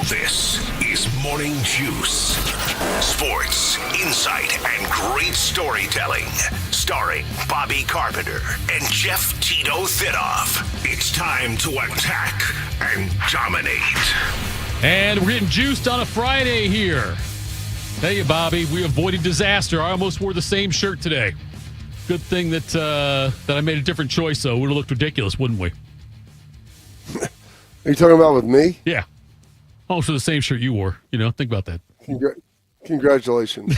This is Morning Juice. Sports, insight, and great storytelling. Starring Bobby Carpenter and Jeff Tito Thitoff. It's time to attack and dominate. And we're getting juiced on a Friday here. Tell you, Bobby, we avoided disaster. I almost wore the same shirt today. Good thing that I made a different choice, though. It would have looked ridiculous, wouldn't we? Are you talking about with me? Yeah. Almost the same shirt you wore. You know, think about that. Congratulations.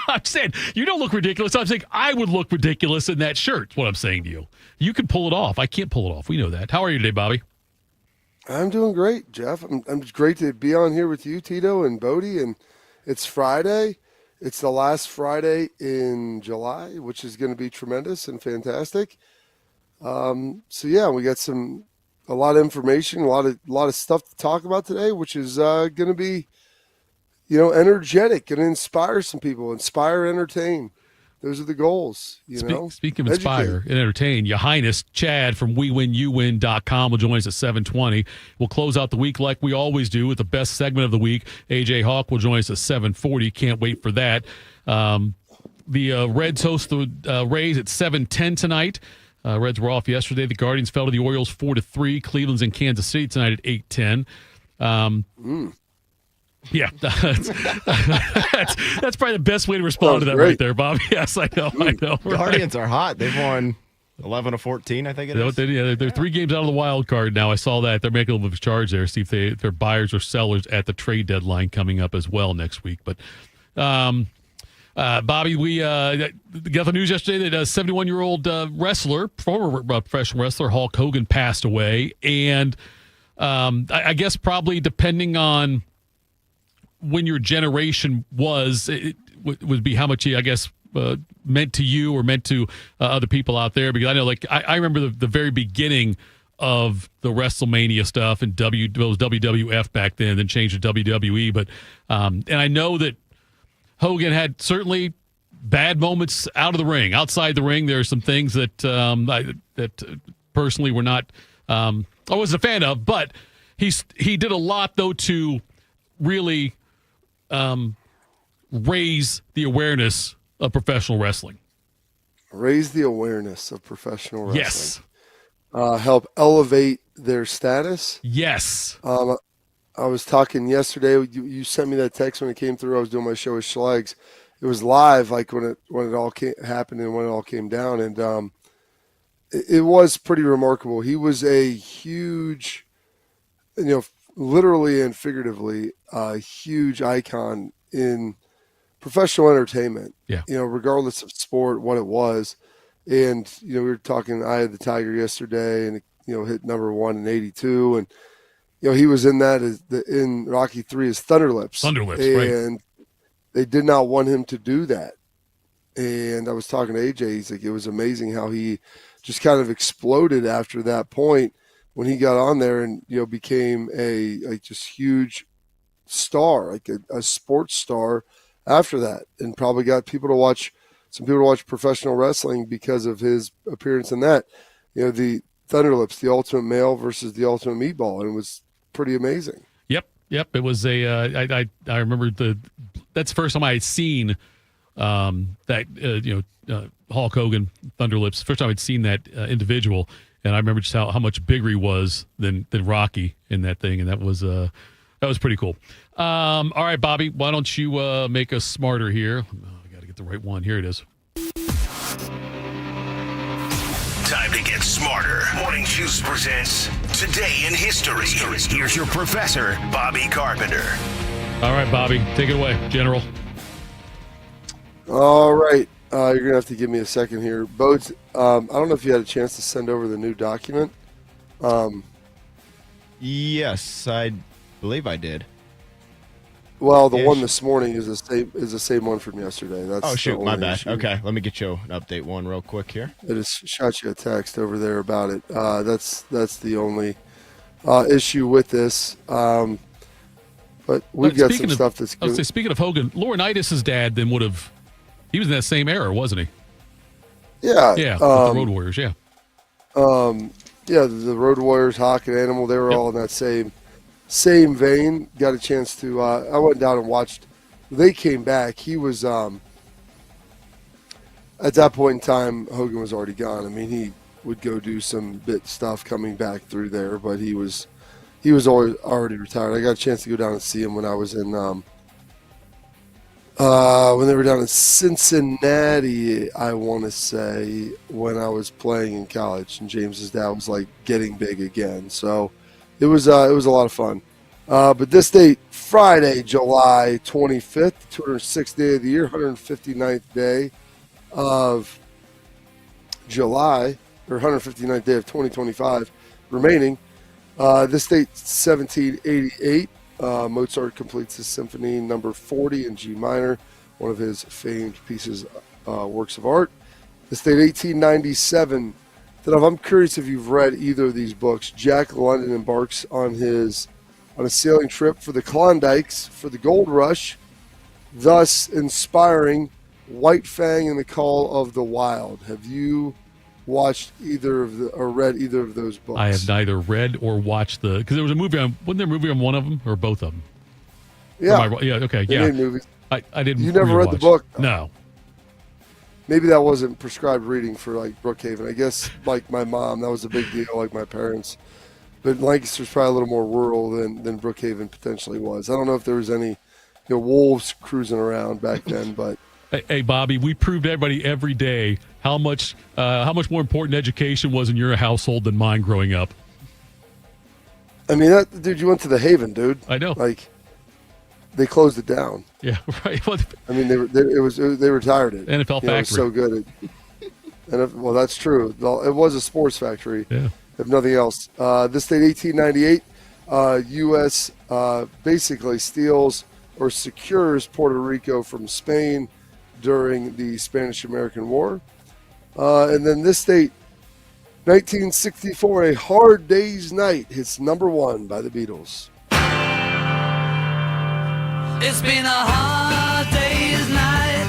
I'm saying, you don't look ridiculous. I'm saying I would look ridiculous in that shirt. That's what I'm saying to you. You can pull it off. I can't pull it off. We know that. How are you today, Bobby? I'm doing great, Jeff. I'm great to be on here with you, Tito and Bodie, and it's Friday. It's the last Friday in July, which is going to be tremendous and fantastic. So yeah, we got a lot of information, a lot of stuff to talk about today, which is going to be, energetic and inspire some people, inspire, entertain. Those are the goals, Speaking of inspire and entertain, Ya Highness, Chad from WeWinYouWin.com will join us at 7:20. We'll close out the week like we always do with the best segment of the week. AJ Hawk will join us at 7:40. Can't wait for that. The Reds host the Rays at 7:10 tonight. Reds were off yesterday. The Guardians fell to the Orioles 4-3. Cleveland's in Kansas City tonight at 8:10. Yeah, that's probably the best way to respond to that right there, Bob. Yes, I know. Guardians are hot. They've won 11 of 14, I think it is. They're 3 games out of the wild card now. I saw that. They're making a little bit of a charge there. See if they're buyers or sellers at the trade deadline coming up as well next week. But, Bobby, we got the news yesterday that a 71-year-old wrestler, former professional wrestler, Hulk Hogan, passed away. And I guess probably depending on when your generation was, it would be how much he, I guess, meant to you or meant to other people out there. Because I know, like, I remember the very beginning of the WrestleMania stuff and it was WWF back then changed to WWE. But and I know that Hogan had certainly bad moments out of the ring. Outside the ring, there are some things that that personally were not I wasn't a fan of. But he did a lot though to really raise the awareness of professional wrestling. Raise the awareness of professional wrestling. Yes. Help elevate their status. Yes. I was talking yesterday. You sent me that text when it came through. I was doing my show with Schlegs. It was live, like when it all happened and when it all came down, and it was pretty remarkable. He was a huge, literally and figuratively, a huge icon in professional entertainment. Yeah. Regardless of sport, what it was, and we were talking Eye of the Tiger yesterday, and hit number 1 in '82, and. He was in that in Rocky III as Thunderlips. And they did not want him to do that. And I was talking to AJ. He's like, it was amazing how he just kind of exploded after that point when he got on there and became a just huge star, like a sports star after that, and probably got some people to watch professional wrestling because of his appearance in that. The Thunderlips, the Ultimate Male versus the Ultimate Meatball, and it was pretty amazing. Yep. It was I remember that's the first time I had seen that Hulk Hogan Thunderlips. First time I'd seen that individual, and I remember just how much bigger he was than Rocky in that thing, and that was pretty cool. All right, Bobby, why don't you make us smarter here? I got to get the right one. Here it is. Time to get smarter. Morning Juice presents Today in History. Here's your professor, Bobby Carpenter. All right, Bobby, take it away, General. All right. You're going to have to give me a second here. Bodes, I don't know if you had a chance to send over the new document. Yes, I believe I did. Well, the one this morning is the same one from yesterday. Oh, shoot, my bad. Issue. Okay, let me get you an update one real quick here. I just shot you a text over there about it. That's the only issue with this. But we've got some stuff that's good. I was say, speaking of Hogan, Laurinaitis' dad then would have – he was in that same era, wasn't he? Yeah. Yeah, with the Road Warriors, yeah. Yeah, the Road Warriors, Hawk and Animal, they were all in that same same vein, got a chance to. I went down and watched. They came back. He was at that point in time. Hogan was already gone. I mean, he would go do some bit stuff coming back through there, but he was already retired. I got a chance to go down and see him when I was in when they were down in Cincinnati, I want to say, when I was playing in college, and James's dad was like getting big again. So it was a lot of fun. But this date, Friday, July 25th, 206th day of the year, 159th day of July, or 159th day of 2025 remaining. This date, 1788. Mozart completes his symphony number 40 in G minor, one of his famed pieces, works of art. This date, 1897. I'm curious if you've read either of these books. Jack London embarks on a sailing trip for the Klondikes for the gold rush, thus inspiring White Fang and the Call of the Wild. Have you watched or read either of those books? I have neither read or watched because there was a movie on. Wasn't there a movie on one of them or both of them? Yeah. Okay. They made movies. I didn't. You never read the book? No. Maybe that wasn't prescribed reading for like Brookhaven. I guess like my mom, that was a big deal. Like my parents, but Lancaster's probably a little more rural than Brookhaven potentially was. I don't know if there was any wolves cruising around back then, but. Hey, Bobby, we proved everybody every day how much more important education was in your household than mine growing up. I mean, dude, you went to the Haven, dude. I know. Like, they closed it down. Yeah, right. I mean, they retired it. NFL factory. It was so good. Well, that's true. It was a sports factory. Yeah. If nothing else. This date, 1898, U.S. Basically steals or secures Puerto Rico from Spain during the Spanish-American War. And then this date, 1964, A Hard Day's Night hits number 1 by the Beatles. It's been a hard day's night,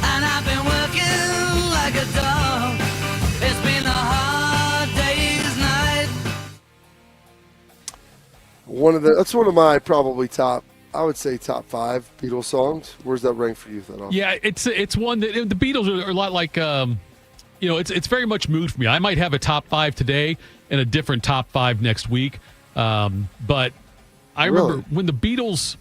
and I've been working like a dog. It's been a hard day's night. That's one of my probably top 5 Beatles songs. Where's that rank for you, Thitoff? Yeah, it's one that the Beatles are a lot like, it's very much mood for me. I might have a top 5 today and a different top 5 next week. But I remember when the Beatles,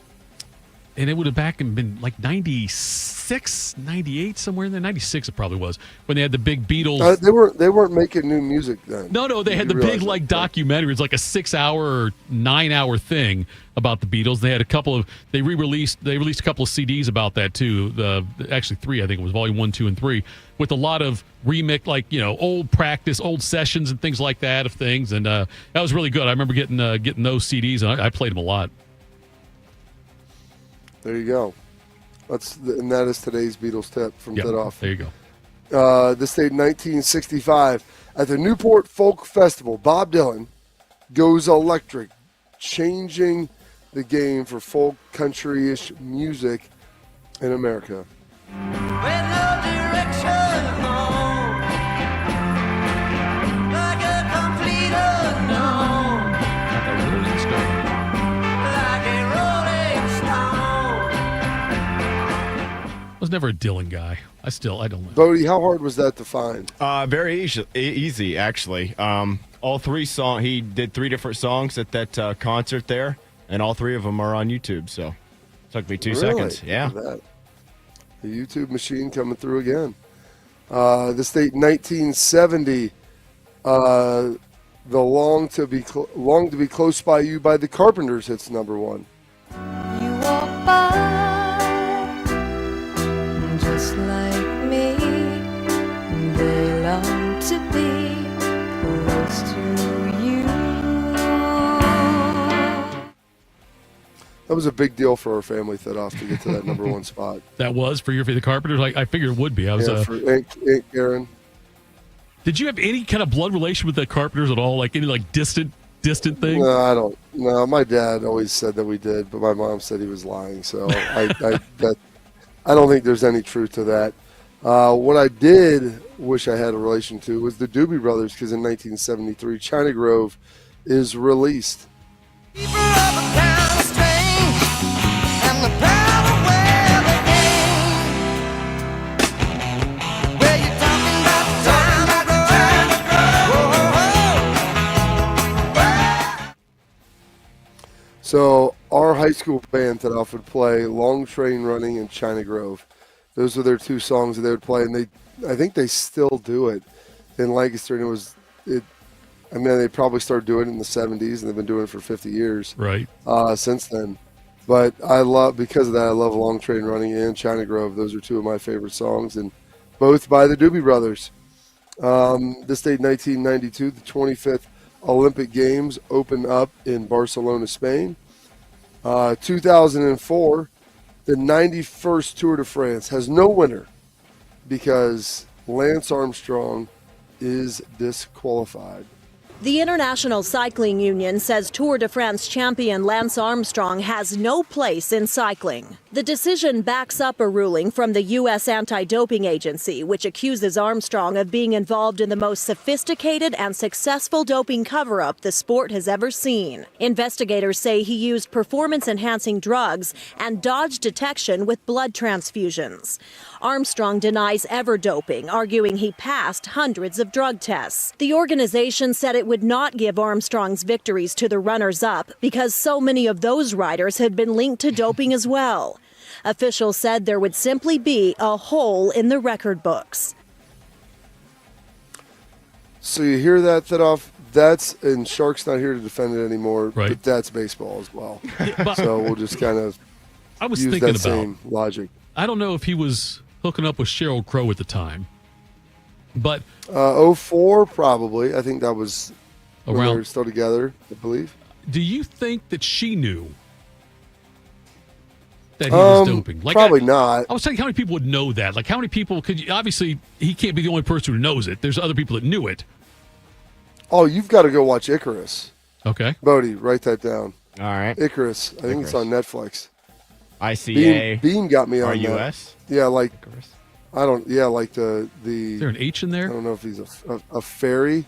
and it would have back been like 96, 98, somewhere in there. 96 it probably was, when they had the big Beatles. They weren't making new music then. No, they had the big like documentary. It's like a 6-hour or 9-hour thing about the Beatles. They had they released a couple of CDs about that too. Actually 3, I think it was volume 1, 2, and 3, with a lot of remix, like, old practice, old sessions and things like that of things. And that was really good. I remember getting those CDs, and I played them a lot. There you go. That is today's Beatles tip from Thitoff. There you go. This date, 1965, at the Newport Folk Festival, Bob Dylan goes electric, changing the game for folk country-ish music in America. With no direction, no. Like a complete unknown. Like a Rolling Stone. Like a rolling stone. I was never a Dylan guy. I don't know. Bodie, how hard was that to find? Very easy, actually. All 3 songs, he did 3 different songs at that concert there, and all 3 of them are on YouTube. So it took me 2 seconds. Yeah. The YouTube machine coming through again. This date, 1970. The Long to Be Close by You by the Carpenters hits number 1. You walk by just like me. They long to be close to you. That was a big deal for our family, Thitoff, to get to that number 1 spot. That was for the Carpenters. I figured it would be. For Aunt Karen. Did you have any kind of blood relation with the Carpenters at all? Like any distant thing? No, I don't. No, my dad always said that we did, but my mom said he was lying. So I don't think there's any truth to that. What I did wish I had a relation to was the Doobie Brothers, because in 1973, China Grove is released. People of a kind of strange, and the power where they came. Where you talking about the time I grow? So our high school band that often would play Long Train Running and China Grove. Those were their two songs that they would play, and I think they still do it in Lancaster. And they probably started doing it in the 70s, and they've been doing it for 50 years Right. Since then. But because of that, I love Long Train Running and China Grove. Those are two of my favorite songs, and both by the Doobie Brothers. This date, 1992, the 25th Olympic Games open up in Barcelona, Spain. 2004, the 91st Tour de France has no winner because Lance Armstrong is disqualified. The International Cycling Union says Tour de France champion Lance Armstrong has no place in cycling. The decision backs up a ruling from the U.S. Anti-Doping Agency, which accuses Armstrong of being involved in the most sophisticated and successful doping cover-up the sport has ever seen. Investigators say he used performance-enhancing drugs and dodged detection with blood transfusions. Armstrong denies ever doping, arguing he passed hundreds of drug tests. The organization said it would not give Armstrong's victories to the runners-up because so many of those riders had been linked to doping as well. Officials said there would simply be a hole in the record books. So you hear that, Thitoff? And Shark's not here to defend it anymore, Right. but that's baseball as well. But So we'll just kind of I was use thinking that about, same logic. I don't know if he was hooking up with Sheryl Crow at the time, but 04 probably. I think that was when they around, were still together, I believe. do you think that she knew that he was doping? Probably not. I was thinking how many people would know that? Like how many people could you, obviously he can't be the only person who knows it. There's other people that knew it. Oh, you've got to go watch Icarus. Okay. Bodie, write that down. All right. Icarus. I think it's on Netflix. ICA. Bean got me on that. RUS. Yeah, like like the Is there an H in I there? don't know if he's a fairy,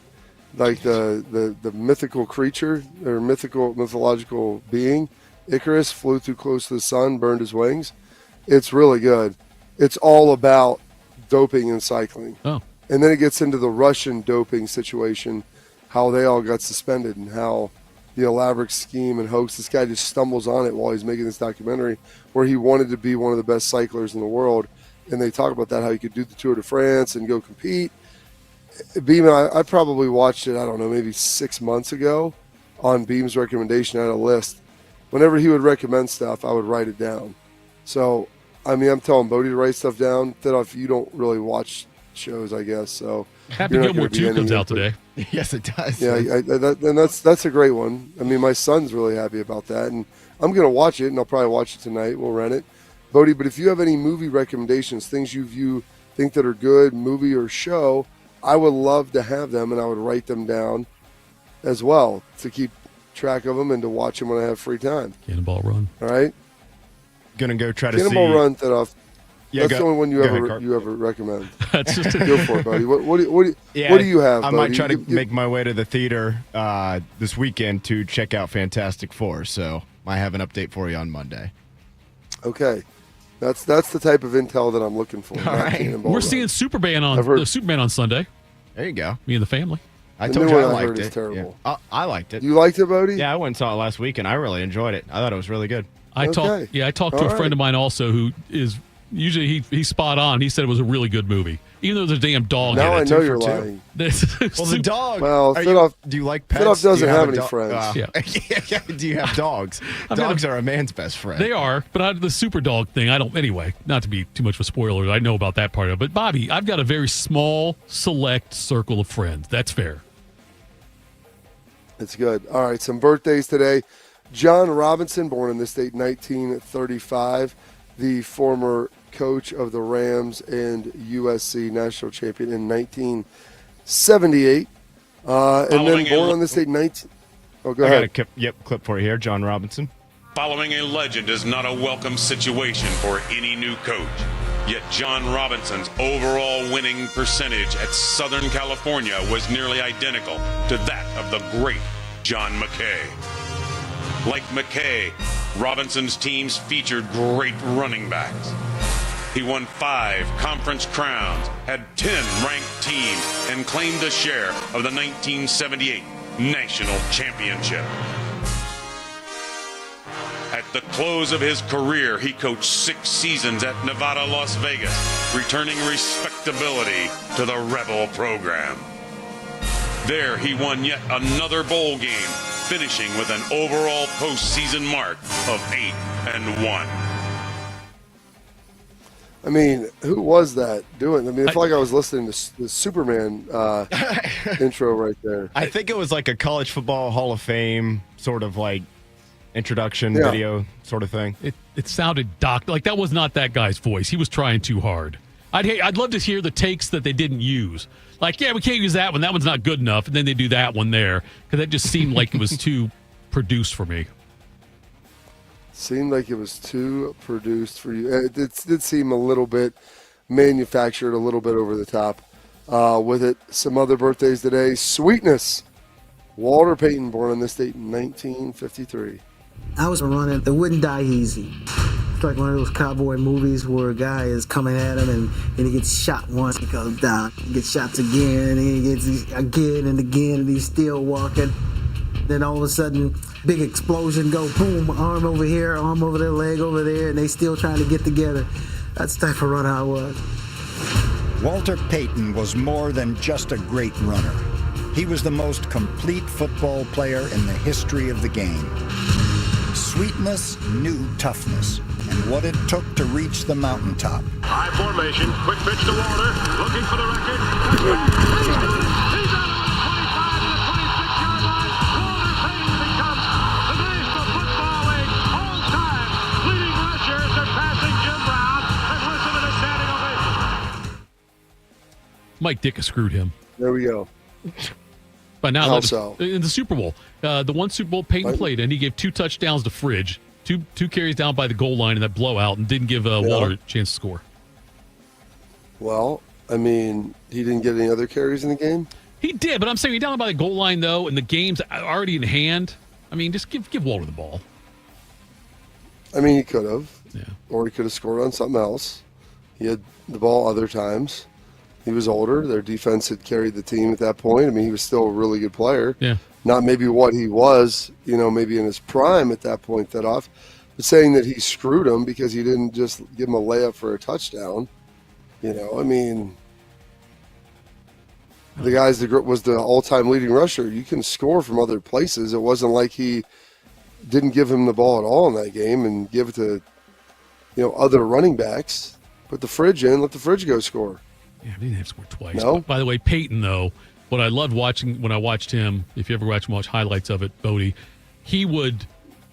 like the mythical creature or mythological being. Icarus flew too close to the sun, burned his wings. It's really good. It's all about doping and cycling. Oh. And then it gets into the Russian doping situation, how they all got suspended and how the elaborate scheme and hoax. This guy just stumbles on it while he's making this documentary where he wanted to be one of the best cyclers in the world. And they talk about that, how he could do the Tour de France and go compete. Beam, I probably watched it, I don't know, maybe 6 months ago on Beam's recommendation. I had a list. Whenever he would recommend stuff, I would write it down. So, I mean, I'm telling Bodie to write stuff down. Thitoff, you don't really watch shows, I guess. So Happy Gilmore 2 comes out today. Yes, it does. Yeah, and that's a great one. I mean, my son's really happy about that, and I'm going to watch it, and I'll probably watch it tonight. We'll rent it. Bodie, but if you have any movie recommendations, things you think that are good, movie or show, I would love to have them, and I would write them down as well to keep track of them and to watch them when I have free time. Cannonball Run. All right? Gonna go try to Cannonball see. Run, Thitoff. Yeah, that's the only one you ahead, ever recommend. That's just Go for it, buddy. What do you have, I buddy? might try to make my way to the theater this weekend to check out Fantastic Four, so I have an update for you on Monday. Okay. That's the type of intel that I'm looking for. All right. We're seeing Superman on Sunday. There you go. Me and the family. I The told new you I one I liked heard it. is terrible. Yeah. I liked it. You liked it, Bodie? Yeah, I went and saw it last week, and I really enjoyed it. I thought it was really good. I talked to a friend of mine also who is usually he's spot on. He said it was a really good movie, even though there's a damn dog Now in I it. know you're lying. Well, the dog. Well, do you like pets? Thitoff doesn't Do you have a any dog? friends. Yeah. Do you have dogs? Dogs are a man's best friend. They are, but the super dog thing, I don't. Anyway, not to be too much of a spoiler, I know about that part of it. But Bobby, I've got a very small, select circle of friends. That's fair. It's good. All right, some birthdays today. John Robinson, born in this state, 1935, the former coach of the Rams and USC national champion in 1978. And then born on this date, 19. Oh, go ahead. got a clip for you here, John Robinson. Following a legend is not a welcome situation for any new coach. Yet John Robinson's overall winning percentage at Southern California was nearly identical to that of the great John McKay. Like McKay, Robinson's teams featured great running backs. He won 5 conference crowns, had 10 ranked teams, and claimed a share of the 1978 national championship. At the close of his career, he coached 6 seasons at Nevada, Las Vegas, returning respectability to the Rebel program. There, he won yet another bowl game, finishing with an overall postseason mark of 8-1. I mean, who was that doing? I mean, I feel like I was listening to the Superman intro right there. I think it was like a college football Hall of Fame sort of like introduction video sort of thing. It sounded like that was not that guy's voice. He was trying too hard. I'd love to hear the takes that they didn't use. Like, yeah, we can't use that one. That one's not good enough. And then they do that one there because that just seemed like it was too produced for me. Seemed like it was too produced for you. It did seem a little bit manufactured, a little bit over the top with it. Some other birthdays today. Sweetness. Walter Payton, born on this date in 1953. I was running. It wouldn't die easy. It's like one of those cowboy movies where a guy is coming at him and he gets shot once, he goes down. He gets shots again, and he gets again and again, and he's still walking. Then all of a sudden, big explosion, go boom, arm over here, arm over there, leg over there, and they still trying to get together. That's the type of runner I was. Walter Payton was more than just a great runner. He was the most complete football player in the history of the game. Sweetness knew toughness and what it took to reach the mountaintop. High formation, quick pitch to Walter, looking for the record. He's out of the 25 to the 26-yard line. Walter Payton becomes the National Football League all-time leading rusher, surpassing Jim Brown and listening to the standing ovation. Mike Ditka screwed him. There we go. But now Also, in the Super Bowl, the one Super Bowl Peyton played in, he gave 2 touchdowns to Fridge, two carries down by the goal line in that blowout, and didn't give Walter a chance to score. Well, I mean, he didn't get any other carries in the game? He did, but I'm saying he down by the goal line, though, and the game's already in hand. I mean, just give Walter the ball. I mean, he could have. Yeah. Or he could have scored on something else. He had the ball other times. He was older. Their defense had carried the team at that point. I mean, he was still a really good player. Yeah. Not maybe what he was, maybe in his prime at that point, Thitoff, but saying that he screwed him because he didn't just give him a layup for a touchdown. I mean, the guy's was the all-time leading rusher. You can score from other places. It wasn't like he didn't give him the ball at all in that game and give it to, other running backs. Put the Fridge in, let the Fridge go score. Yeah, he didn't have to score twice. No? By the way, Peyton, though, what I loved watching when I watched him, if you ever watch highlights of it, Bodie, he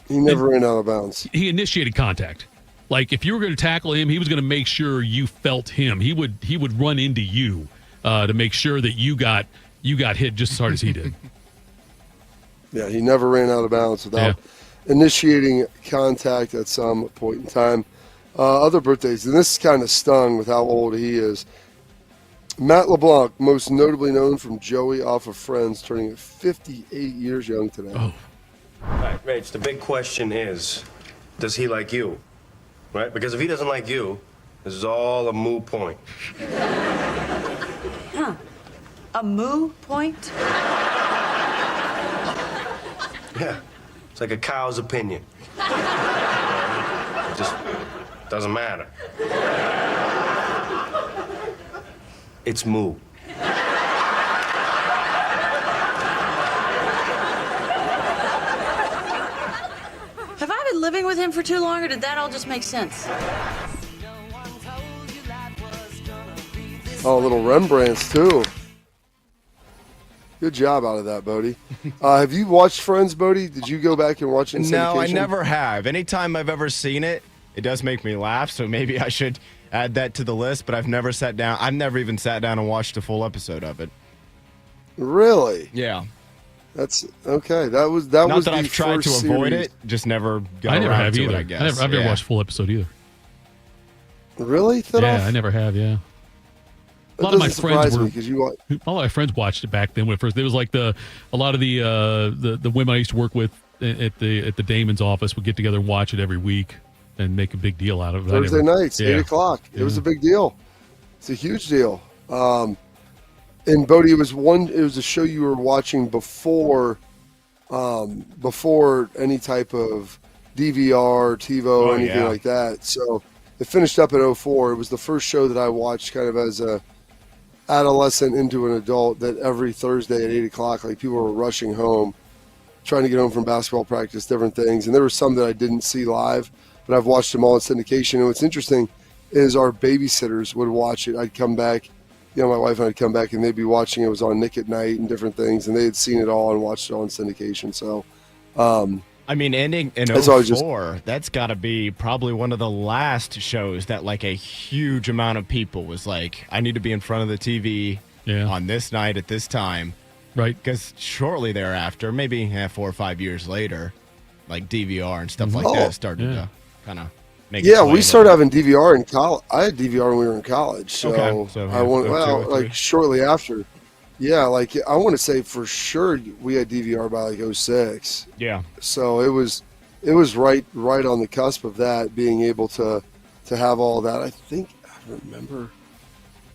never ran out of bounds. He initiated contact. Like, if you were going to tackle him, he was going to make sure you felt him. He would run into you to make sure that you got hit just as hard as he did. Yeah, he never ran out of bounds without initiating contact at some point in time. Other birthdays, and this kind of stung with how old he is. Matt LeBlanc, most notably known from Joey off of Friends, turning 58 years young today. Oh. All right, Rach, the big question is, does he like you? Right? Because if he doesn't like you, this is all a moot point. Huh. A moo point? Yeah. It's like a cow's opinion. It just doesn't matter. It's moo. Have I been living with him for too long, or did that all just make sense? Oh, little Rembrandts, too. Good job out of that, Bodie. Have you watched Friends, Bodie? Did you go back and watch it in syndication? No, I never have. Anytime I've ever seen it, it does make me laugh, so maybe I should add that to the list, but I've never sat down. I've never even sat down and watched a full episode of it. Really? Yeah. That's okay. That was Not was that the I've tried to first avoid series. it, just never got I never around have to either. it, I guess. I've never watched a full episode either. Really? Thitoff? Yeah, I never have, yeah. That doesn't surprise me because you all my friends watched it back then when it first. It was like a lot of the women I used to work with at the Damon's office would get together and watch it every week and make a big deal out of it. Thursday nights, 8 o'clock. It was a big deal. It's a huge deal. And Bodie, it was a show you were watching before any type of DVR, TiVo, or anything like that. So it finished up at 04. It was the first show that I watched kind of as a adolescent into an adult, that every Thursday at 8 o'clock, like people were rushing home, trying to get home from basketball practice, different things. And there were some that I didn't see live, but I've watched them all in syndication. And what's interesting is our babysitters would watch it. I'd come back, my wife and I'd come back, and they'd be watching. It was on Nick at Night and different things, and they had seen it all and watched it all in syndication. So, ending in 04, that's got to be probably one of the last shows that like a huge amount of people was like, I need to be in front of the TV on this night at this time. Right. Because shortly thereafter, maybe 4 or 5 years later, like DVR and stuff like that started to kind of make it. We started having DVR in college. I had DVR when we were in college. So, I went, shortly after. Yeah, like I want to say for sure we had DVR by like 06. Yeah. So it was right on the cusp of that, being able to have all that. I remember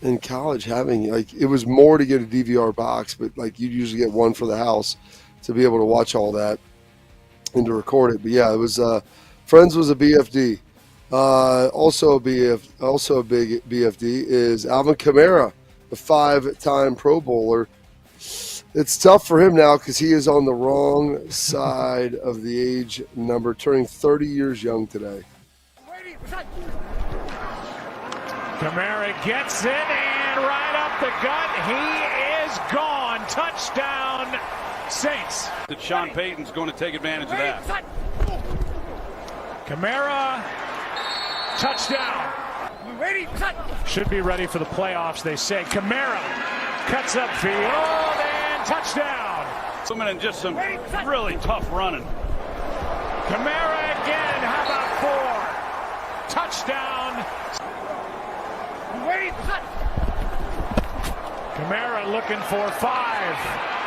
in college having, like, it was more to get a DVR box, but like you usually get one for the house to be able to watch all that and to record it. But yeah, it was Friends was a BFD. Also a big BFD is Alvin Kamara, the 5-time Pro Bowler. It's tough for him now because he is on the wrong side of the age number, turning 30 years young today. Kamara gets it, and right up the gut, he is gone. Touchdown, Saints. That Sean Payton's going to take advantage of that. Kamara, touchdown. Should be ready for the playoffs, they say. Kamara cuts upfield and touchdown. Swimming in just some really tough running. Kamara again, how about 4? Touchdown. Kamara looking for 5.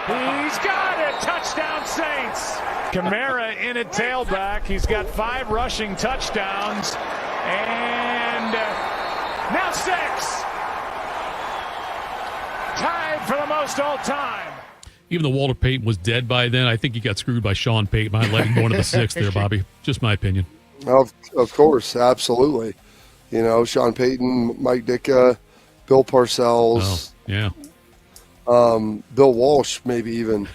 He's got it. Touchdown, Saints. Kamara in at tailback. He's got 5 rushing touchdowns. And now 6. Tied for the most all time. Even though Walter Payton was dead by then, I think he got screwed by Sean Payton by letting go into the 6th there, Bobby. Just my opinion. Of course, absolutely. Sean Payton, Mike Ditka, Bill Parcells. Oh, yeah. Bill Walsh, maybe even,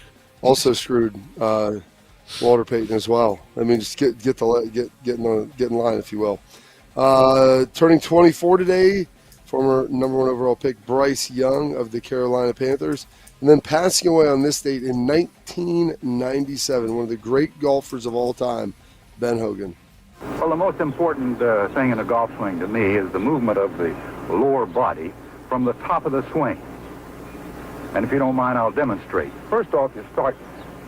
also screwed Walter Payton as well. I mean, just get in line, if you will. Turning 24 today, former number 1 overall pick Bryce Young of the Carolina Panthers, and then passing away on this date in 1997, one of the great golfers of all time, Ben Hogan. Well, the most important thing in a golf swing to me is the movement of the lower body from the top of the swing. And if you don't mind, I'll demonstrate. First off, you start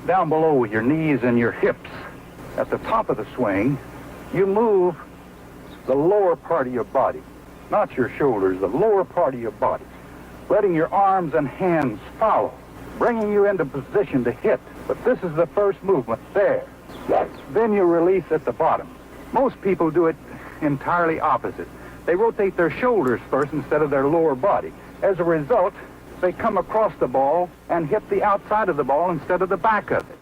down below with your knees and your hips. At the top of the swing, you move the lower part of your body, not your shoulders, the lower part of your body, letting your arms and hands follow, bringing you into position to hit. But this is the first movement there. Then you release at the bottom. Most people do it entirely opposite. They rotate their shoulders first instead of their lower body. As a result, they come across the ball and hit the outside of the ball instead of the back of it.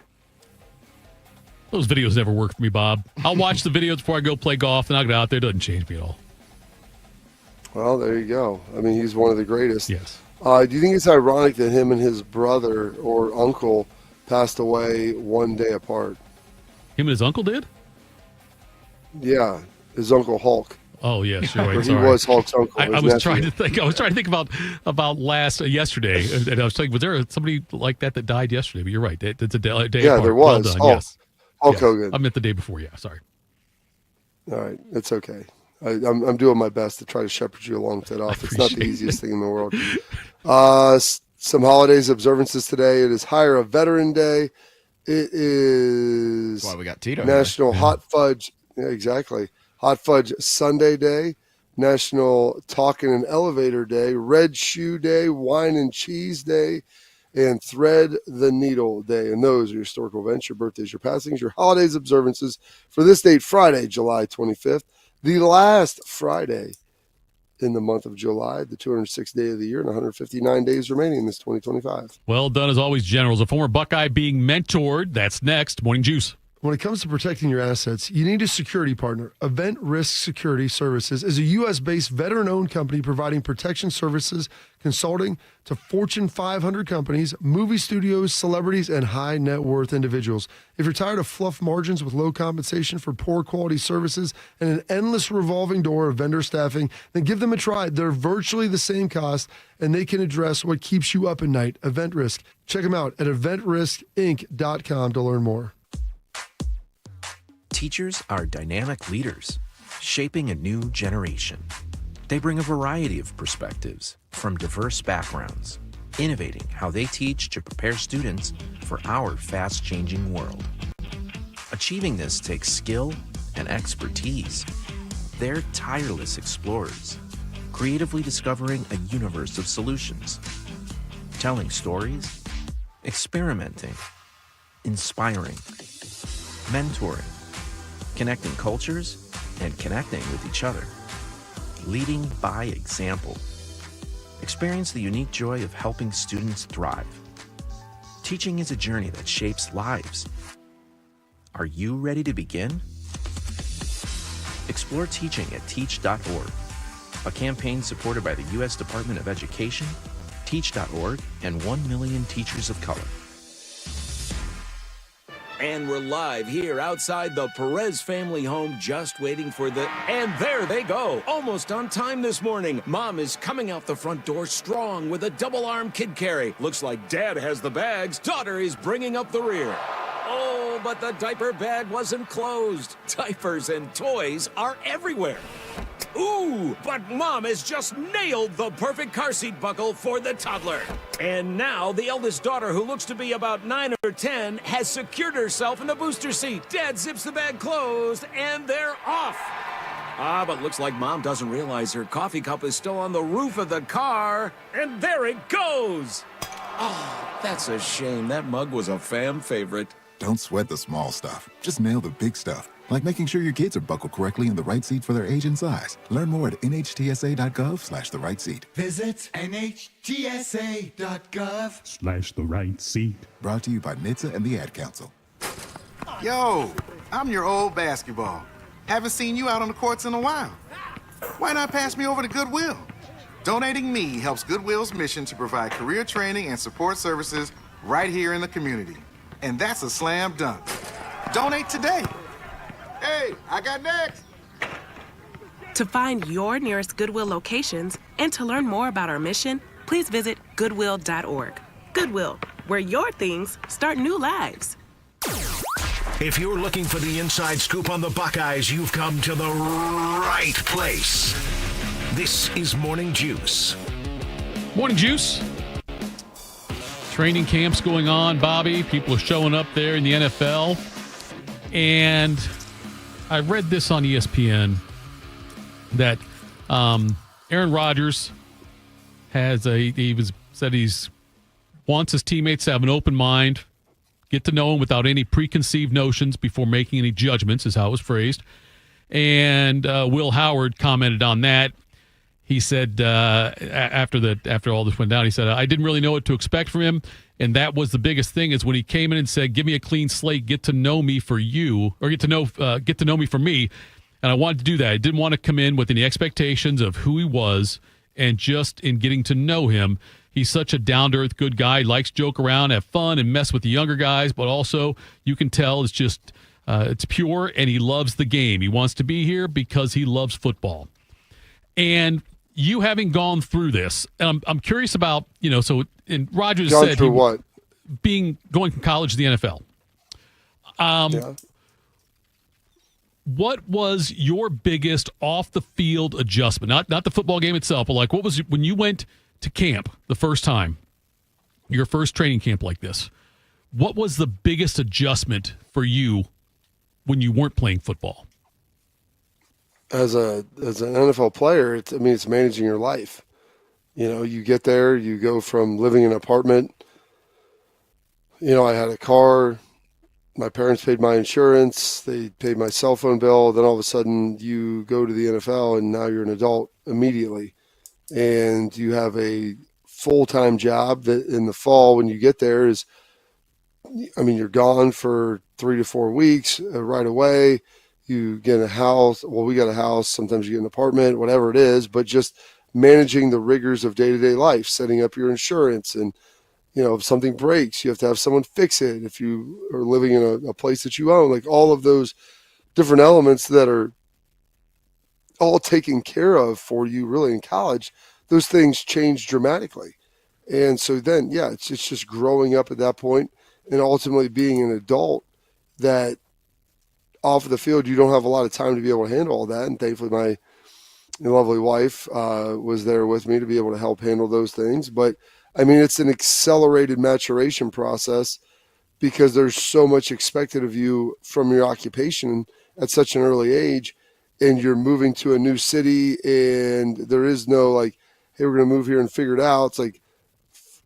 Those videos never work for me, Bob. I'll watch the videos before I go play golf, and I'll get out there. It doesn't change me at all. Well, there you go. I mean, he's one of the greatest. Yes. Do you think it's ironic that him and his brother or uncle passed away one day apart? Him and his uncle did? Yeah, his uncle Hulk. Oh yes, you're right. He was Hulk's uncle. I was trying to think. I was trying to think about yesterday, and I was thinking, was there somebody like that died yesterday? But you're right. It's a day apart. There was. Well done. Yes. Hulk Hogan. I meant the day before. Yeah, sorry. All right, it's okay. I'm doing my best to try to shepherd you along to that off. It's not the easiest thing in the world. Some holidays observances today. It is Hire a Veteran Day. It is That's why we got Tito National here. Hot Fudge. Yeah, exactly. Hot Fudge Sunday Day, National Talk in an Elevator Day, Red Shoe Day, Wine and Cheese Day, and Thread the Needle Day. And those are your historical events, your birthdays, your passings, your holidays, observances for this date, Friday, July 25th, the last Friday in the month of July, the 206th day of the year, and 159 days remaining in this 2025. Well done, as always, Generals. A former Buckeye being mentored. That's next. Morning Juice. When it comes to protecting your assets, you need a security partner. Event Risk Security Services is a U.S.-based veteran-owned company providing protection services, consulting to Fortune 500 companies, movie studios, celebrities, and high-net-worth individuals. If you're tired of fluff margins with low compensation for poor quality services and an endless revolving door of vendor staffing, then give them a try. They're virtually the same cost, and they can address what keeps you up at night. Event Risk. Check them out at eventriskinc.com to learn more. Teachers are dynamic leaders, shaping a new generation. They bring a variety of perspectives from diverse backgrounds, innovating how they teach to prepare students for our fast-changing world. Achieving this takes skill and expertise. They're tireless explorers, creatively discovering a universe of solutions, telling stories, experimenting, inspiring, mentoring, connecting cultures, and connecting with each other. Leading by example. Experience the unique joy of helping students thrive. Teaching is a journey that shapes lives. Are you ready to begin? Explore teaching at teach.org, a campaign supported by the U.S. Department of Education, teach.org, and 1 million teachers of color. And we're live here outside the Perez family home, just waiting for the... And there they go, almost on time this morning. Mom is coming out the front door strong with a double-arm kid carry. Looks like Dad has the bags. Daughter is bringing up the rear. Oh, but the diaper bag wasn't closed. Diapers and toys are everywhere. Ooh, but Mom has just nailed the perfect car seat buckle for the toddler. And now the eldest daughter, who looks to be about 9 or 10, has secured herself in the booster seat. Dad zips the bag closed, and they're off. But looks like Mom doesn't realize her coffee cup is still on the roof of the car. And there it goes. Oh, that's a shame. That mug was a fam favorite. Don't sweat the small stuff. Just nail the big stuff. Like making sure your kids are buckled correctly in the right seat for their age and size. Learn more at nhtsa.gov/the right seat. Visit nhtsa.gov/the right seat. Brought to you by NHTSA and the Ad Council. Yo, I'm your old basketball. Haven't seen you out on the courts in a while. Why not pass me over to Goodwill? Donating me helps Goodwill's mission to provide career training and support services right here in the community. And that's a slam dunk. Donate today. Hey, I got next. To find your nearest Goodwill locations and to learn more about our mission, please visit goodwill.org. Goodwill, where your things start new lives. If you're looking for the inside scoop on the Buckeyes, you've come to the right place. This is Morning Juice. Morning Juice. Training camps going on, Bobby. People are showing up there in the NFL. And I read this on ESPN that Aaron Rodgers wants his teammates to have an open mind, get to know him without any preconceived notions before making any judgments, is how it was phrased. And Will Howard commented on that. He said after all this went down, he said, I didn't really know what to expect from him. And that was the biggest thing, is when he came in and said, give me a clean slate, get to know me for you, or get to know me for me. And I wanted to do that. I didn't want to come in with any expectations of who he was, and just in getting to know him, he's such a down-to-earth good guy. He likes to joke around, have fun, and mess with the younger guys, but also you can tell it's just it's pure, and he loves the game. He wants to be here because he loves football. And you having gone through this, and I'm curious about, and Rodgers said through what? Going from college to the NFL. What was your biggest off the field adjustment? Not the football game itself, but like what was when you went to camp the first time, your first training camp like this? What was the biggest adjustment for you when you weren't playing football? As an NFL player, it's managing your life. You get there, you go from living in an apartment I had a car. My parents paid my insurance. They paid my cell phone bill. Then all of a sudden you go to the NFL and now you're an adult immediately. And you have a full-time job that in the fall when you get there is, you're gone for 3 to 4 weeks right away. You get a house. Well, we got a house. Sometimes you get an apartment, whatever it is, but just managing the rigors of day-to-day life, setting up your insurance. And, if something breaks, you have to have someone fix it. If you are living in a place that you own, like all of those different elements that are all taken care of for you really in college, those things change dramatically. And so then, it's just growing up at that point and ultimately being an adult that off of the field, you don't have a lot of time to be able to handle all that. And thankfully my lovely wife was there with me to be able to help handle those things. But it's an accelerated maturation process because there's so much expected of you from your occupation at such an early age. And you're moving to a new city and there is no like, hey, we're going to move here and figure it out. It's like,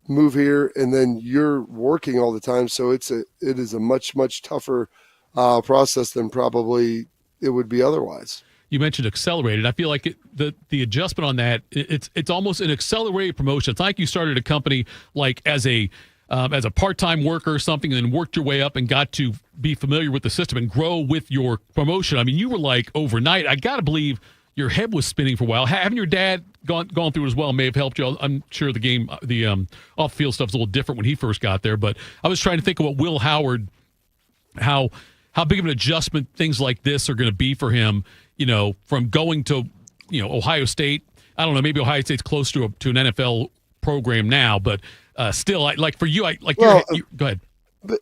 move here and then you're working all the time. So it is a much, much tougher process than probably it would be otherwise. You mentioned accelerated. I feel like the adjustment on that, it's almost an accelerated promotion. It's like you started a company like as a part-time worker or something and then worked your way up and got to be familiar with the system and grow with your promotion. You were like overnight. I got to believe your head was spinning for a while. Having your dad gone through it as well may have helped you. I'm sure the off-field stuff's a little different when he first got there, but I was trying to think of what Will Howard, how big of an adjustment things like this are going to be for him, from going to, Ohio State. I don't know, maybe Ohio State's close to an NFL program now, but still, for you, go ahead. But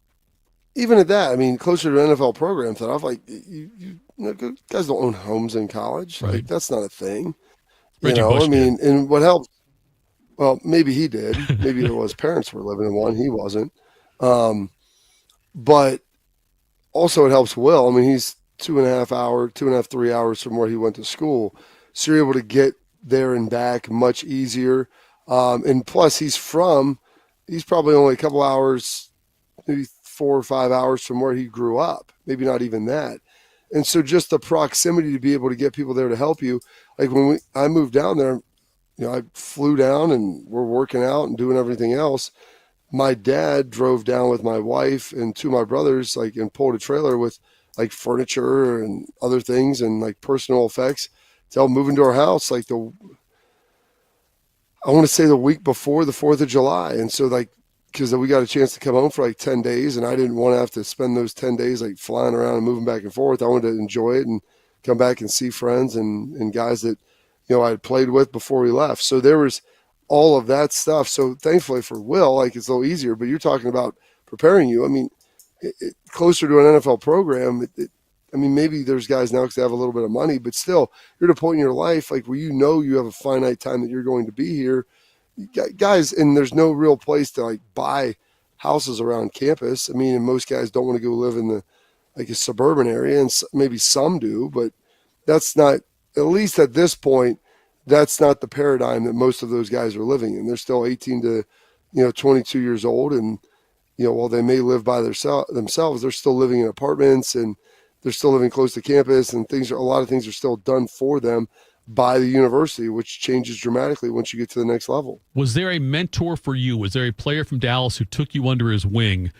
even at that, closer to an NFL program, Thitoff, you guys don't own homes in college. Right. Like, that's not a thing. Reggie Bush did. And what helps, well, maybe he did. Maybe it was parents were living in one. He wasn't. But also it helps Will. He's 2.5, 3 hours from where he went to school. So you're able to get there and back much easier. And plus he's probably only a couple hours, maybe 4 or 5 hours from where he grew up. Maybe not even that. And so just the proximity to be able to get people there to help you. Like when I moved down there, I flew down and we're working out and doing everything else. My dad drove down with my wife and 2 of my brothers, and pulled a trailer with furniture and other things and personal effects to help move into our house. I want to say the week before the 4th of July. And so because we got a chance to come home for 10 days and I didn't want to have to spend those 10 days flying around and moving back and forth. I wanted to enjoy it and come back and see friends and guys that, I had played with before we left. So there was all of that stuff. So thankfully for Will, it's a little easier, but you're talking about preparing you. Closer to an NFL program, maybe there's guys now because they have a little bit of money, but still you're at a point in your life, where you have a finite time that you're going to be here. Guys, and there's no real place to buy houses around campus. And most guys don't want to go live in a suburban area, and maybe some do, but that's not, at least at this point, that's not the paradigm that most of those guys are living in. They're still 18 to 22 years old, and while they may live by themselves, they're still living in apartments and they're still living close to campus, and a lot of things are still done for them by the university, which changes dramatically once you get to the next level. Was there a mentor for you? Was there a player from Dallas who took you under his wing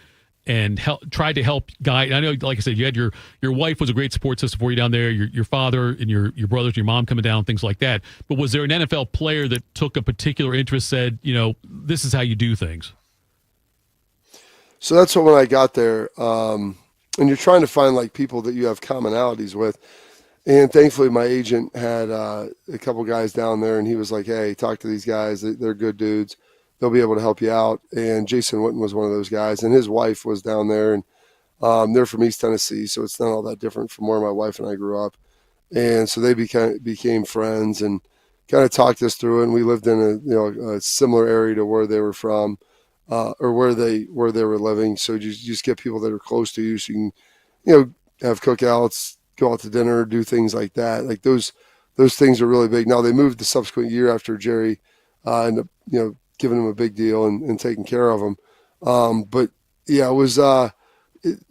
and tried to help guide? I know, like I said, you had your wife was a great support system for you down there, your father and your brothers, and your mom coming down, things like that. But was there an NFL player that took a particular interest, said, this is how you do things? So that's when I got there. And you're trying to find people that you have commonalities with. And thankfully my agent had a couple guys down there, and he was like, hey, talk to these guys. They're good dudes. They'll be able to help you out. And Jason Witten was one of those guys, and his wife was down there, and they're from East Tennessee. So it's not all that different from where my wife and I grew up. And so they became friends and kind of talked us through it. And we lived in a similar area to where they were from, or where they were living. So you just get people that are close to you, so you can, have cookouts, go out to dinner, do things like that. Those things are really big. Now they moved the subsequent year after Jerry ended up, giving him a big deal and taking care of him. But Yeah, it was.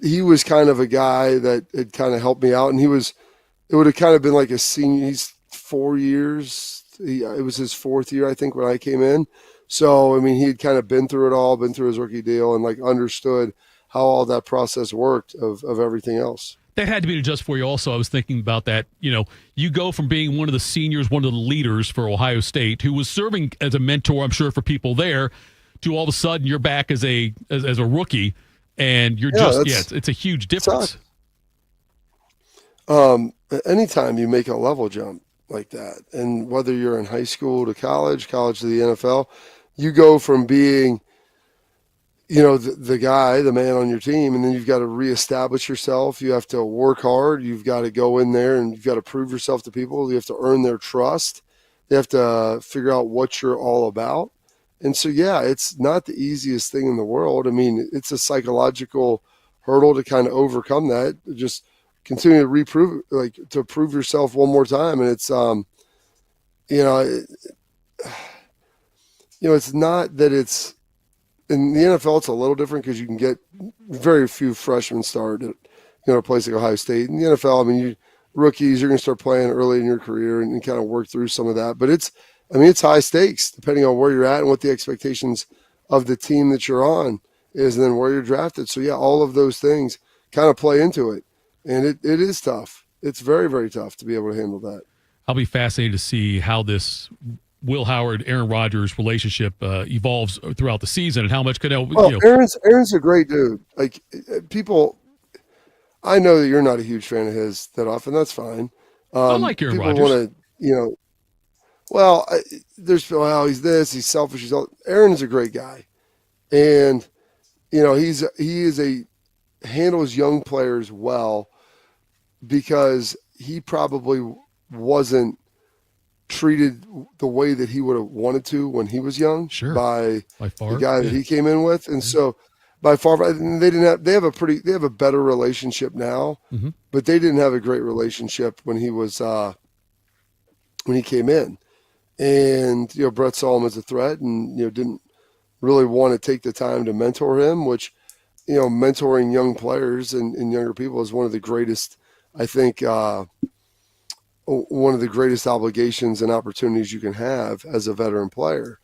He was kind of a guy that had kind of helped me out, and it would have kind of been like a senior. He's 4 years. It was his fourth year, I think, when I came in. So, I mean, he had kind of been through it all, been through his rookie deal, and like understood how all that process worked of everything else. That had to be an adjust for you also. I was thinking about that. You go from being one of the seniors, one of the leaders for Ohio State, who was serving as a mentor, I'm sure, for people there, to all of a sudden you're back as a rookie, and you're it's a huge difference. Anytime you make a level jump like that, and whether you're in high school to college to the NFL, you go from being, the guy, the man on your team, and then you've got to reestablish yourself. You have to work hard. You've got to go in there and you've got to prove yourself to people. You have to earn their trust. They have to figure out what you're all about. And so, yeah, it's not the easiest thing in the world. I mean, it's a psychological hurdle to kind of overcome that. Just continue to prove yourself one more time. And it's, it's not that it's, in the NFL, it's a little different because you can get very few freshmen start at a place like Ohio State. In the NFL, I mean, rookies, you're going to start playing early in your career and kind of work through some of that. But it's high stakes depending on where you're at and what the expectations of the team that you're on is, and then where you're drafted. So, yeah, all of those things kind of play into it. And it is tough. It's very, very tough to be able to handle that. I'll be fascinated to see how this Will Howard, Aaron Rodgers relationship evolves throughout the season, and how much could Aaron's a great dude. Like, people, I know that you're not a huge fan of his that often. That's fine. I like Aaron Rodgers. Want to, he's this, he's selfish. Aaron's a great guy, and he handles young players well because he probably wasn't treated the way that he would have wanted to when he was young by the guy that he came in with. And so by far, they have a better relationship now, but they didn't have a great relationship when he was, when he came in. And, Brett saw him as a threat and, didn't really want to take the time to mentor him, which, mentoring young players and younger people is one of the greatest, I think, one of the greatest obligations and opportunities you can have as a veteran player.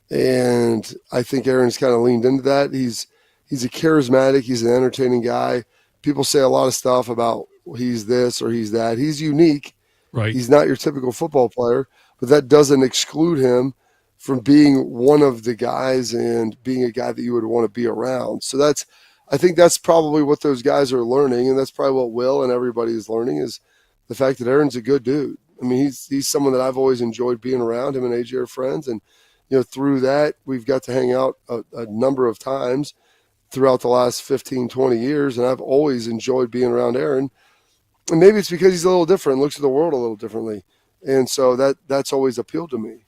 And I think Aaron's kind of leaned into that. He's a charismatic, he's an entertaining guy. People say a lot of stuff about he's this or he's that. He's unique. Right. He's not your typical football player, but that doesn't exclude him from being one of the guys and being a guy that you would want to be around. So I think that's probably what those guys are learning. And that's probably what Will and everybody is learning, is the fact that Aaron's a good dude. I mean, he's someone that I've always enjoyed being around. Him and AJ are friends. And, through that, we've got to hang out a number of times throughout the last 15, 20 years. And I've always enjoyed being around Aaron. And maybe it's because he's a little different, looks at the world a little differently. And so that's always appealed to me.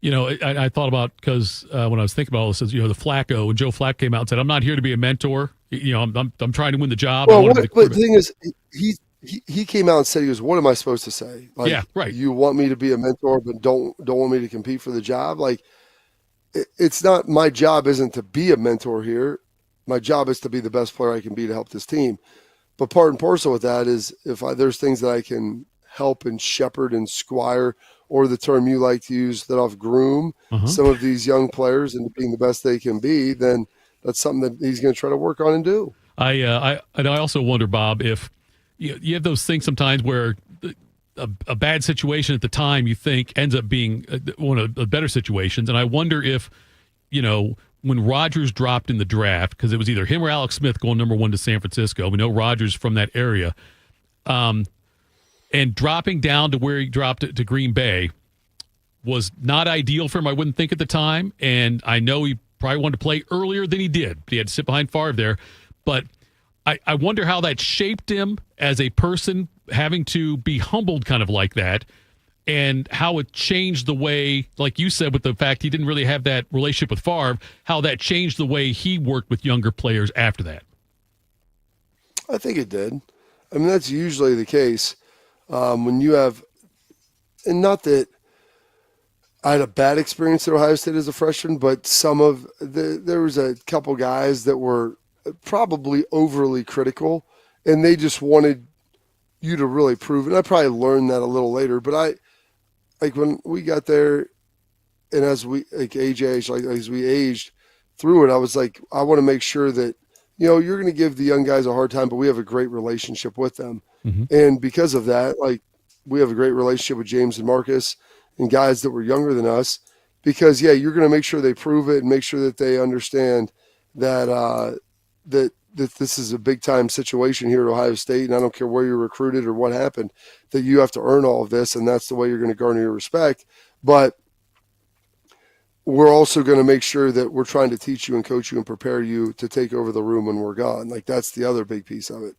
I thought about, because when I was thinking about all this, the Flacco, when Joe Flacco came out and said, "I'm not here to be a mentor. I'm trying to win the job." Well, but the thing is, he came out and said, he goes, "What am I supposed to say? Like, yeah, right. You want me to be a mentor, but don't want me to compete for the job? Like, it's not, my job isn't to be a mentor here. My job is to be the best player I can be to help this team. But part and parcel with that is there's things that I can help and shepherd and squire, or the term you like to use, that I'll groom some of these young players into being the best they can be, then that's something that he's going to try to work on and do." I also wonder, Bob, if you have those things sometimes where a bad situation at the time you think ends up being one of the better situations. And I wonder if, when Rodgers dropped in the draft, because it was either him or Alex Smith going number 1 to San Francisco. We know Rodgers from that area. And dropping down to where he dropped it to Green Bay was not ideal for him, I wouldn't think, at the time. And I know he probably wanted to play earlier than he did. He had to sit behind Favre there. But I wonder how that shaped him as a person, having to be humbled kind of like that, and how it changed the way, like you said, with the fact he didn't really have that relationship with Favre, how that changed the way he worked with younger players after that. I think it did. I mean, that's usually the case. When you have, and not that I had a bad experience at Ohio State as a freshman, but there was a couple guys that were probably overly critical, and they just wanted you to really prove it. And I probably learned that a little later, but when we got there, and as we as we aged through it, I was like, I want to make sure that, you're going to give the young guys a hard time, but we have a great relationship with them. Mm-hmm. And because of that, we have a great relationship with James and Marcus and guys that were younger than us, because you're going to make sure they prove it and make sure that they understand that, that this is a big time situation here at Ohio State. And I don't care where you're recruited or what happened, that you have to earn all of this. And that's the way you're going to garner your respect. But we're also going to make sure that we're trying to teach you and coach you and prepare you to take over the room when we're gone. That's the other big piece of it.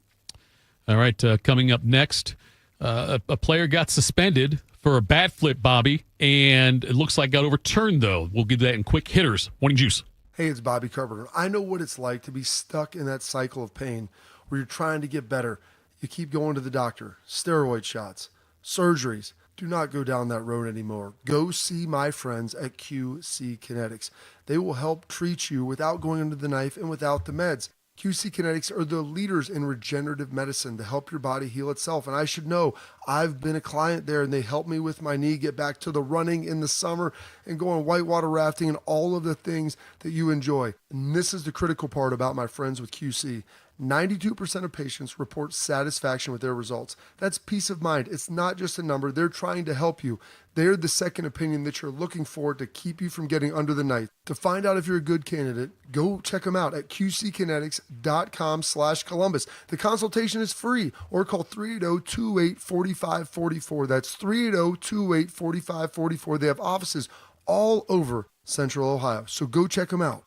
All right. Coming up next, a player got suspended for a bat flip, Bobby, and it looks like got overturned, though. We'll get that in quick hitters. Morning Juice. Hey, it's Bobby Carpenter. I know what it's like to be stuck in that cycle of pain where you're trying to get better. You keep going to the doctor, steroid shots, surgeries. Do not go down that road anymore. Go see my friends at QC Kinetics. They will help treat you without going under the knife and without the meds. QC Kinetics are the leaders in regenerative medicine to help your body heal itself. And I should know, I've been a client there, and they helped me with my knee get back to the running in the summer and going whitewater rafting and all of the things that you enjoy. And this is the critical part about my friends with QC. 92% of patients report satisfaction with their results. That's peace of mind. It's not just a number. They're trying to help you. They're the second opinion that you're looking for to keep you from getting under the knife. To find out if you're a good candidate, go check them out at qckinetics.com/Columbus. The consultation is free, or call 380-284544. That's 380-284544. They have offices all over Central Ohio. So go check them out.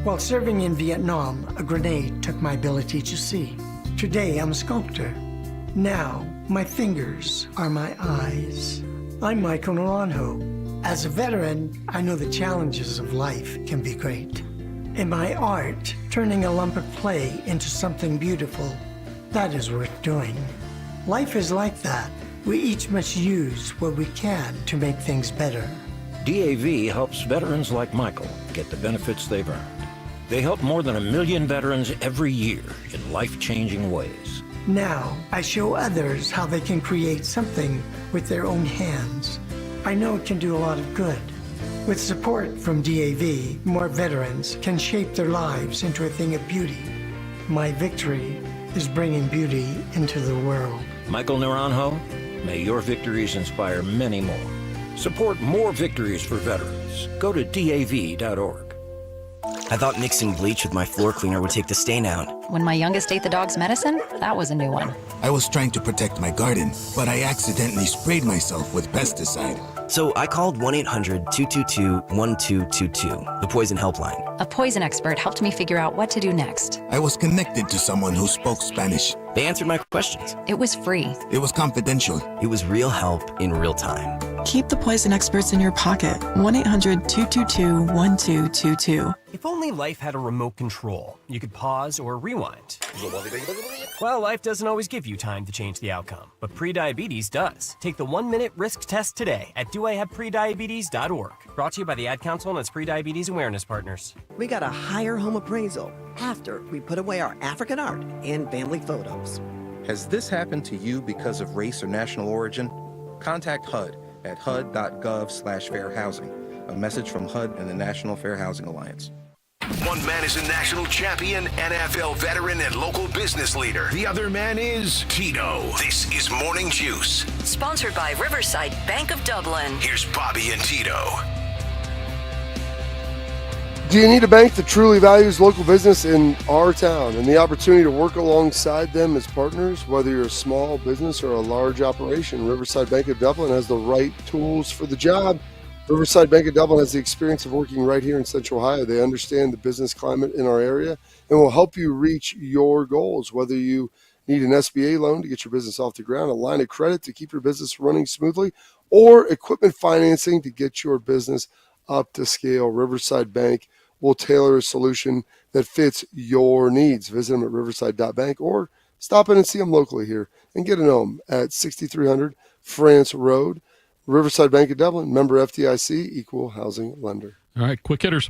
While serving in Vietnam, a grenade took my ability to see. Today, I'm a sculptor. Now, my fingers are my eyes. I'm Michael Naranjo. As a veteran, I know the challenges of life can be great. In my art, turning a lump of clay into something beautiful, that is worth doing. Life is like that. We each must use what we can to make things better. DAV helps veterans like Michael get the benefits they've earned. They help more than 1 million veterans every year in life-changing ways. Now, I show others how they can create something with their own hands. I know it can do a lot of good. With support from DAV, more veterans can shape their lives into a thing of beauty. My victory is bringing beauty into the world. Michael Naranjo, may your victories inspire many more. Support more victories for veterans. Go to DAV.org. I thought mixing bleach with my floor cleaner would take the stain out. When my youngest ate the dog's medicine, that was a new one. I was trying to protect my garden, but I accidentally sprayed myself with pesticide. So I called 1-800-222-1222, the poison helpline. A poison expert helped me figure out what to do next. I was connected to someone who spoke Spanish. They answered my questions. It was free. It was confidential. It was real help in real time. Keep the poison experts in your pocket. 1-800-222-1222. If only life had a remote control, you could pause or rewind. Well, life doesn't always give you time to change the outcome, but prediabetes does. Take the 1-minute risk test today at doihaveprediabetes.org. Brought to you by the Ad Council and its Prediabetes Awareness Partners. We got a higher home appraisal after we put away our African art and family photos. Has this happened to you because of race or national origin? Contact HUD at hud.gov/fair housing. A message from HUD and the National Fair Housing Alliance. One man is a national champion, NFL veteran, and local business leader. The other man is Tito. This is Morning Juice. Sponsored by Riverside Bank of Dublin. Here's Bobby and Tito. Do you need a bank that truly values local business in our town and the opportunity to work alongside them as partners? Whether you're a small business or a large operation, Riverside Bank of Dublin has the right tools for the job. Riverside Bank of Dublin has the experience of working right here in Central Ohio. They understand the business climate in our area and will help you reach your goals. Whether you need an SBA loan to get your business off the ground, a line of credit to keep your business running smoothly, or equipment financing to get your business up to scale, Riverside Bank will tailor a solution that fits your needs. Visit them at riverside.bank or stop in and see them locally here and get a home at 6300 France Road. Riverside Bank of Dublin, member FDIC, equal housing lender. All right, quick hitters.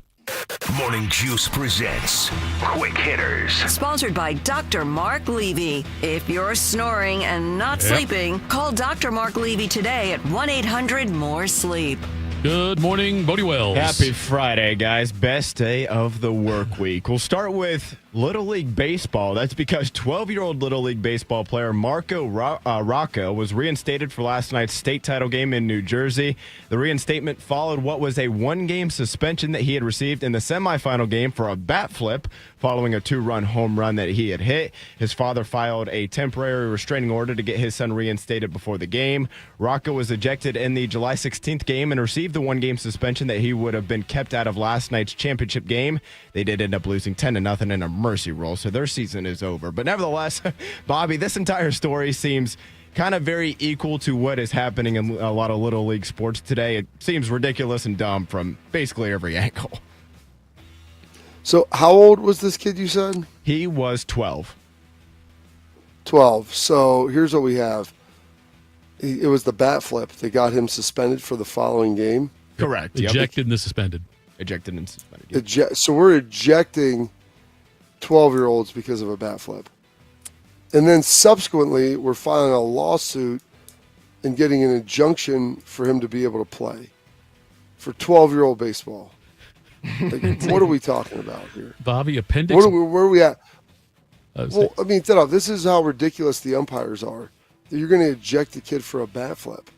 Morning Juice presents Quick Hitters. Sponsored by Dr. Mark Levy. If you're snoring and not sleeping, call Dr. Mark Levy today at 1-800-MORE-SLEEP. Good morning, Bodie Wells. Happy Friday, guys. Best day of the work week. We'll start with Little League Baseball. That's because 12-year-old Little League Baseball player Marco Rocco was reinstated for last night's state title game in New Jersey. The reinstatement followed what was a one-game suspension that he had received in the semifinal game for a bat flip following a 2-run home run that he had hit. His father filed a temporary restraining order to get his son reinstated before the game. Rocco was ejected in the July 16th game and received the one-game suspension that he would have been kept out of last night's championship game. They did end up losing 10-0 in a mercy rule, so their season is over. But nevertheless, Bobby, this entire story seems kind of very equal to what is happening in a lot of Little League sports today. It seems ridiculous and dumb from basically every angle. So how old was this kid you said? He was 12. 12. So here's what we have. It was the bat flip that got him suspended for the following game. Correct. Ejected and then suspended. Ejected and suspended. Yep. So we're ejecting 12-year-olds because of a bat flip. And then subsequently, we're filing a lawsuit and getting an injunction for him to be able to play for 12-year-old baseball. Like, what are we talking about here? Bobby, appendix. Where are we at? Well, I mean, Thitoff, this is how ridiculous the umpires are. You're going to eject the kid for a bat flip.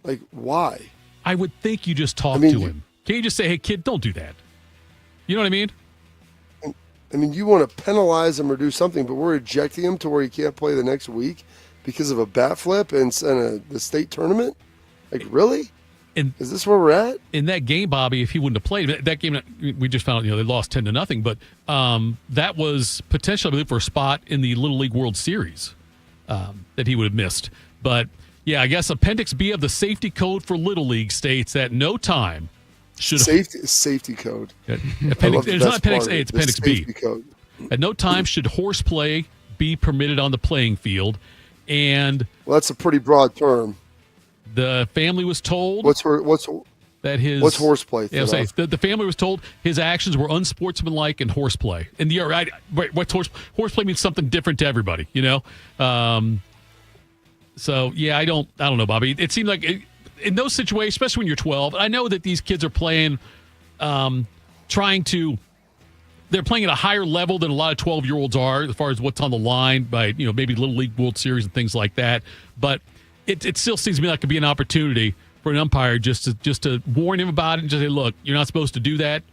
Like, why? I would think you just talk to him. Can't you just say, hey, kid, don't do that? You know what I mean? I mean, you want to penalize him or do something, but we're ejecting him to where he can't play the next week because of a bat flip and the state tournament? Like, really? Is this where we're at? In that game, Bobby, if he wouldn't have played, that game, we just found out, they lost 10-0, but that was potentially, I believe, for a spot in the Little League World Series that he would have missed. But, yeah, I guess Appendix B of the safety code for Little League states that no time should safety code. It's not Appendix A, it's Appendix B. Code. At no time should horseplay be permitted on the playing field. And well, that's a pretty broad term. The family was told what's horseplay? Yeah, the family was told his actions were unsportsmanlike and horseplay. And what's horseplay means something different to everybody, So yeah, I don't know, Bobby. It seemed like in those situations, especially when you're 12, I know that these kids are playing, they're playing at a higher level than a lot of 12-year-olds are as far as what's on the line by maybe Little League World Series and things like that. But it still seems to me like it could be an opportunity for an umpire just to warn him about it and just say, look, you're not supposed to do that,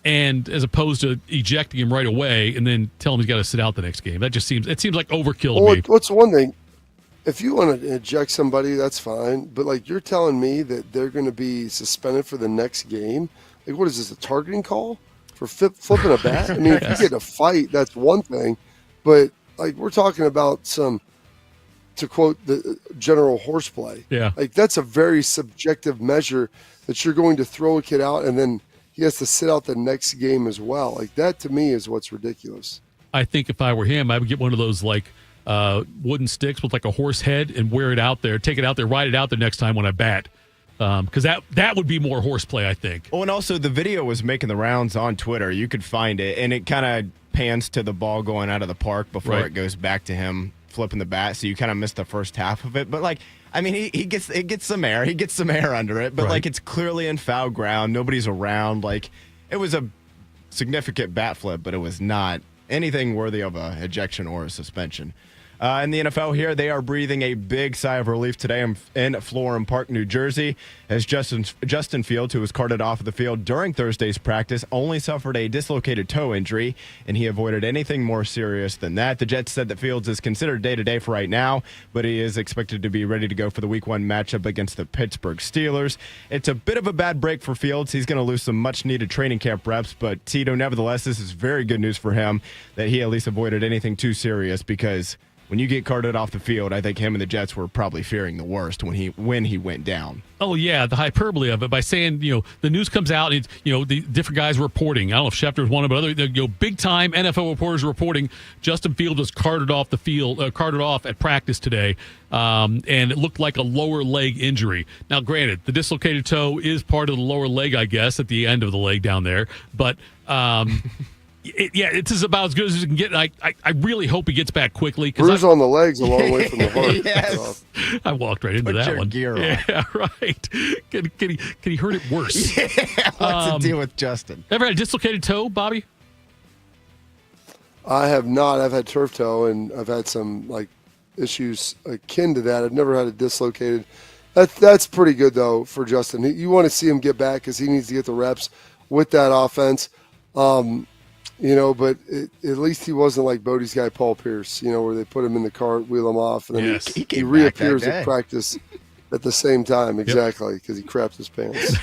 and as opposed to ejecting him right away and then tell him he's got to sit out the next game. That just seems like overkill to me. What's one thing? If you want to eject somebody, that's fine. But, like, you're telling me that they're going to be suspended for the next game? Like, what is this, a targeting call for flipping a bat? I mean, if you get in a fight, that's one thing. But, like, we're talking about some, to quote the general horseplay. Yeah. Like, that's a very subjective measure that you're going to throw a kid out and then he has to sit out the next game as well. Like, that to me is what's ridiculous. I think if I were him, I would get one of those, like, wooden sticks with like a horse head and wear it out there, take it out there, ride it out there next time when I bat. Because that would be more horseplay, I think. Oh, and also the video was making the rounds on Twitter. You could find it, and it kind of pans to the ball going out of the park before it goes back to him flipping the bat. So you kind of missed the first half of it. But like, I mean, he gets some air. He gets some air under it. But like, it's clearly in foul ground. Nobody's around. Like, it was a significant bat flip, but it was not anything worthy of a ejection or a suspension. In the NFL here, they are breathing a big sigh of relief today in Florham Park, New Jersey, as Justin Fields, who was carted off of the field during Thursday's practice, only suffered a dislocated toe injury, and he avoided anything more serious than that. The Jets said that Fields is considered day-to-day for right now, but he is expected to be ready to go for the Week 1 matchup against the Pittsburgh Steelers. It's a bit of a bad break for Fields. He's going to lose some much-needed training camp reps, but Tito, nevertheless, this is very good news for him that he at least avoided anything too serious because when you get carted off the field, I think him and the Jets were probably fearing the worst when he went down. Oh, yeah, the hyperbole of it by saying, the news comes out, and, the different guys reporting. I don't know if Schefter was one of them, but other, big-time NFL reporters reporting Justin Fields was carted off at practice today, and it looked like a lower leg injury. Now, granted, the dislocated toe is part of the lower leg, I guess, at the end of the leg down there, but... it's just about as good as you can get. I really hope he gets back quickly. Bruise on the legs a long way from the heart. Yes. I walked right into Put that your one. Gear on. Yeah, right. Can he hurt it worse? Yeah, what's the deal with Justin? Ever had a dislocated toe, Bobby? I have not. I've had turf toe, and I've had some issues akin to that. I've never had a dislocated. That's pretty good though for Justin. You want to see him get back because he needs to get the reps with that offense. But at least he wasn't like Bodie's guy, Paul Pierce, where they put him in the cart, wheel him off, and then he reappears at practice at the same time. Exactly, because he crapped his pants.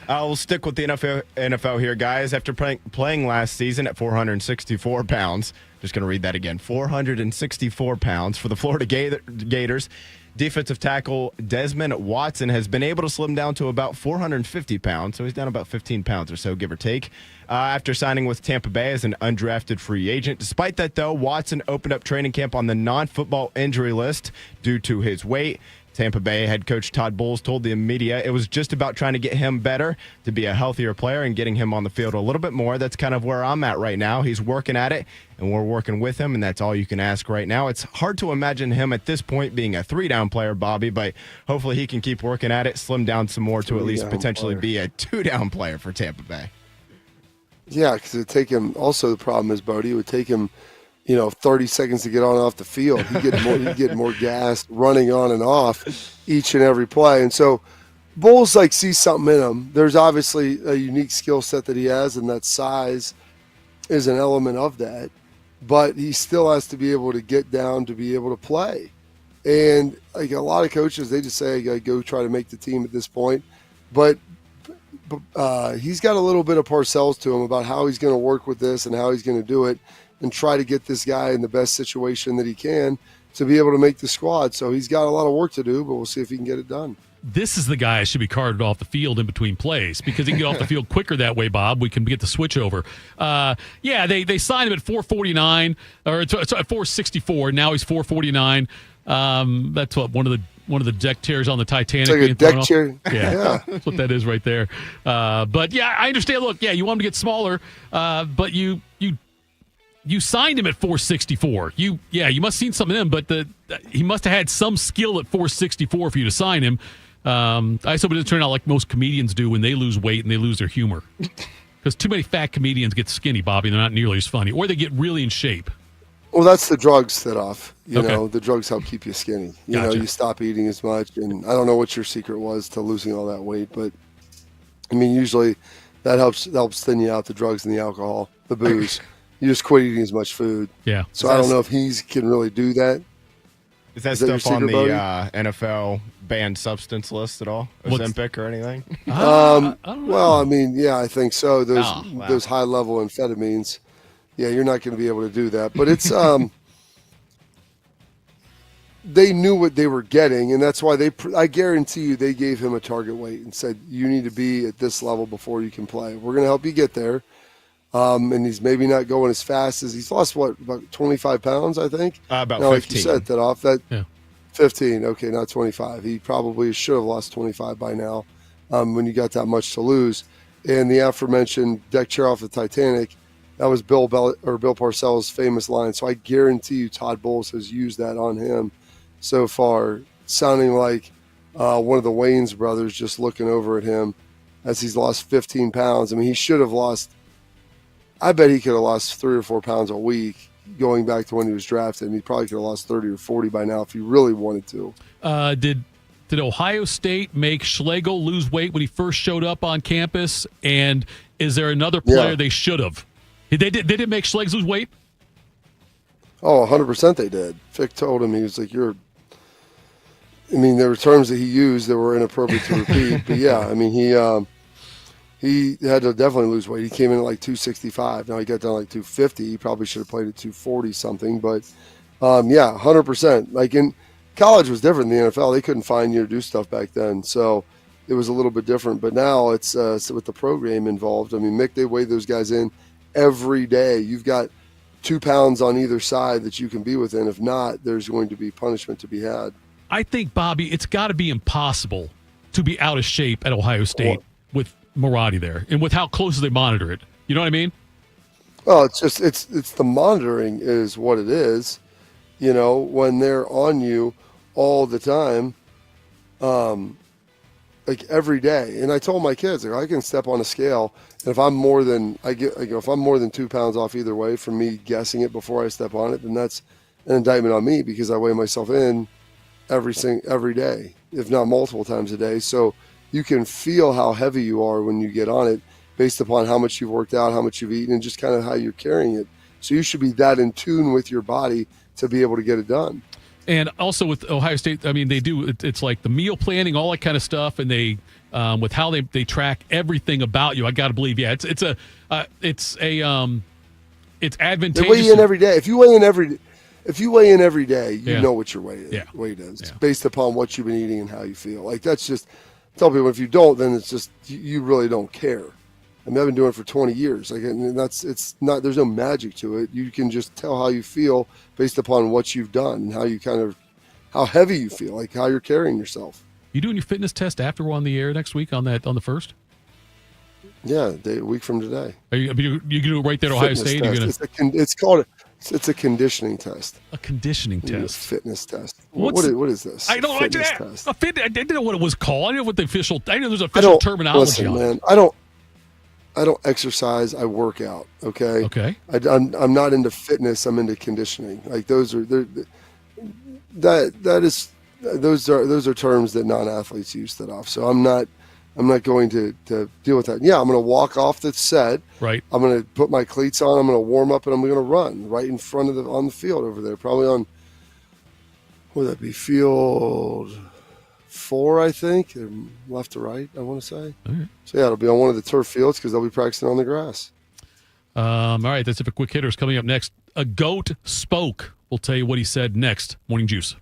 We'll stick with the NFL here, guys. After playing last season at 464 pounds, just going to read that again, 464 pounds for the Florida Gators. Defensive tackle Desmond Watson has been able to slim down to about 450 pounds, so he's down about 15 pounds or so, give or take, after signing with Tampa Bay as an undrafted free agent. Despite that, though, Watson opened up training camp on the non-football injury list due to his weight. Tampa Bay head coach Todd Bowles told the media it was just about trying to get him better, to be a healthier player, and getting him on the field a little bit more. That's kind of where I'm at right now. He's working at it, and we're working with him, and that's all you can ask right now. It's hard to imagine him at this point being a 3-down player, Bobby, but hopefully he can keep working at it, slim down some more to at least potentially be a 2-down player for Tampa Bay. Yeah, because it would take him. Also, the problem is, Bodie, it would take him 30 seconds to get on and off the field. He'd get more gas running on and off each and every play. And so Bowles sees something in him. There's obviously a unique skill set that he has, and that size is an element of that. But he still has to be able to get down to be able to play. And a lot of coaches, they just say, I got to go try to make the team at this point. But he's got a little bit of Parcells to him about how he's going to work with this and how he's going to do it, and try to get this guy in the best situation that he can to be able to make the squad. So he's got a lot of work to do, but we'll see if he can get it done. This is the guy who should be carted off the field in between plays because he can get off the field quicker that way, Bob. We can get the switch over. They signed him at 449 or at 464. Now he's 449. That's what one of the deck chairs on the Titanic. It's like a deck chair. Yeah, that's what that is right there. But yeah, I understand. Look, you want him to get smaller, but you signed him at 464. You must have seen something in him, but he must have had some skill at 464 for you to sign him. I just hope it doesn't turn out like most comedians do when they lose weight and they lose their humor. Because too many fat comedians get skinny, Bobby, and they're not nearly as funny. Or they get really in shape. Well, that's the drugs, Thitoff. The drugs help keep you skinny. You stop eating as much. And I don't know what your secret was to losing all that weight, but I mean, usually that helps thin you out, the drugs and the alcohol, the booze. You just quit eating as much food. Yeah. So I don't know if he can really do that. Is that stuff on the NFL banned substance list at all? Ozempic or anything? I don't know. Well, I mean, yeah, I think so. Those high-level amphetamines. Yeah, you're not going to be able to do that. But it's they knew what they were getting, and that's why I guarantee you they gave him a target weight and said, you need to be at this level before you can play. We're going to help you get there. And he's maybe not going as fast as he's lost, about 25 pounds, I think? About 15. Like you said, that off. 15, okay, not 25. He probably should have lost 25 by now when you got that much to lose. And the aforementioned deck chair off the Titanic, that was Bill Parcells' famous line. So I guarantee you Todd Bowles has used that on him so far, sounding like one of the Wayans brothers just looking over at him as he's lost 15 pounds. I mean, he should have lost, I bet he could have lost 3 or 4 pounds a week going back to when he was drafted, and he probably could have lost 30 or 40 by now if he really wanted to. Did Ohio State make Schlegel lose weight when he first showed up on campus? And is there another player they should have? They did make Schlegel lose weight? Oh, 100% they did. Fick told him, he was like, there were terms that he used that were inappropriate to repeat. But yeah, I mean, he had to definitely lose weight. He came in at like 265. Now he got down like 250. He probably should have played at 240 something. But Yeah, 100%. Like in college was different than the NFL. They couldn't find you to do stuff back then. So it was a little bit different. But now it's so with the program involved. I mean, Mick, they weigh those guys in every day. You've got 2 pounds on either side that you can be within. If not, there's going to be punishment to be had. I think, Bobby, it's got to be impossible to be out of shape at Ohio State with Marotti there and with how closely they monitor it. You know what I mean? Well, it's just it's the monitoring is what it is. You know, when they're on you all the time, like every day. And I told my kids, like, I can step on a scale, and if I'm more than if I'm more than 2 pounds off either way from me guessing it before I step on it, then that's an indictment on me because I weigh myself in every day, if not multiple times a day. So you can feel how heavy you are when you get on it based upon how much you've worked out, how much you've eaten, and just kind of how you're carrying it. So you should be that in tune with your body to be able to get it done. And also with Ohio State, I mean, they do, it's like the meal planning, all that kind of stuff. And they, with how they track everything about you, I got to believe, yeah, it's advantageous. They weigh you in every day. If you weigh in every day, you know what your weight is based upon what you've been eating and how you feel. Like that's just, tell people if you don't, then it's just, you really don't care. I mean, I've been doing it for 20 years. Like, and it's not, there's no magic to it. You can just tell how you feel based upon what you've done and how you how heavy you feel, like how you're carrying yourself. You doing your fitness test after we're on the air next week on the 1st? Yeah, a week from today. Are you going to do it right there at Ohio State? It's a conditioning test. A conditioning test. Fitness test. What is this? I don't like that. Test. I didn't know what it was called. I didn't know what the official. I know there's official terminology. Listen, on man, it. I don't exercise. I work out. Okay. Okay. I'm not into fitness. I'm into conditioning. Like those are those are terms that non-athletes use that off. So I'm not going to deal with that. Yeah, I'm going to walk off the set. Right. I'm going to put my cleats on. I'm going to warm up, and I'm going to run right in front of on the field over there. Probably on, what would that be, field 4, I think, left to right, I want to say. Okay. So, yeah, it'll be on one of the turf fields because they'll be practicing on the grass. All right, that's it for Quick Hitters. Coming up next, a goat spoke. We'll tell you what he said next. Morning Juice.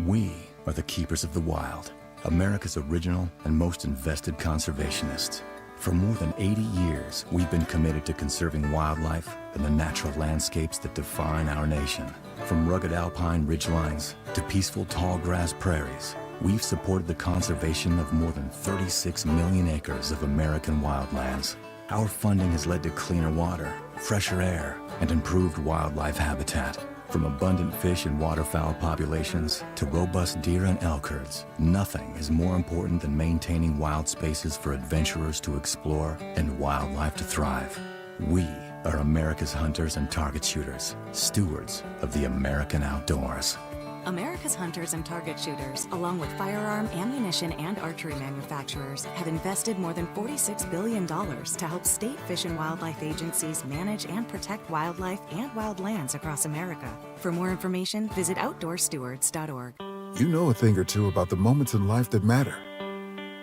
We are the keepers of the wild, America's original and most invested conservationists. For more than 80 years, we've been committed to conserving wildlife and the natural landscapes that define our nation. From rugged alpine ridgelines to peaceful tall grass prairies, we've supported the conservation of more than 36 million acres of American wildlands. Our funding has led to cleaner water, fresher air, and improved wildlife habitat. From abundant fish and waterfowl populations to robust deer and elk herds, nothing is more important than maintaining wild spaces for adventurers to explore and wildlife to thrive. We are America's hunters and target shooters, stewards of the American outdoors. America's hunters and target shooters, along with firearm, ammunition, and archery manufacturers, have invested more than $46 billion to help state fish and wildlife agencies manage and protect wildlife and wildlands across America. For more information, visit outdoorstewards.org. You know a thing or two about the moments in life that matter.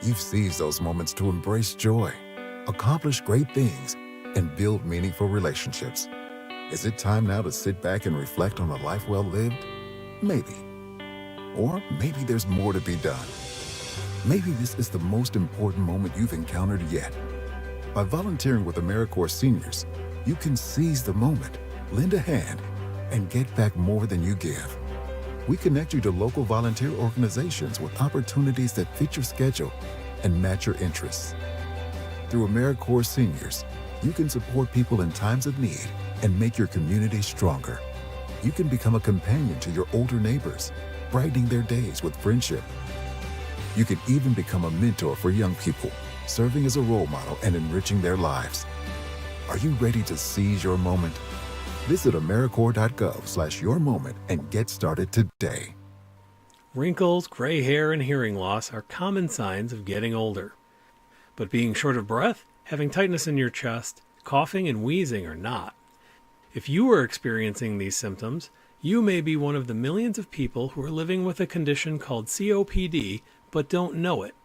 You've seized those moments to embrace joy, accomplish great things, and build meaningful relationships. Is it time now to sit back and reflect on a life well lived? Maybe. Or maybe there's more to be done. Maybe this is the most important moment you've encountered yet. By volunteering with AmeriCorps Seniors, you can seize the moment, lend a hand, and get back more than you give. We connect you to local volunteer organizations with opportunities that fit your schedule and match your interests. Through AmeriCorps Seniors, you can support people in times of need and make your community stronger. You can become a companion to your older neighbors, brightening their days with friendship. You can even become a mentor for young people, serving as a role model and enriching their lives. Are you ready to seize your moment? Visit AmeriCorps.gov/yourmoment and get started today. Wrinkles, gray hair, and hearing loss are common signs of getting older. But being short of breath, having tightness in your chest, coughing, and wheezing are not. If you are experiencing these symptoms, you may be one of the millions of people who are living with a condition called COPD but don't know it.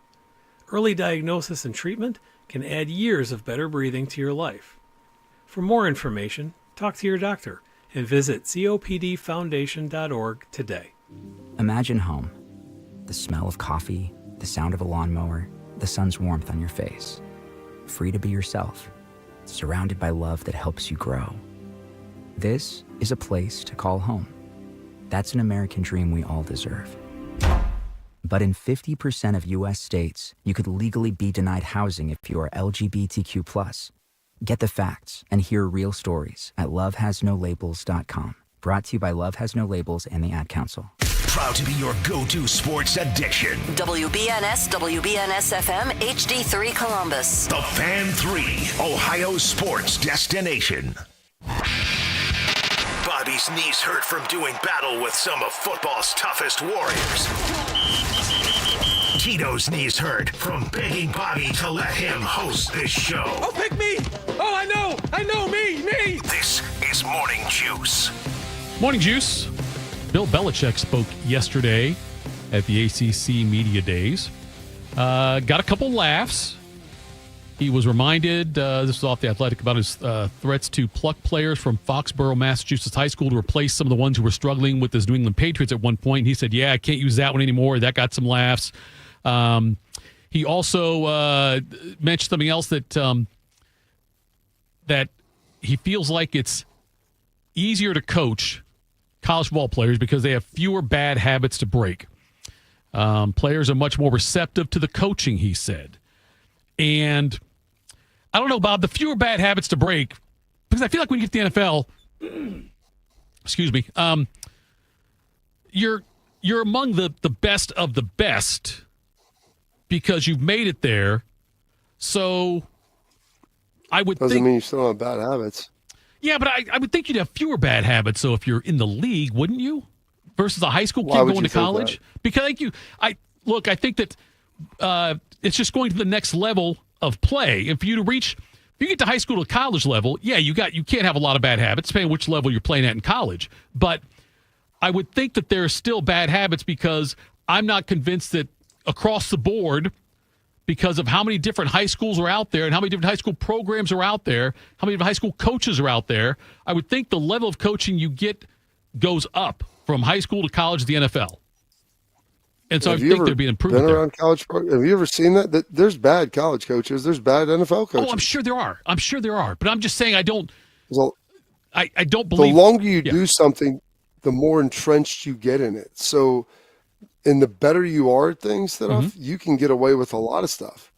Early diagnosis and treatment can add years of better breathing to your life. For more information, talk to your doctor and visit copdfoundation.org today. Imagine home. The smell of coffee, the sound of a lawnmower, the sun's warmth on your face. Free to be yourself, surrounded by love that helps you grow. This is a place to call home. That's an American dream we all deserve. But in 50% of U.S. states, you could legally be denied housing if you are LGBTQ+. Get the facts and hear real stories at lovehasnolabels.com. Brought to you by Love Has No Labels and the Ad Council. Proud to be your go-to sports addiction. WBNS, WBNS-FM, HD3 Columbus. The Fan 3, Ohio sports destination. Bobby's knees hurt from doing battle with some of football's toughest warriors. Tito's knees hurt from begging Bobby to let him host this show. Oh, pick me! Oh, I know, me! This is Morning Juice. Morning Juice. Bill Belichick spoke yesterday at the ACC Media Days. Got a couple laughs. He was reminded, this was off The Athletic, about his threats to pluck players from Foxborough, Massachusetts High School to replace some of the ones who were struggling with his New England Patriots at one point. He said, yeah, I can't use that one anymore. That got some laughs. He also mentioned something else that that he feels like it's easier to coach college football players because they have fewer bad habits to break. Players are much more receptive to the coaching, he said. And I don't know, Bob, the fewer bad habits to break, because I feel like when you get to the NFL, excuse me, you're among the best of the best because you've made it there. So I would Doesn't mean you still have bad habits. Yeah, but I would think you'd have fewer bad habits. So if you're in the league, wouldn't you? Versus a high school kid going to college? Because I think that it's just going to the next level of play. If you get to high school to college level, yeah, you can't have a lot of bad habits, depending on which level you're playing at in college. But I would think that there are still bad habits because I'm not convinced that across the board, because of how many different high schools are out there and how many different high school programs are out there, how many different high school coaches are out there, I would think the level of coaching you get goes up from high school to college to the NFL. And so I think there'd be an improvement there. Have you ever seen that? There's bad college coaches. There's bad NFL coaches. Oh, I'm sure there are. But I'm just saying I don't believe. The longer you do something, the more entrenched you get in it. So, and the better you are at things, you can get away with a lot of stuff.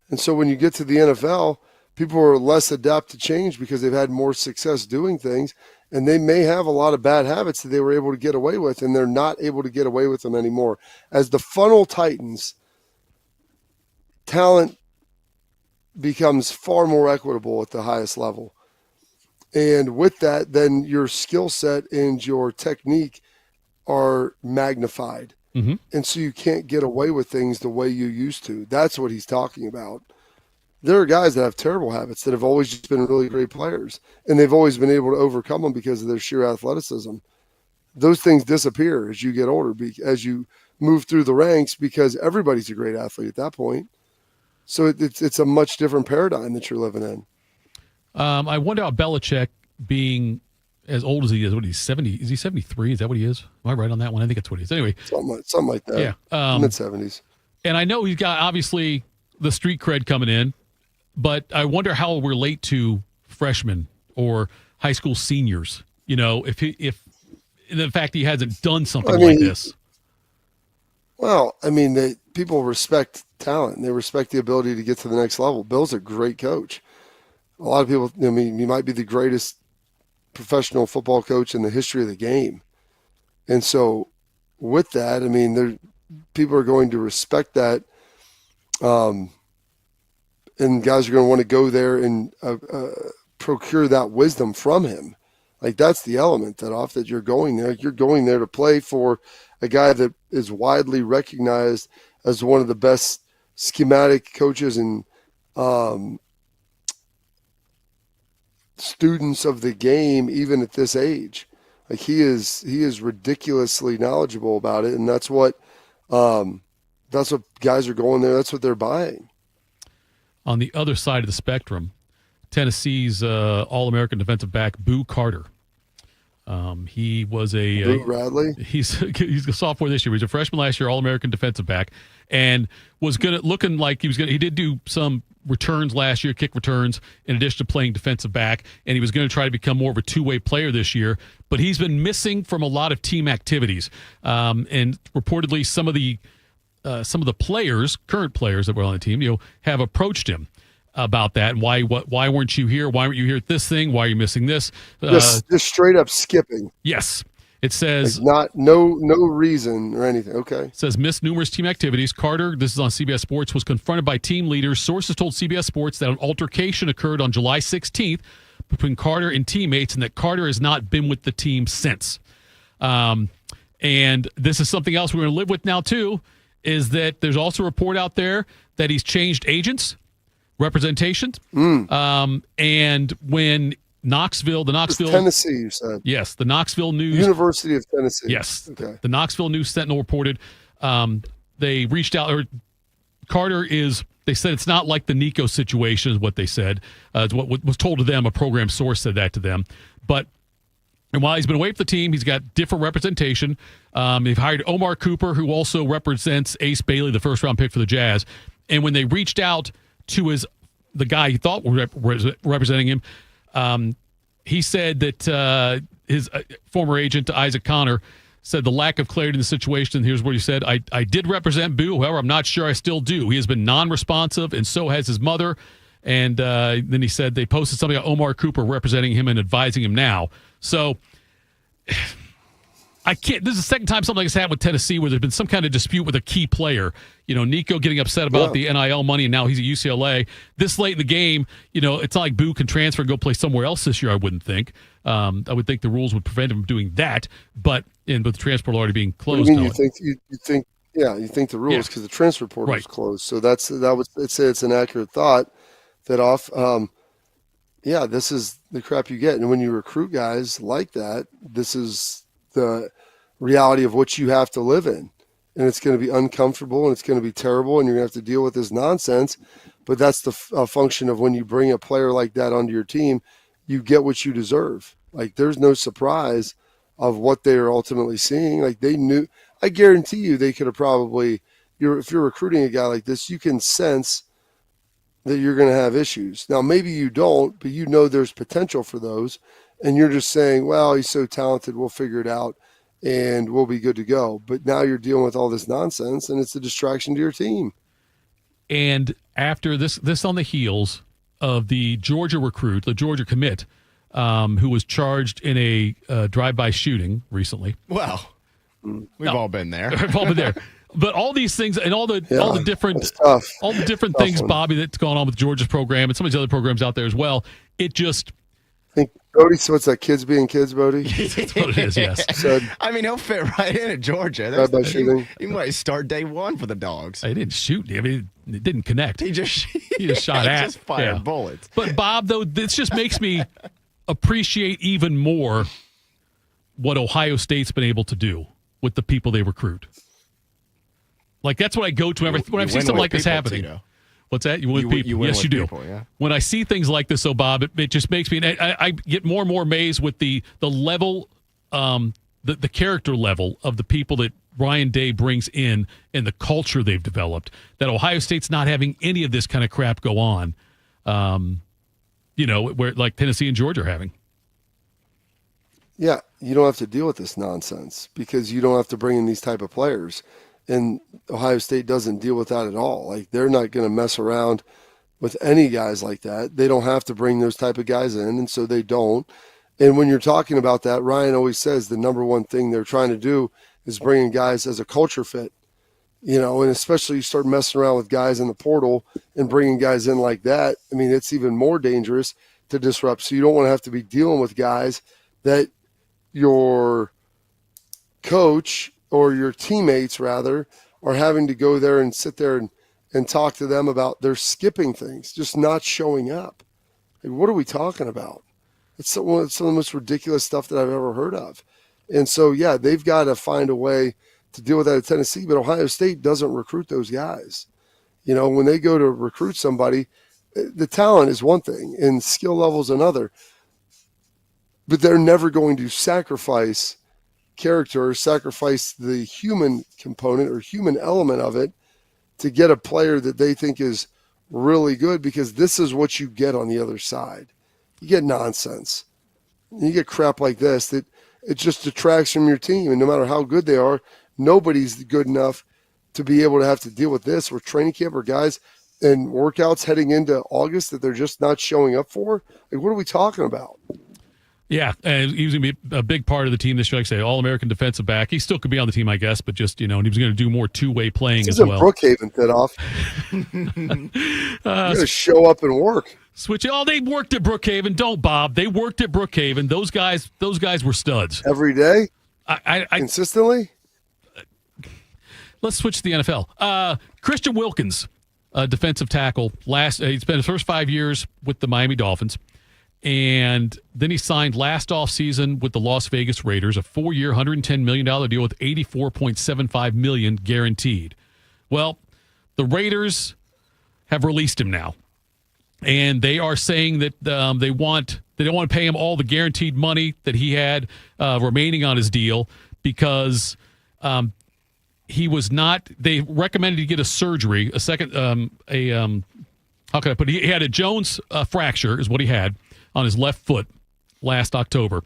And so when you get to the NFL, people are less adept to change because they've had more success doing things. And they may have a lot of bad habits that they were able to get away with, and they're not able to get away with them anymore. As the funnel tightens, talent becomes far more equitable at the highest level. And with that, then your skill set and your technique are magnified. Mm-hmm. And so you can't get away with things the way you used to. That's what he's talking about. There are guys that have terrible habits that have always just been really great players, and they've always been able to overcome them because of their sheer athleticism. Those things disappear as you get older, as you move through the ranks, because everybody's a great athlete at that point. So it's a much different paradigm that you're living in. I wonder how Belichick, being as old as he is, what he's 70? Is he 73? Is that what he is? Am I right on that one? I think that's what he is. Anyway, something like that. Yeah, mid-70s. And I know he's got obviously the street cred coming in. But I wonder how it'll relate to freshmen or high school seniors. You know, if the fact he hasn't done something like this. Well, I mean, people respect talent and they respect the ability to get to the next level. Bill's a great coach. A lot of people, I mean, he might be the greatest professional football coach in the history of the game. And so with that, I mean, people are going to respect that. And guys are going to want to go there and procure that wisdom from him. Like, that's the element that you're going there. You're going there to play for a guy that is widely recognized as one of the best schematic coaches and students of the game, even at this age. Like, he is ridiculously knowledgeable about it, and that's what guys are going there. That's what they're buying. On the other side of the spectrum, Tennessee's All-American defensive back Boo Carter He was Bradley. He's a sophomore this year. He was a freshman last year, All-American defensive back, and was looking like he was gonna. He did do some returns last year, kick returns, in addition to playing defensive back, and he was going to try to become more of a two-way player this year. But he's been missing from a lot of team activities, and reportedly some of the players, current players that were on the team, have approached him about that. And why weren't you here? Why weren't you here at this thing? Why are you missing this? Just straight up skipping. Yes. It says no reason or anything. Okay. It says missed numerous team activities. Carter, this is on CBS Sports, was confronted by team leaders. Sources told CBS Sports that an altercation occurred on July 16th between Carter and teammates, and that Carter has not been with the team since. And this is something else we're going to live with now too, is that there's also a report out there that he's changed agents, representation. And when Tennessee, you said. Yes, the Knoxville News. University of Tennessee. Yes. Okay. The Knoxville News Sentinel reported they reached out, or Carter they said it's not like the Nico situation is what they said. It's what was told to them. A program source said that to them. And while he's been away from the team, he's got different representation. They've hired Omar Cooper, who also represents Ace Bailey, the first-round pick for the Jazz. And when they reached out to the guy he thought was representing him, he said that his former agent, Isaac Connor, said the lack of clarity in the situation, and here's what he said: I did represent Boo, however, I'm not sure I still do. He has been non-responsive, and so has his mother. And then he said they posted something about Omar Cooper representing him and advising him now. So I can't. This is the second time something like this happened with Tennessee, where there's been some kind of dispute with a key player. Nico getting upset about the NIL money, and now he's at UCLA. This late in the game, it's not like Boo can transfer and go play somewhere else this year. I wouldn't think. I would think the rules would prevent him from doing that. But with the transfer already being closed, you think the rules because the transfer portal is closed. So I'd say it's an accurate thought. This is the crap you get, and when you recruit guys like that, this is the reality of what you have to live in, and it's going to be uncomfortable and it's going to be terrible, and you're going to have to deal with this nonsense. But that's the function of when you bring a player like that onto your team, you get what you deserve. Like, there's no surprise of what they are ultimately seeing. Like, they knew. I guarantee you, they could have probably. If you're recruiting a guy like this, you can sense that you're going to have issues. Now, maybe you don't, but there's potential for those. And you're just saying, well, he's so talented, we'll figure it out, and we'll be good to go. But now you're dealing with all this nonsense, and it's a distraction to your team. And after this on the heels of the Georgia recruit, the Georgia commit, who was charged in a drive-by shooting recently. Well, we've all been there. We've all been there. But all these things and all the different things, Bobby, that's going on with Georgia's program and some of these other programs out there as well. It just. I think Bodie, so what's that? Kids being kids, Bodie? That's what it is. Yes. I mean, he'll fit right in at Georgia. He might start day one for the Dogs. He didn't shoot. I mean, it didn't connect. He just shot at. Just fired bullets. But Bob, though, this just makes me appreciate even more what Ohio State's been able to do with the people they recruit. Like, that's what I go to when I see something like this happening. Tito. What's that? You win with people. Yes, you do. People, yeah. When I see things like this, Bob, it just makes me. I get more and more amazed with the level, the character level of the people that Ryan Day brings in and the culture they've developed. That Ohio State's not having any of this kind of crap go on. Where like Tennessee and Georgia are having. Yeah, you don't have to deal with this nonsense because you don't have to bring in these type of players. And Ohio State doesn't deal with that at all. Like, they're not going to mess around with any guys like that. They don't have to bring those type of guys in, and so they don't. And when you're talking about that, Ryan always says the number one thing they're trying to do is bringing guys as a culture fit. And especially you start messing around with guys in the portal and bringing guys in like that. I mean, it's even more dangerous to disrupt. So you don't want to have to be dealing with guys that your coach or your teammates, rather, are having to go there and sit there and talk to them about their skipping things, just not showing up. Like, what are we talking about? It's some of the most ridiculous stuff that I've ever heard of. And so, yeah, they've got to find a way to deal with that at Tennessee, but Ohio State doesn't recruit those guys. When they go to recruit somebody, the talent is one thing and skill level is another. but they're never going to sacrifice character or sacrifice the human component or human element of it to get a player that they think is really good, because this is what you get on the other side. You get nonsense. You get crap like this that it just detracts from your team. And no matter how good they are, nobody's good enough to be able to have to deal with this, or training camp, or guys and workouts heading into August that they're just not showing up for. Like, what are we talking about? Yeah, and he was going to be a big part of the team this year. Like I say, All-American defensive back. He still could be on the team, I guess, but just, and he was going to do more two-way playing as well. Brookhaven, Thitoff. You got to show up and work. Switch. Oh, they worked at Brookhaven. Don't, Bob. They worked at Brookhaven. Those guys were studs. Every day? I consistently? Let's switch to the NFL. Christian Wilkins, defensive tackle. He spent his first 5 years with the Miami Dolphins. And then he signed last offseason with the Las Vegas Raiders, a 4-year, $110 million deal with $84.75 million guaranteed. Well, the Raiders have released him now. And they are saying that they don't want to pay him all the guaranteed money that he had remaining on his deal, because he was not. They recommended he get a surgery, how can I put it? He had a Jones fracture, is what he had on his left foot last October.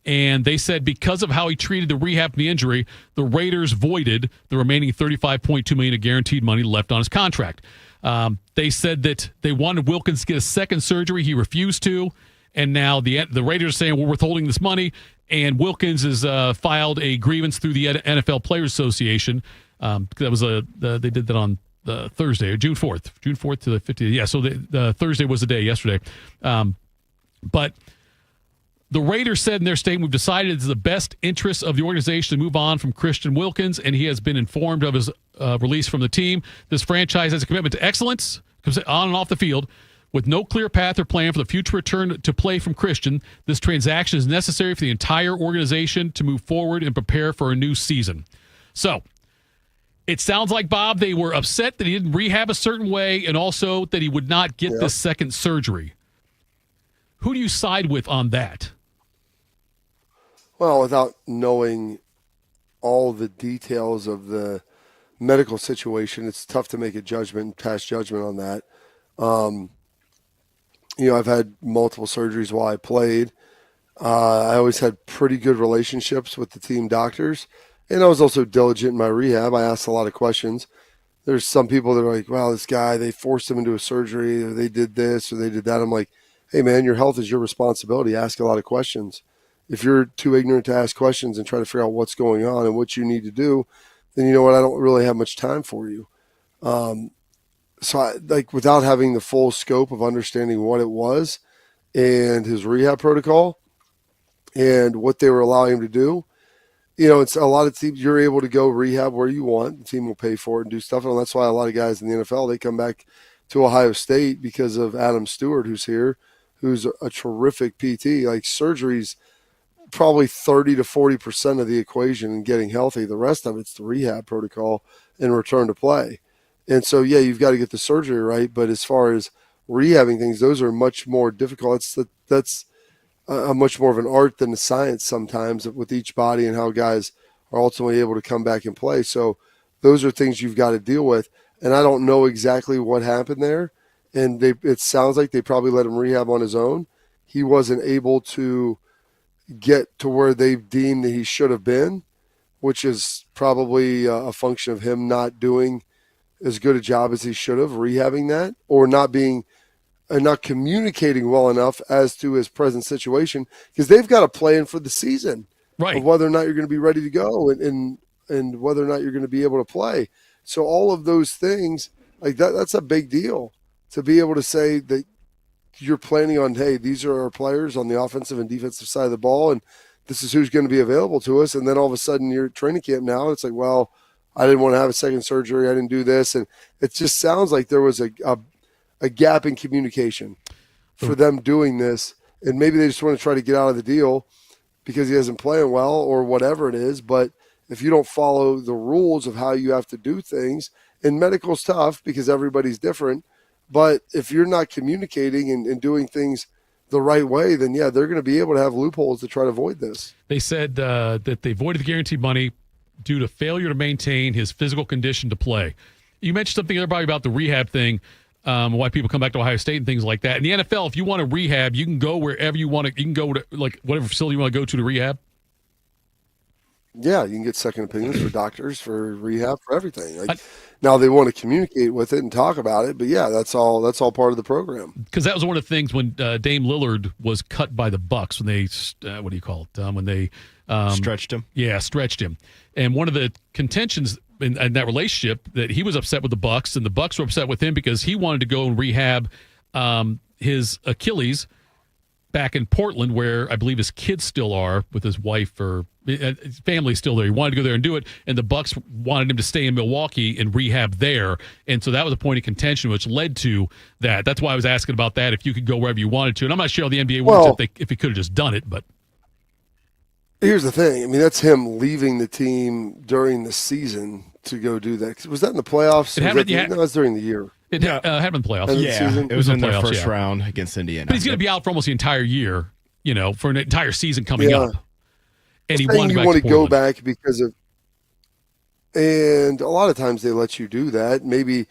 And they said because of how he treated the rehab from the injury, the Raiders voided the remaining $35.2 million of guaranteed money left on his contract. They said that they wanted Wilkins to get a second surgery. He refused to. And now the Raiders are saying we're withholding this money. And Wilkins has filed a grievance through the NFL Players Association. They did that on Thursday, or June 4th to the 50th. Yeah, so the Thursday was the day yesterday. But the Raiders said in their statement, we've decided it's the best interest of the organization to move on from Christian Wilkins, and he has been informed of his release from the team. This franchise has a commitment to excellence on and off the field. With no clear path or plan for the future return to play from Christian, this transaction is necessary for the entire organization to move forward and prepare for a new season. So it sounds like, Bob, they were upset that he didn't rehab a certain way, and also that he would not get this second surgery. Who do you side with on that? Well, without knowing all the details of the medical situation, it's tough to make a judgment, pass judgment on that. I've had multiple surgeries while I played. I always had pretty good relationships with the team doctors, and I was also diligent in my rehab. I asked a lot of questions. There's some people that are like, well, this guy, they forced him into a surgery, or they did this, or they did that. I'm like, hey, man, your health is your responsibility. Ask a lot of questions. If you're too ignorant to ask questions and try to figure out what's going on and what you need to do, then you know what? I don't really have much time for you. So without having the full scope of understanding what it was and his rehab protocol and what they were allowing him to do, it's a lot of teams, you're able to go rehab where you want. The team will pay for it and do stuff. And that's why a lot of guys in the NFL, they come back to Ohio State because of Adam Stewart, who's here, who's a terrific PT. Like, surgery's probably 30 to 40% of the equation in getting healthy. The rest of it's the rehab protocol and return to play. And so, yeah, you've got to get the surgery right. But as far as rehabbing things, those are much more difficult. That's a much more of an art than a science sometimes with each body and how guys are ultimately able to come back and play. So those are things you've got to deal with. And I don't know exactly what happened there. And it sounds like they probably let him rehab on his own. He wasn't able to get to where they deemed that he should have been, which is probably a function of him not doing as good a job as he should have rehabbing that, or not communicating well enough as to his present situation, because they've got a plan for the season, right? Of whether or not you're going to be ready to go and whether or not you're going to be able to play. So all of those things, like that's a big deal to be able to say that you're planning on, hey, these are our players on the offensive and defensive side of the ball, and this is who's going to be available to us. And then all of a sudden you're at training camp now. It's like, well, I didn't want to have a second surgery. I didn't do this. And it just sounds like there was a gap in communication for them doing this. And maybe they just want to try to get out of the deal because he isn't playing well or whatever it is. But if you don't follow the rules of how you have to do things, and medical's tough because everybody's different, but if you're not communicating and doing things the right way, then yeah, they're going to be able to have loopholes to try to avoid this. They said that they voided the guaranteed money due to failure to maintain his physical condition to play. You mentioned something everybody about the rehab thing, why people come back to Ohio State and things like that. In the NFL, if you want to rehab, you can go wherever you want to. You can go to like whatever facility you want to go to rehab. Yeah, you can get second opinions for doctors, for rehab, for everything. Now they want to communicate with it and talk about it, but yeah, that's all part of the program. Because that was one of the things when Dame Lillard was cut by the Bucks when they what do you call it? When they stretched him. Yeah, stretched him. And one of the contentions in that relationship that he was upset with the Bucks, and the Bucks were upset with him because he wanted to go and rehab his Achilles back in Portland, where I believe his kids still are with his wife or his family's still there. He wanted to go there and do it, and the Bucks wanted him to stay in Milwaukee and rehab there. And so that was a point of contention, which led to that. That's why I was asking about that, if you could go wherever you wanted to. And I'm not sure how the NBA works if he could have just done it, but here's the thing. I mean, that's him leaving the team during the season to go do that. Was that in the playoffs? No, that was during the year. It happened in the playoffs. It was in the first round against Indiana. But he's going to be out for almost the entire year, for an entire season coming up. And he wanted to go back because of, and a lot of times they let you do that. Maybe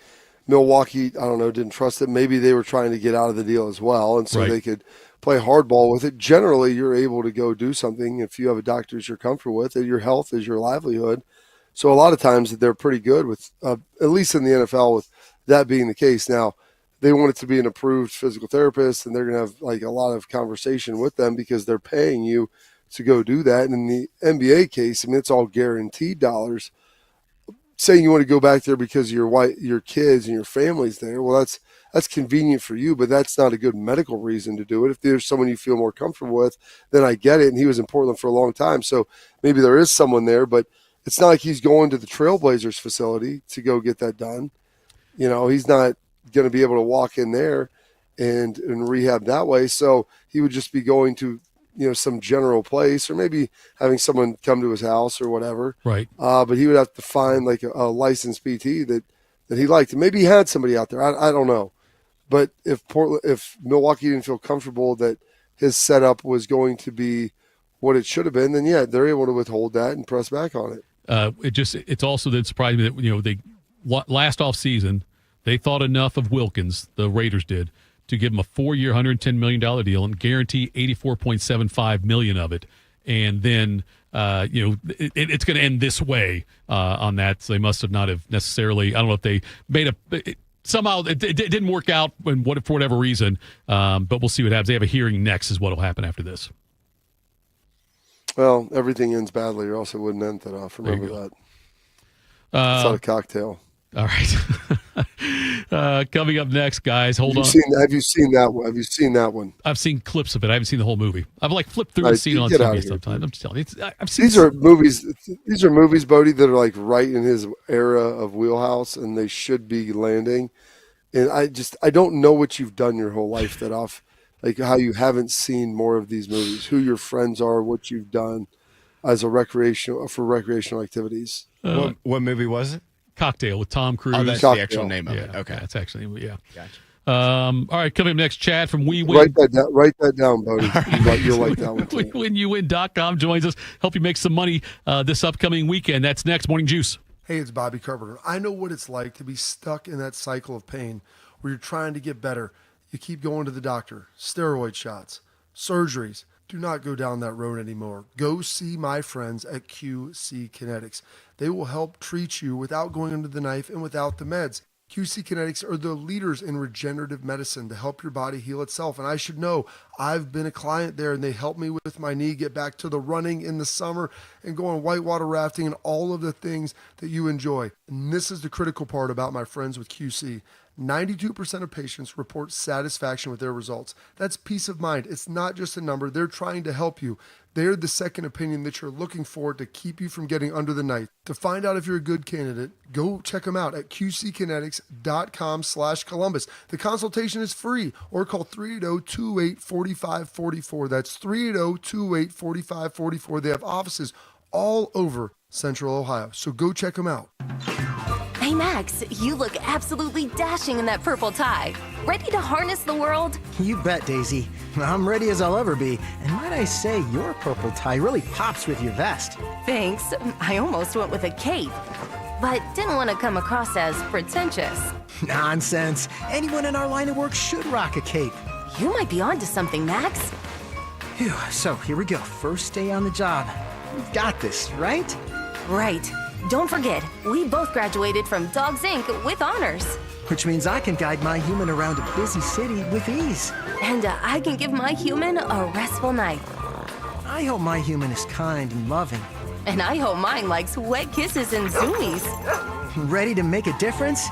Milwaukee, I don't know, didn't trust it. Maybe they were trying to get out of the deal as well, and so they could play hardball with it. Generally, you're able to go do something if you have a doctor you're comfortable with. And your health is your livelihood. So a lot of times they're pretty good with, at least in the NFL, with that being the case. Now, they want it to be an approved physical therapist, and they're going to have like a lot of conversation with them because they're paying you to go do that. And in the NBA case, I mean, it's all guaranteed dollars. Saying you want to go back there because your kids and your family's there, well, that's convenient for you, but that's not a good medical reason to do it. If there's someone you feel more comfortable with, then I get it. And he was in Portland for a long time, so maybe there is someone there, but it's not like he's going to the Trailblazers facility to go get that done. He's not going to be able to walk in there and rehab that way. So he would just be going to, some general place, or maybe having someone come to his house or whatever. Right. But he would have to find like a licensed PT that he liked. And maybe he had somebody out there. I don't know. But if Milwaukee didn't feel comfortable that his setup was going to be what it should have been, then yeah, they're able to withhold that and press back on it. It's also that surprised me that, they last off season, they thought enough of Wilkins, the Raiders did, to give him a 4-year, $110 million deal and guarantee $84.75 million of it. And then, it's going to end this way on that. So they must have not have necessarily, I don't know if they made somehow it didn't work out for whatever reason. But we'll see what happens. They have a hearing next is what will happen after this. Well, everything ends badly, or else it wouldn't end that off. Remember that. It's not a cocktail. All right. Coming up next, guys, hold on. Have you seen that one? Have you seen that one? I've seen clips of it. I haven't seen the whole movie. I've flipped through and seen it on TV sometimes. I'm just telling you. These are movies, Bodie, that are like right in his era of wheelhouse, and they should be landing. And I don't know what you've done your whole life that off, like how you haven't seen more of these movies, who your friends are, what you've done as for recreational activities. What movie was it? Cocktail with Tom Cruise. Oh, that's the actual name of it. Okay. That's actually, yeah. Gotcha. All right, coming up next, Chad from We Win. Write that down, Bodie. Right. You'll like that one too. WinUwin.com joins us. Help you make some money this upcoming weekend. That's next. Morning Juice. Hey, it's Bobby Carpenter. I know what it's like to be stuck in that cycle of pain where you're trying to get better. You keep going to the doctor, steroid shots, surgeries. Do not go down that road anymore. Go see my friends at QC Kinetics. They will help treat you without going under the knife and without the meds. QC Kinetics are the leaders in regenerative medicine to help your body heal itself. And I should know, I've been a client there, and they helped me with my knee get back to the running in the summer and going whitewater rafting and all of the things that you enjoy. And this is the critical part about my friends with QC. 92% of patients report satisfaction with their results. That's peace of mind. It's not just a number. They're trying to help you. They're the second opinion that you're looking for to keep you from getting under the knife. To find out if you're a good candidate, go check them out at qckinetics.com/Columbus. The consultation is free, or call 380-284544. That's 380-284544. They have offices all over Central Ohio. So go check them out. Hey, Matt, Max, you look absolutely dashing in that purple tie. Ready to harness the world? You bet, Daisy. I'm ready as I'll ever be. And might I say, your purple tie really pops with your vest. Thanks. I almost went with a cape, but didn't want to come across as pretentious. Nonsense. Anyone in our line of work should rock a cape. You might be onto something, Max. Phew, so here we go. First day on the job. We've got this, right? Right. Don't forget, we both graduated from Dogs Inc. with honors. Which means I can guide my human around a busy city with ease. And I can give my human a restful night. I hope my human is kind and loving. And I hope mine likes wet kisses and zoomies. Ready to make a difference?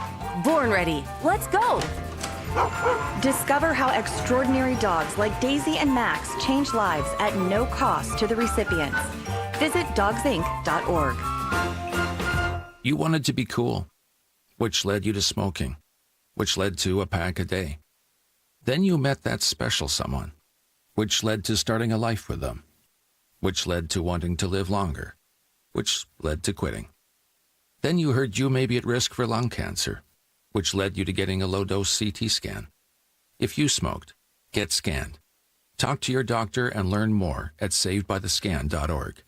Born ready. Let's go. Discover how extraordinary dogs like Daisy and Max change lives at no cost to the recipients. Visit dogsinc.org. You wanted to be cool, which led you to smoking, which led to a pack a day. Then you met that special someone, which led to starting a life with them, which led to wanting to live longer, which led to quitting. Then you heard you may be at risk for lung cancer, which led you to getting a low-dose CT scan. If you smoked, get scanned. Talk to your doctor and learn more at savedbythescan.org.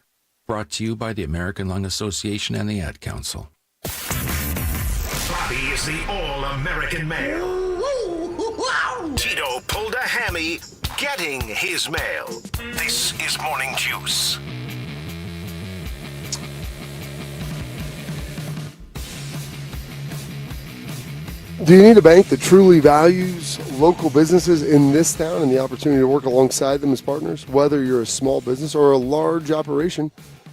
Brought to you by the American Lung Association and the Ad Council. Bobby is the all-American male. Tito pulled a hammy getting his mail. This is Morning Juice. Do you need a bank that truly values local businesses in this town and the opportunity to work alongside them as partners? Whether you're a small business or a large operation,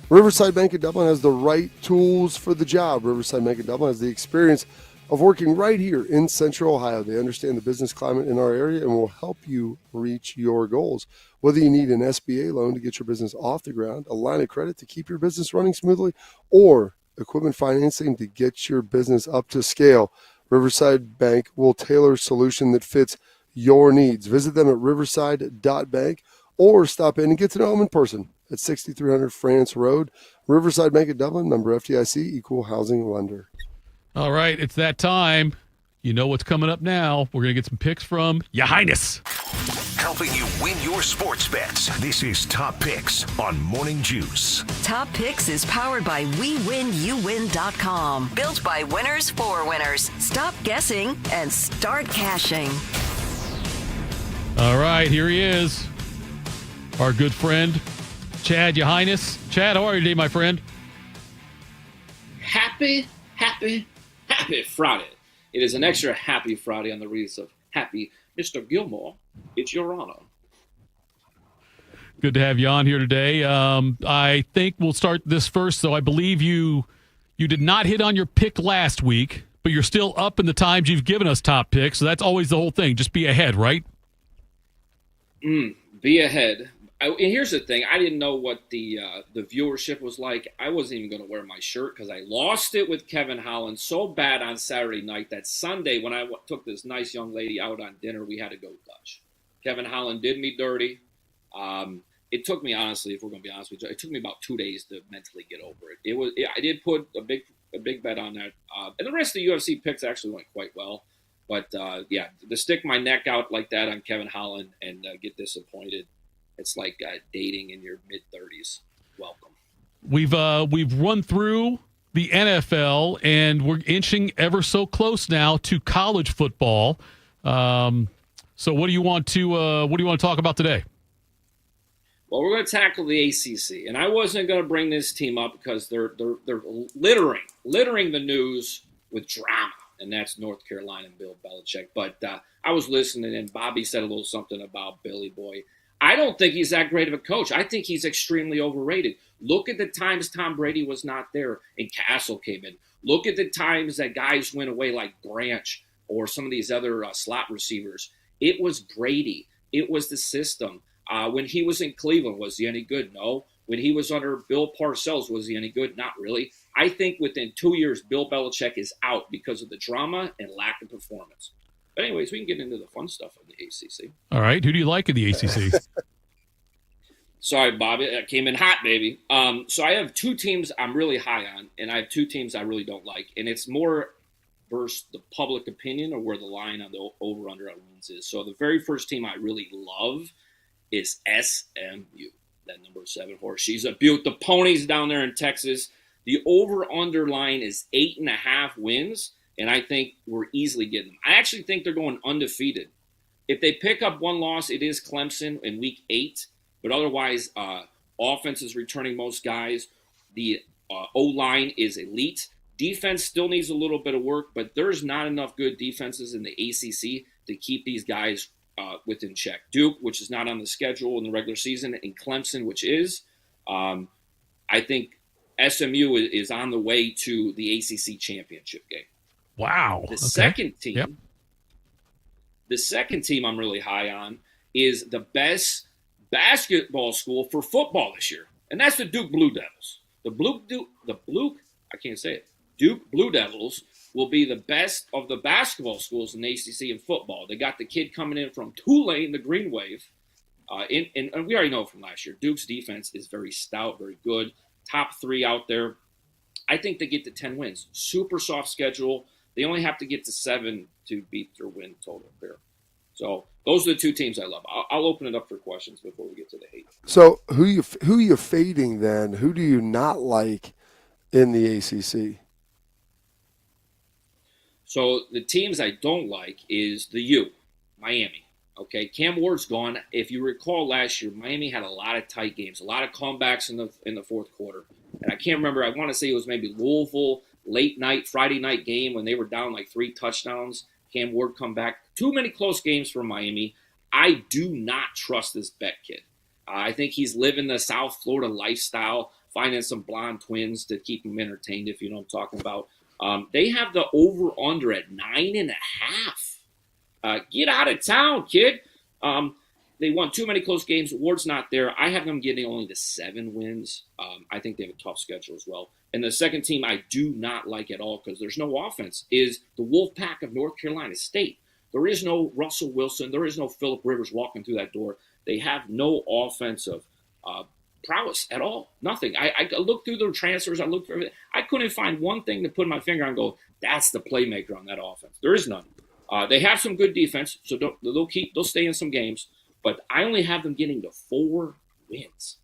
Riverside Bank of Dublin has the right tools for the job. Riverside Bank of Dublin has the experience of working right here in Central Ohio. They understand the business climate in our area and will help you reach your goals. Whether you need an SBA loan to get your business off the ground, a line of credit to keep your business running smoothly, or equipment financing to get your business up to scale, Riverside Bank will tailor a solution that fits your needs. Visit them at riverside.bank or stop in and get to know them in person at 6300 France Road. Riverside Bank of Dublin, member FDIC, equal housing lender. All right, it's that time. You know what's coming up now. We're going to get some picks from Ya Highness. Helping you win your sports bets. This is Top Picks on Morning Juice. Top Picks is powered by WeWinYouWin.com. Built by winners for winners. Stop guessing and start cashing. All right, here he is. Our good friend, Chad Ya Highness. Chad, how are you today, my friend? Happy Friday. It is an extra happy Friday on the wreaths of happy Mr. Gilmore. It's your honor. Good to have you on here today. I think we'll start this first, though. I believe you did not hit on your pick last week, but you're still up in the times you've given us top picks, so that's always the whole thing. Just be ahead, right? Be ahead. Here's the thing. I didn't know what the viewership was like. I wasn't even going to wear my shirt because I lost it with Kevin Holland so bad on Saturday night that Sunday when I took this nice young lady out on dinner, we had to go Dutch. Kevin Holland did me dirty. It took me, honestly, if we're going to be honest with you, it took me about 2 days to mentally get over it. I did put a big bet on that. And the rest of the UFC picks actually went quite well. But, to stick my neck out like that on Kevin Holland and get disappointed, it's like dating in your mid-30s. Welcome. We've run through the NFL, and we're inching ever so close now to college football. So what do you want to talk about today? Well, we're going to tackle the ACC, and I wasn't going to bring this team up because they're littering the news with drama, and that's North Carolina and Bill Belichick. But I was listening, and Bobby said a little something about Billy Boy. I don't think he's that great of a coach. I think he's extremely overrated. Look at the times Tom Brady was not there and Castle came in. Look at the times that guys went away like Branch or some of these other slot receivers. It was Brady. It was the system. When he was in Cleveland, was he any good? No. When he was under Bill Parcells, was he any good? Not really. I think within 2 years, Bill Belichick is out because of the drama and lack of performance. But anyways, we can get into the fun stuff of the ACC. All right. Who do you like in the ACC? Sorry, Bobby. I came in hot, baby. So I have two teams I'm really high on, and I have two teams I really don't like. And it's more versus the public opinion or where the line on the over-under on wins is. So the very first team I really love is SMU, that number 7 horse. She's a beaut. The ponies down there in Texas. The over-under line is 8.5 wins, and I think we're easily getting them. I actually think they're going undefeated. If they pick up one loss, it is Clemson in week 8, but otherwise, offense is returning most guys. The O-line is elite. Defense still needs a little bit of work, but there's not enough good defenses in the ACC to keep these guys within check. Duke, which is not on the schedule in the regular season, and Clemson, which is. I think SMU is on the way to the ACC championship game. Wow. The second team I'm really high on is the best basketball school for football this year, and that's the Duke Blue Devils. Duke Blue Devils will be the best of the basketball schools in the ACC in football. They got the kid coming in from Tulane, the Green Wave, and we already know from last year, Duke's defense is very stout, very good. Top 3 out there. I think they get to 10 wins. Super soft schedule. They only have to get to 7 to beat their win total there. So those are the 2 teams I love. I'll open it up for questions before we get to the hate. So who you fading then? Who do you not like in the ACC? So the teams I don't like is the U, Miami. Okay, Cam Ward's gone. If you recall last year, Miami had a lot of tight games, a lot of comebacks in the fourth quarter. And I can't remember. I want to say it was maybe Louisville late night, Friday night game when they were down like 3 touchdowns. Cam Ward come back. Too many close games for Miami. I do not trust this Beck kid. I think he's living the South Florida lifestyle, finding some blonde twins to keep him entertained, if you know what I'm talking about. They have the over-under at 9.5. Get out of town, kid. They won too many close games. Ward's not there. I have them getting only the 7 wins. I think they have a tough schedule as well. And the second team I do not like at all because there's no offense is the Wolfpack of North Carolina State. There is no Russell Wilson. There is no Phillip Rivers walking through that door. They have no offensive prowess at all. Nothing. I looked through their transfers. I looked for everything. I couldn't find one thing to put my finger on and go, that's the playmaker on that offense. There is none. They have some good defense, so they'll stay in some games. But I only have them getting to 4 wins.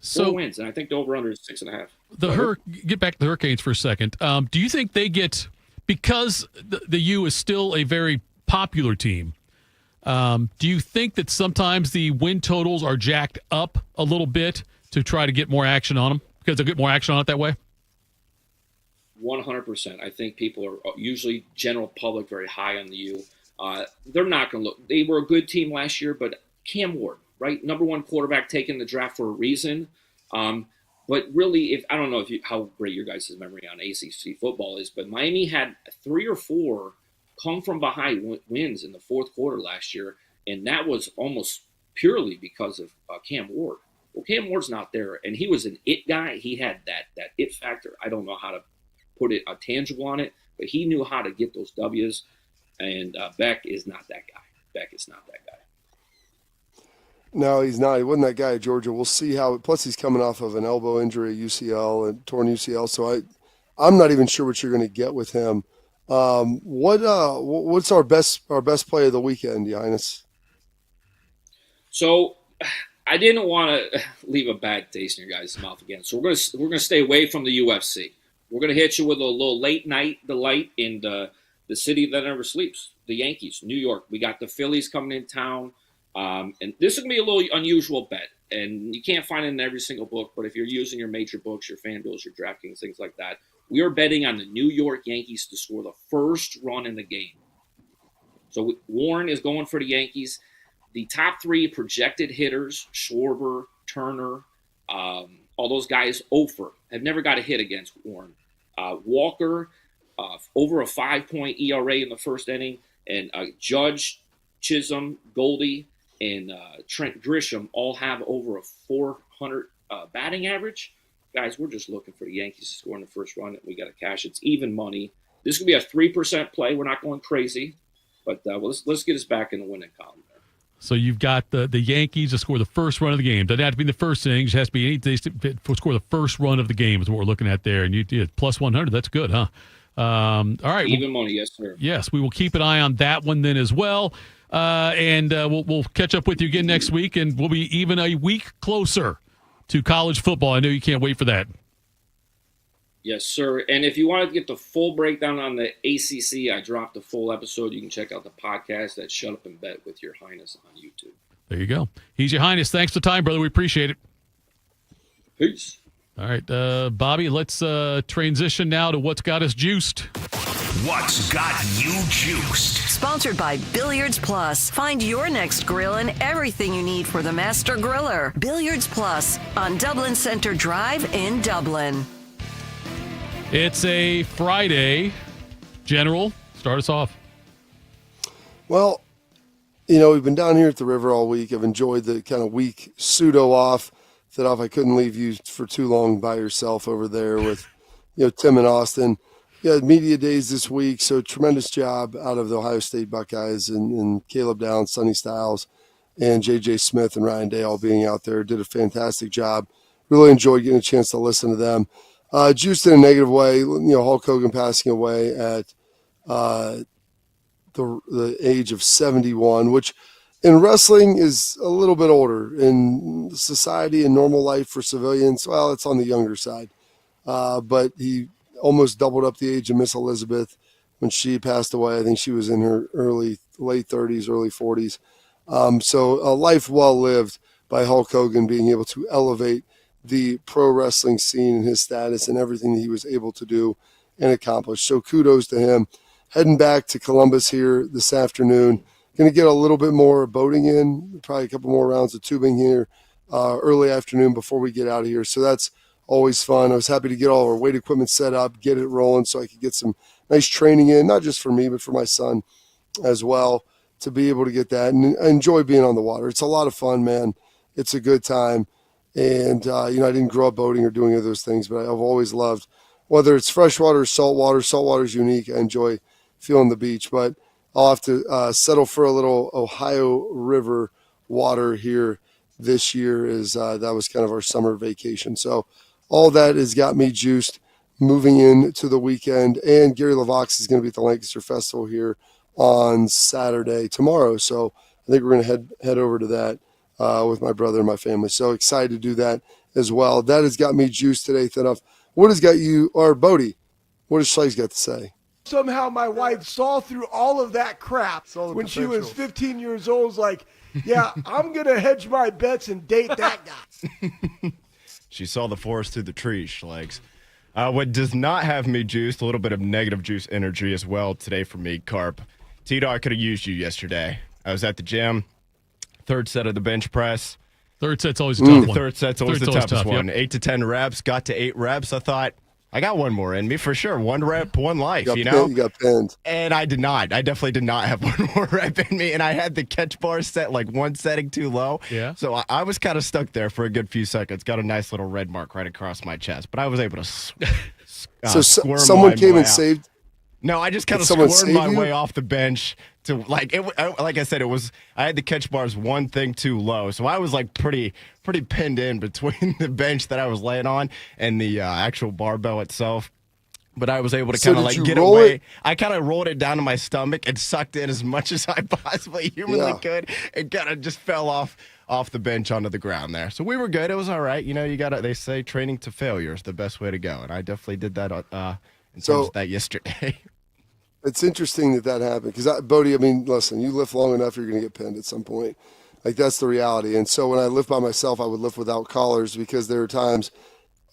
4 wins, and I think the over-under is 6.5. Get back to the Hurricanes for a second. Do you think they get, because the U is still a very popular team, do you think that sometimes the win totals are jacked up a little bit to try to get more action on them? Because they'll get more action on it that way? 100%. I think people are usually general public very high on the U. They're not going to look. They were a good team last year, but Cam Ward, right? Number 1 quarterback taken the draft for a reason. But really, I don't know how great your guys' memory on ACC football is, but Miami had 3 or 4 come from behind wins in the fourth quarter last year, and that was almost purely because of Cam Ward. Well, Cam Ward's not there, and he was an it guy. He had that it factor. I don't know how to put it tangible on it, but he knew how to get those W's. And Beck is not that guy. No, he's not. He wasn't that guy at Georgia. We'll see how. Plus, he's coming off of an elbow injury, UCL, and torn UCL. So I'm not even sure what you're going to get with him. What's our best play of the weekend, Ya Highness? So I didn't want to leave a bad taste in your guys' mouth again. So we're gonna stay away from the UFC. We're gonna hit you with a little late night delight in the city that never sleeps, the Yankees, New York. We got the Phillies coming in town. And this is going to be a little unusual bet. And you can't find it in every single book, but if you're using your major books, your FanDuels, your DraftKings, things like that, we are betting on the New York Yankees to score the first run in the game. So Warren is going for the Yankees. The top 3 projected hitters, Schwarber, Turner, all those guys, Ofer, have never got a hit against Warren. Walker, over a 5-point ERA in the first inning, and Judge, Chisholm, Goldie, and Trent Grisham all have over a 400 batting average. Guys, we're just looking for the Yankees to score in the first run. We got to cash. It's even money. This could be a 3% play. We're not going crazy, but let's get us back in the winning column there. So you've got the Yankees to score the first run of the game. Doesn't have to be in the first innings. It has to be to score the first run of the game is what we're looking at there. And you did plus 100. That's good, huh? All right. Even money, yes, sir. Yes, we will keep an eye on that one then as well. And we'll catch up with you again next week, and we'll be even a week closer to college football. I know you can't wait for that. Yes, sir. And if you want to get the full breakdown on the ACC, I dropped a full episode. You can check out the podcast at Shut Up and Bet with Your Highness on YouTube. There you go. He's Your Highness. Thanks for the time, brother. We appreciate it. Peace. All right, Bobby, let's transition now to what's got us juiced. What's got you juiced? Sponsored by Billiards Plus. Find your next grill and everything you need for the master griller. Billiards Plus on Dublin Center Drive in Dublin. It's a Friday. General, start us off. Well, we've been down here at the river all week. I've enjoyed the kind of week pseudo off. Thitoff, I couldn't leave you for too long by yourself over there with, Tim and Austin. Yeah, media days this week, so tremendous job out of the Ohio State Buckeyes and Caleb Downs, Sonny Styles, and J.J. Smith and Ryan Day all being out there. Did a fantastic job. Really enjoyed getting a chance to listen to them. Juiced in a negative way, Hulk Hogan passing away at the age of 71, which in wrestling is a little bit older. In society and normal life for civilians, well, it's on the younger side. But he almost doubled up the age of Miss Elizabeth when she passed away. I think she was in her late 30s, early 40s. So a life well lived by Hulk Hogan, being able to elevate the pro wrestling scene and his status and everything that he was able to do and accomplish. So kudos to him. Heading back to Columbus here this afternoon. Going to get a little bit more boating in, probably a couple more rounds of tubing here early afternoon before we get out of here. So that's always fun. I was happy to get all our weight equipment set up, get it rolling so I could get some nice training in, not just for me, but for my son as well, to be able to get that. And I enjoy being on the water. It's a lot of fun, man. It's a good time. And, I didn't grow up boating or doing any of those things, but I've always loved, whether it's freshwater or saltwater. Saltwater is unique. I enjoy feeling the beach, but I'll have to settle for a little Ohio River water here this year. That was kind of our summer vacation. So all that has got me juiced moving into the weekend. And Gary LaVox is going to be at the Lancaster Festival here on Saturday tomorrow. So I think we're going to head over to that with my brother and my family. So excited to do that as well. That has got me juiced today, Thitoff. What has got you, or Bodie, what has Schleich got to say? Somehow my wife saw through all of that crap when she was 15 years old. Was like, yeah, I'm going to hedge my bets and date that guy. She saw the forest through the trees, Schleich. What does not have me juiced, a little bit of negative juice energy as well today for me, Carp. Tito, I could have used you yesterday. I was at the gym, third set of the bench press. Third set's always a tough one. Third set's always the toughest one. Yep. 8 to 10 reps, got to 8 reps. I thought, I got one more in me for sure. One rep, one life, you know? You got pinned. And I did not. I definitely did not have one more rep in me. And I had the catch bar set like one setting too low. Yeah. So I was kind of stuck there for a good few seconds. Got a nice little red mark right across my chest. But I was able to squirm someone came and saved? No, I just kind of squirmed my way off the bench to like I said, I had the catch bars one thing too low, so I was like pretty pinned in between the bench that I was laying on and the actual barbell itself. But I was able to kind of like get away. I kind of rolled it down to my stomach and sucked in as much as I possibly humanly could, and kind of just fell off the bench onto the ground there. So we were good. It was all right. You know, they say training to failure is the best way to go, and I definitely did that in terms of that yesterday. It's interesting that happened because, Bodie, I mean, listen, you lift long enough, you're going to get pinned at some point. Like, that's the reality. And so when I lift by myself, I would lift without collars because there are times,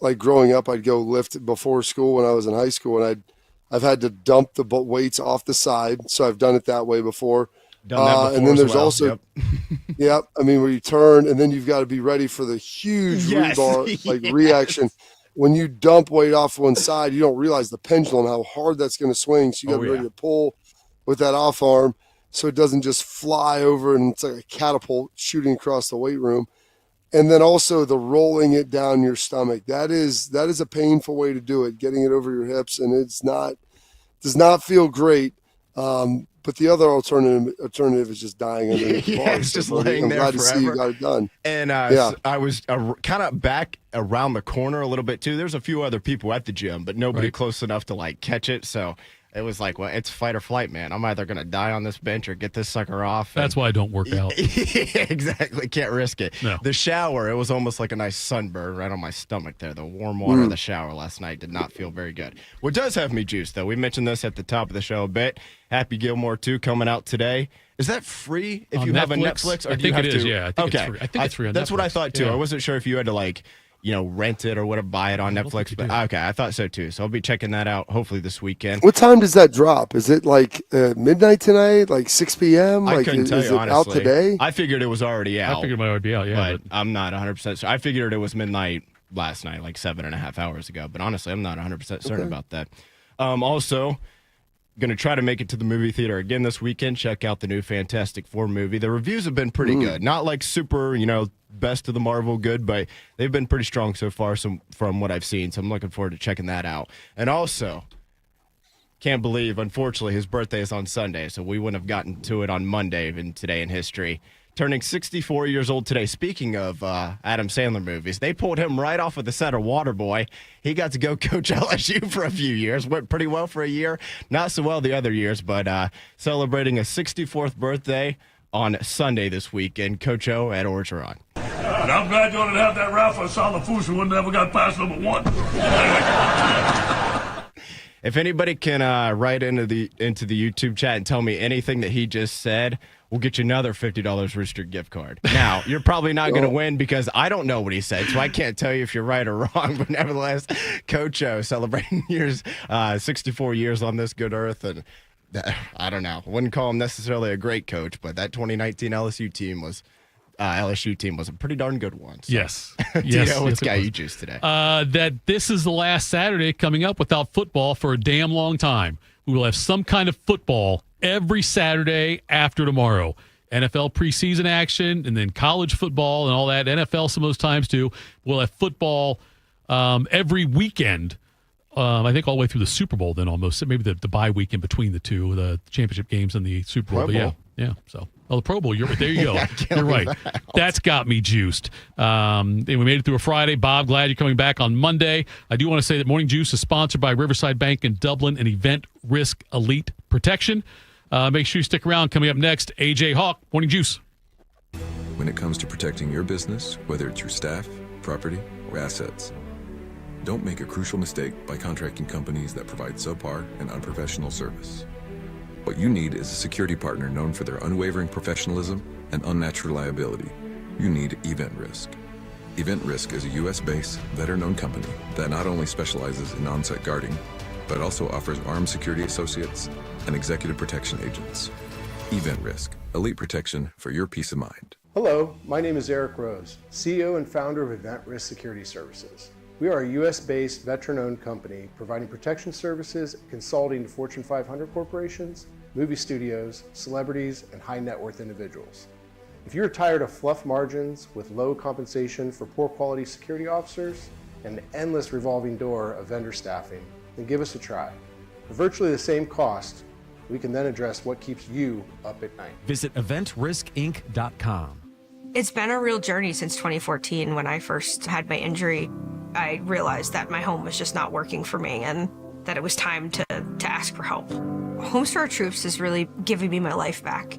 like growing up, I'd go lift before school when I was in high school, and I've had to dump the weights off the side. So I've done it that way before. Done that before and then there's well. also, yep. I mean, where you turn, and then you've got to be ready for the huge rebar reaction. When you dump weight off one side, you don't realize the pendulum, how hard that's going to swing. So you got to be ready to pull with that off arm so it doesn't just fly over and it's like a catapult shooting across the weight room. And then also the rolling it down your stomach. That is a painful way to do it, getting it over your hips, and does not feel great. But the other alternative is just dying under the Yeah, it's just laying there glad forever. to see you got it done. And I was kind of back around the corner a little bit too. There's a few other people at the gym, but nobody close enough to like catch it. So it was like, well, it's fight or flight, man. I'm either going to die on this bench or get this sucker off. That's why I don't work out. Yeah, exactly. Can't risk it. No. The shower, it was almost like a nice sunburn right on my stomach there. The warm water of the shower last night did not feel very good. What does have me juiced, though, we mentioned this at the top of the show a bit. Happy Gilmore 2 coming out today. Is that free if you have a Netflix? Or I do you think have it is, to? yeah. I think it's free. I think it's free on That's Netflix. what I thought, too. Yeah. I wasn't sure if you had to, like, rent it or what to buy it on Netflix. But okay, I thought so, too. So I'll be checking that out hopefully this weekend. What time does that drop? Is it like midnight tonight, like 6 p.m.? I Like, couldn't tell is you, it out honestly. today? I figured it was already out. I figured it might already be out, yeah. But I'm not 100% sure. I figured it was midnight last night, like 7.5 hours ago. But honestly, I'm not 100% certain about that. Also, going to try to make it to the movie theater again this weekend. Check out the new Fantastic Four movie. The reviews have been pretty good. Not like super, best of the Marvel good, but they've been pretty strong so far from what I've seen. So I'm looking forward to checking that out. And also, can't believe, unfortunately, his birthday is on Sunday, so we wouldn't have gotten to it on Monday in Today in History. Turning 64 years old today. Speaking of Adam Sandler movies, they pulled him right off of the set of Waterboy. He got to go coach LSU for a few years. Went pretty well for a year. Not so well the other years, but celebrating a 64th birthday on Sunday this weekend. Coach O at Orgeron. And I'm glad you didn't have that Rafa Salafusa who never got past number 1. If anybody can write into the YouTube chat and tell me anything that he just said, we'll get you another $50 Rooster gift card. Now, you're probably not going to win because I don't know what he said, so I can't tell you if you're right or wrong. But nevertheless, Coach O celebrating 64 years on this good earth. And I don't know. I wouldn't call him necessarily a great coach, but that 2019 LSU team was a pretty darn good one. So. Yes. Tito, what's got you juiced today? That this is the last Saturday coming up without football for a damn long time. We will have some kind of football every Saturday after tomorrow. NFL preseason action and then college football and all that. NFL some of those times too. We'll have football every weekend. I think all the way through the Super Bowl then almost. Maybe the bye week in between the two, the championship games and the Super Bowl. Pro Bowl. Yeah. So, the Pro Bowl. There you go. You're right. That's got me juiced. And we made it through a Friday. Bob, glad you're coming back on Monday. I do want to say that Morning Juice is sponsored by Riverside Bank in Dublin and Event Risk Elite Protection. Make sure you stick around. Coming up next, AJ Hawk, Morning Juice. When it comes to protecting your business, whether it's your staff, property, or assets, don't make a crucial mistake by contracting companies that provide subpar and unprofessional service. What you need is a security partner known for their unwavering professionalism and unnatural liability. You need Event Risk. Event Risk is a U.S.-based, veteran-owned company that not only specializes in on-site guarding, but also offers armed security associates and executive protection agents. Event Risk, elite protection for your peace of mind. Hello, my name is Eric Rose, CEO and founder of Event Risk Security Services. We are a U.S.-based, veteran-owned company providing protection services and consulting to Fortune 500 corporations, movie studios, celebrities, and high-net-worth individuals. If you're tired of fluff margins with low compensation for poor-quality security officers and an endless revolving door of vendor staffing, then give us a try. For virtually the same cost, we can then address what keeps you up at night. Visit eventriskinc.com. It's been a real journey since 2014 when I first had my injury. I realized that my home was just not working for me and that it was time to ask for help. Homes for Our Troops is really giving me my life back.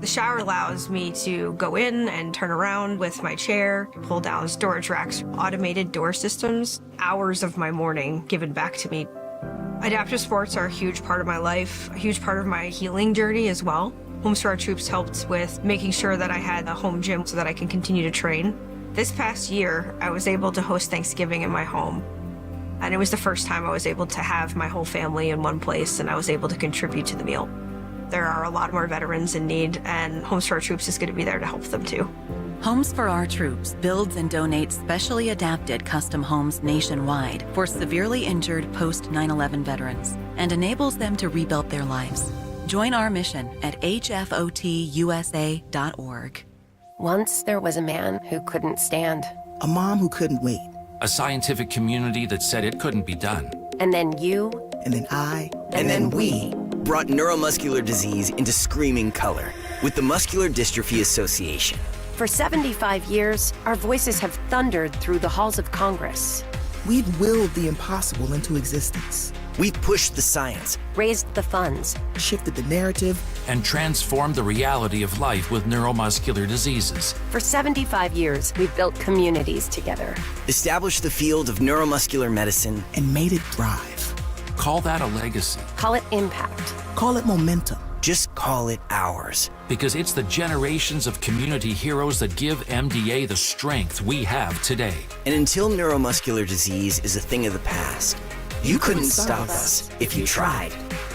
The shower allows me to go in and turn around with my chair, pull down storage racks, automated door systems, hours of my morning given back to me. Adaptive sports are a huge part of my life, a huge part of my healing journey as well. Homes for Our Troops helped with making sure that I had a home gym so that I can continue to train. This past year, I was able to host Thanksgiving in my home. And it was the first time I was able to have my whole family in one place and I was able to contribute to the meal. There are a lot more veterans in need and Homes for Our Troops is going to be there to help them too. Homes for Our Troops builds and donates specially adapted custom homes nationwide for severely injured post 9/11 veterans and enables them to rebuild their lives. Join our mission at hfotusa.org. Once there was a man who couldn't stand. A mom who couldn't wait. A scientific community that said it couldn't be done. And then you. And then I. And then we. brought neuromuscular disease into screaming color with the Muscular Dystrophy Association. For 75 years, our voices have thundered through the halls of Congress. We've willed the impossible into existence. We've pushed the science, raised the funds, shifted the narrative, and transformed the reality of life with neuromuscular diseases. For 75 years, we've built communities together, established the field of neuromuscular medicine, and made it thrive. Call that a legacy. Call it impact. Call it momentum. Just call it ours. Because it's the generations of community heroes that give MDA the strength we have today. And until neuromuscular disease is a thing of the past, you couldn't stop us if you tried.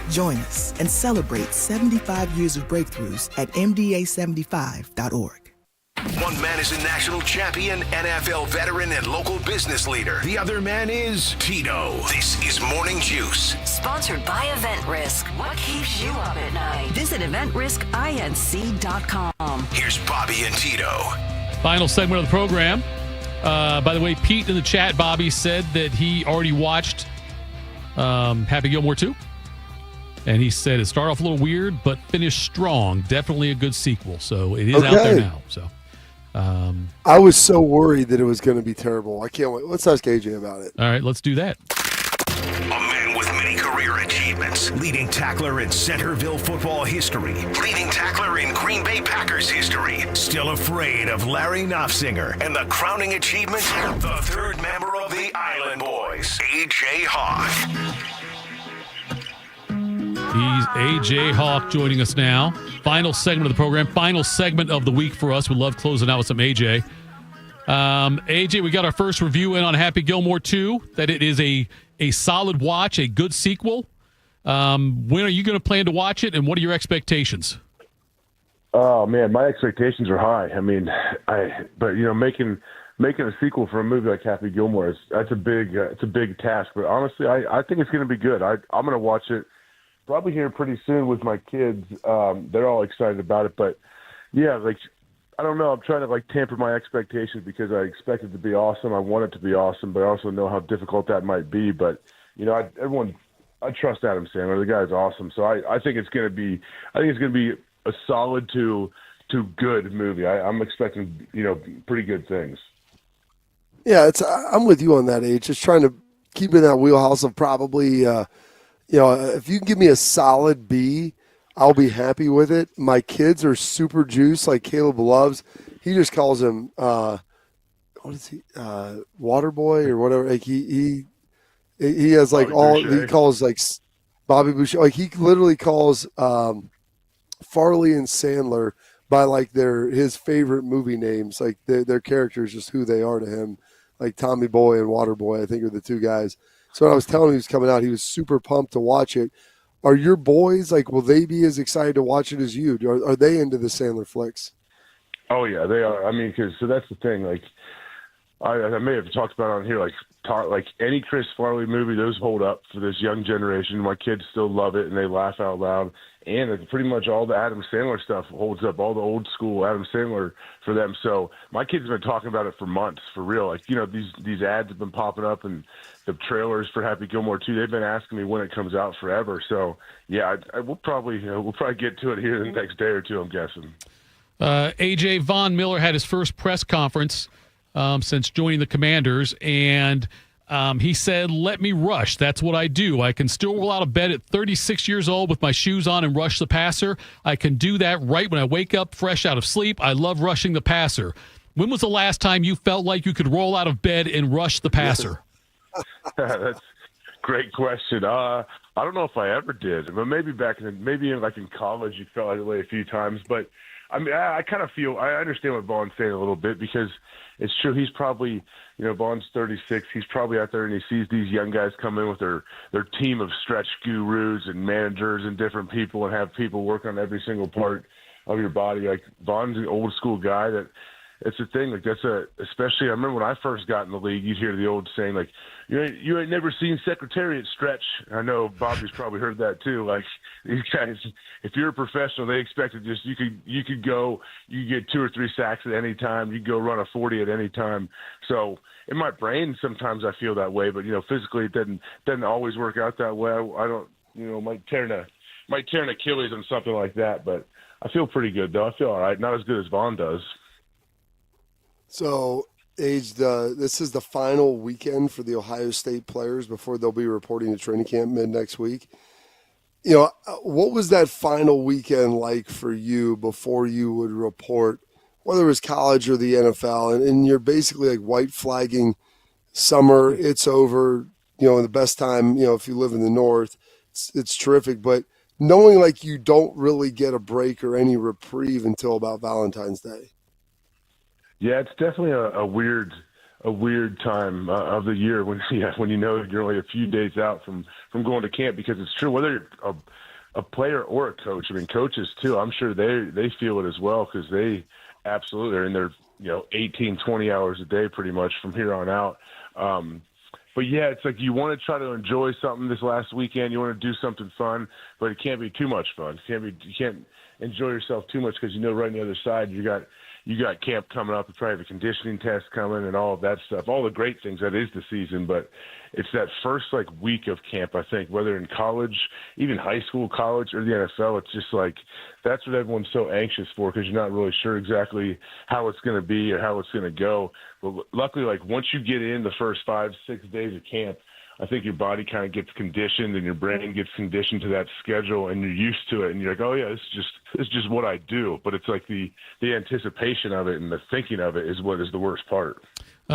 Join us and celebrate 75 years of breakthroughs at MDA75.org. One man is a national champion, NFL veteran, and local business leader. The other man is Tito. This is Morning Juice. Sponsored by Event Risk. What keeps you up at night? Visit EventRiskINC.com. Here's Bobby and Tito. Final segment of the program. By the way, Pete in the chat, Bobby, said that he already watched Happy Gilmore 2. And he said it started off a little weird, but finished strong. Definitely a good sequel. So it is out there now. So I was so worried that it was going to be terrible. I can't wait. Let's ask AJ about it. All right, let's do that. A man with many career achievements. Leading tackler in Centerville football history. Leading tackler in Green Bay Packers history. Still afraid of Larry Knopfsinger. And the crowning achievement, the third member of the Island Boys, AJ Hawk. He's AJ Hawk joining us now. Final segment of the program. Final segment of the week for us. We love closing out with some AJ. AJ, we got our first review in on Happy Gilmore 2, that it is a solid watch, a good sequel. When are you going to plan to watch it, and what are your expectations? Oh, man, my expectations are high. I mean, but making a sequel for a movie like Happy Gilmore, it's a big task. But honestly, I think it's going to be good. I'm going to watch it probably here pretty soon with my kids. They're all excited about it, but yeah, I don't know. I'm trying to temper my expectations because I expect it to be awesome. I want it to be awesome, but I also know how difficult that might be. But I trust Adam Sandler. The guy's awesome, so I think it's going to be a solid to good movie. I'm expecting pretty good things. Yeah, I'm with you on that, Age. Just trying to keep in that wheelhouse of probably. If you can give me a solid B, I'll be happy with it. My kids are super juiced, like Caleb loves. He just calls him, what is he, Water Boy or whatever. Like he has Bobby Boucher. He calls Bobby Boucher. Like he literally calls Farley and Sandler by his favorite movie names. Like their characters, just who they are to him. Like Tommy Boy and Water Boy, I think are the two guys. So when I was telling him he was coming out, he was super pumped to watch it. Are your boys, will they be as excited to watch it as you? Are they into the Sandler flicks? Oh, yeah, they are. I mean, so that's the thing. I may have talked about it on here, any Chris Farley movie, those hold up for this young generation. My kids still love it, and they laugh out loud. And it's pretty much all the Adam Sandler stuff holds up, all the old school Adam Sandler for them. So my kids have been talking about it for months, for real. These ads have been popping up, and the trailers for Happy Gilmore 2, they've been asking me when it comes out forever. So, yeah, we'll probably get to it here the next day or two, I'm guessing. AJ, Von Miller had his first press conference since joining the Commanders, and he said, "Let me rush. That's what I do. I can still roll out of bed at 36 years old with my shoes on and rush the passer. I can do that right when I wake up fresh out of sleep. I love rushing the passer." When was the last time you felt like you could roll out of bed and rush the passer? That's a great question. I don't know if I ever did, but maybe in college you felt that way a few times. But I mean, I kind of feel I understand what Vaughn's saying a little bit, because it's true. He's probably, Vaughn's 36. He's probably out there and he sees these young guys come in with their team of stretch gurus and managers and different people, and have people work on every single part of your body. Vaughn's an old school guy that. It's a thing. Especially I remember when I first got in the league, you'd hear the old saying, you ain't never seen Secretariat stretch. I know Bobby's probably heard that too. These guys, if you're a professional, they expect to just, you could go, you get 2 or 3 sacks at any time. You go run a 40 at any time. So in my brain, sometimes I feel that way, but physically it doesn't always work out that way. I don't, like tearing tear an Achilles on something like that. But I feel pretty good though. I feel all right. Not as good as Vaughn does. So, this is the final weekend for the Ohio State players before they'll be reporting to training camp mid next week. What was that final weekend like for you before you would report, whether it was college or the NFL? And you're basically like white flagging summer. It's over, in the best time, if you live in the North, it's terrific. But knowing like you don't really get a break or any reprieve until about Valentine's Day. Yeah, it's definitely a weird time of the year when you're only a few days out from going to camp, because it's true, whether you're a player or a coach. I mean, coaches too, I'm sure they feel it as well, because they absolutely are in their 18, 20 hours a day pretty much from here on out. But yeah, it's like you want to try to enjoy something this last weekend. You want to do something fun, but it can't be too much fun. You can't enjoy yourself too much, because right on the other side you got camp coming up. You probably have a conditioning test coming and all of that stuff, all the great things that is the season. But it's that first week of camp, I think, whether in college, even high school, college, or the NFL, it's just that's what everyone's so anxious for, because you're not really sure exactly how it's going to be or how it's going to go. But luckily, once you get in the first 5-6 days of camp, I think your body kind of gets conditioned and your brain gets conditioned to that schedule, and you're used to it, and you're like, oh yeah, this is just what I do. But it's the anticipation of it and the thinking of it is what is the worst part.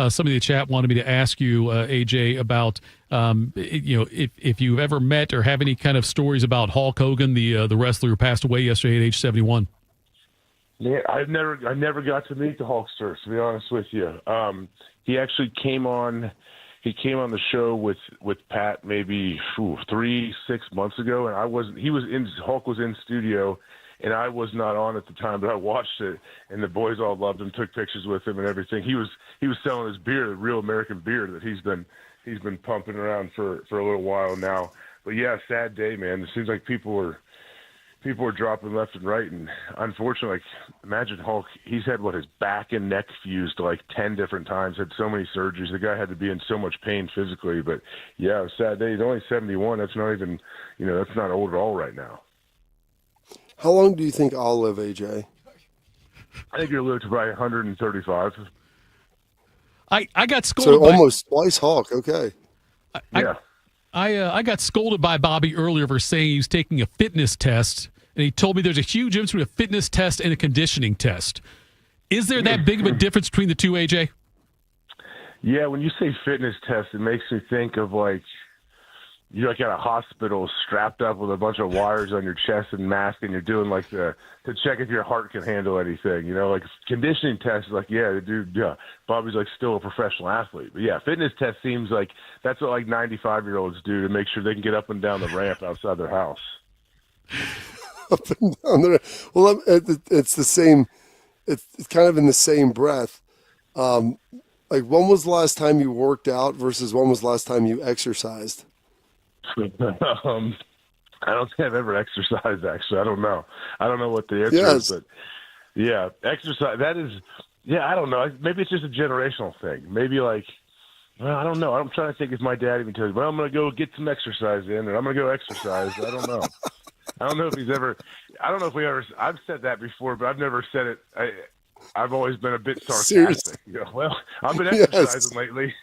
Somebody in the chat wanted me to ask you, AJ, about if you've ever met or have any kind of stories about Hulk Hogan, the wrestler who passed away yesterday at age 71. Yeah, I never got to meet the Hulkster, to be honest with you. He actually came on. He came on the show with Pat maybe 3-6 months ago, and Hulk was in studio, and I was not on at the time, but I watched it, and the boys all loved him, took pictures with him and everything. He was selling his beer, the real American beer that he's been pumping around for a little while now. But yeah, sad day, man. It seems like people are dropping left and right, and unfortunately, imagine Hulk. He's had his back and neck fused 10 different times. Had so many surgeries. The guy had to be in so much pain physically. But yeah, it was a sad day. He's only 71. That's not even, that's not old at all right now. How long do you think I'll live, AJ? I think you'll live to probably 135. I got scolded. So almost twice Hulk. Okay. Yeah. I got scolded by Bobby earlier for saying he was taking a fitness test, and he told me there's a huge difference between a fitness test and a conditioning test. Is there that big of a difference between the two, AJ? Yeah, when you say fitness test, it makes me think of you're at a hospital strapped up with a bunch of wires on your chest and mask, and you're doing to check if your heart can handle anything. Conditioning test is yeah, dude, yeah, Bobby's still a professional athlete. But yeah, fitness test seems that's what 95-year-olds do to make sure they can get up and down the ramp outside their house. Up and down the ramp. Well, it's the same. It's kind of in the same breath. When was the last time you worked out versus when was the last time you exercised? I don't think I've ever exercised, actually. I don't know what the answer is, but yeah, exercise, that is, yeah, I don't know. Maybe it's just a generational thing. Maybe I don't know. I'm trying to think if my dad even tells me, well, I'm going to go get some exercise in, or I'm going to go exercise. I don't know. I don't know if I've said that before, but I've never said it. I've always been a bit sarcastic. Well, I've been exercising lately.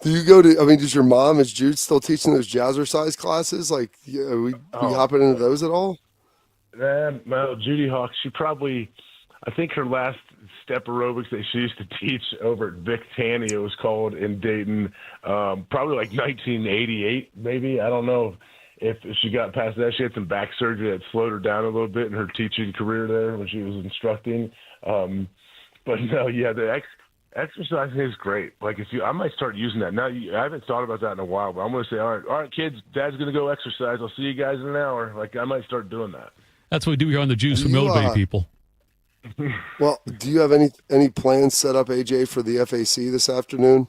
Do you go to, does your mom, is Jude still teaching those jazzercise classes? Are we hopping into those at all? Well, Judy Hawk, she probably, I think her last step aerobics that she used to teach over at Vic Tanny, it was called, in Dayton, probably 1988, maybe. I don't know if she got past that. She had some back surgery that slowed her down a little bit in her teaching career there when she was instructing. But no, yeah, exercising is great. I might start using that now. I haven't thought about that in a while, but I'm going to say, all right, kids, Dad's going to go exercise. I'll see you guys in an hour. I might start doing that. That's what we do here on the Juice for motivating people. Well, do you have any plans set up, AJ, for the FAC this afternoon?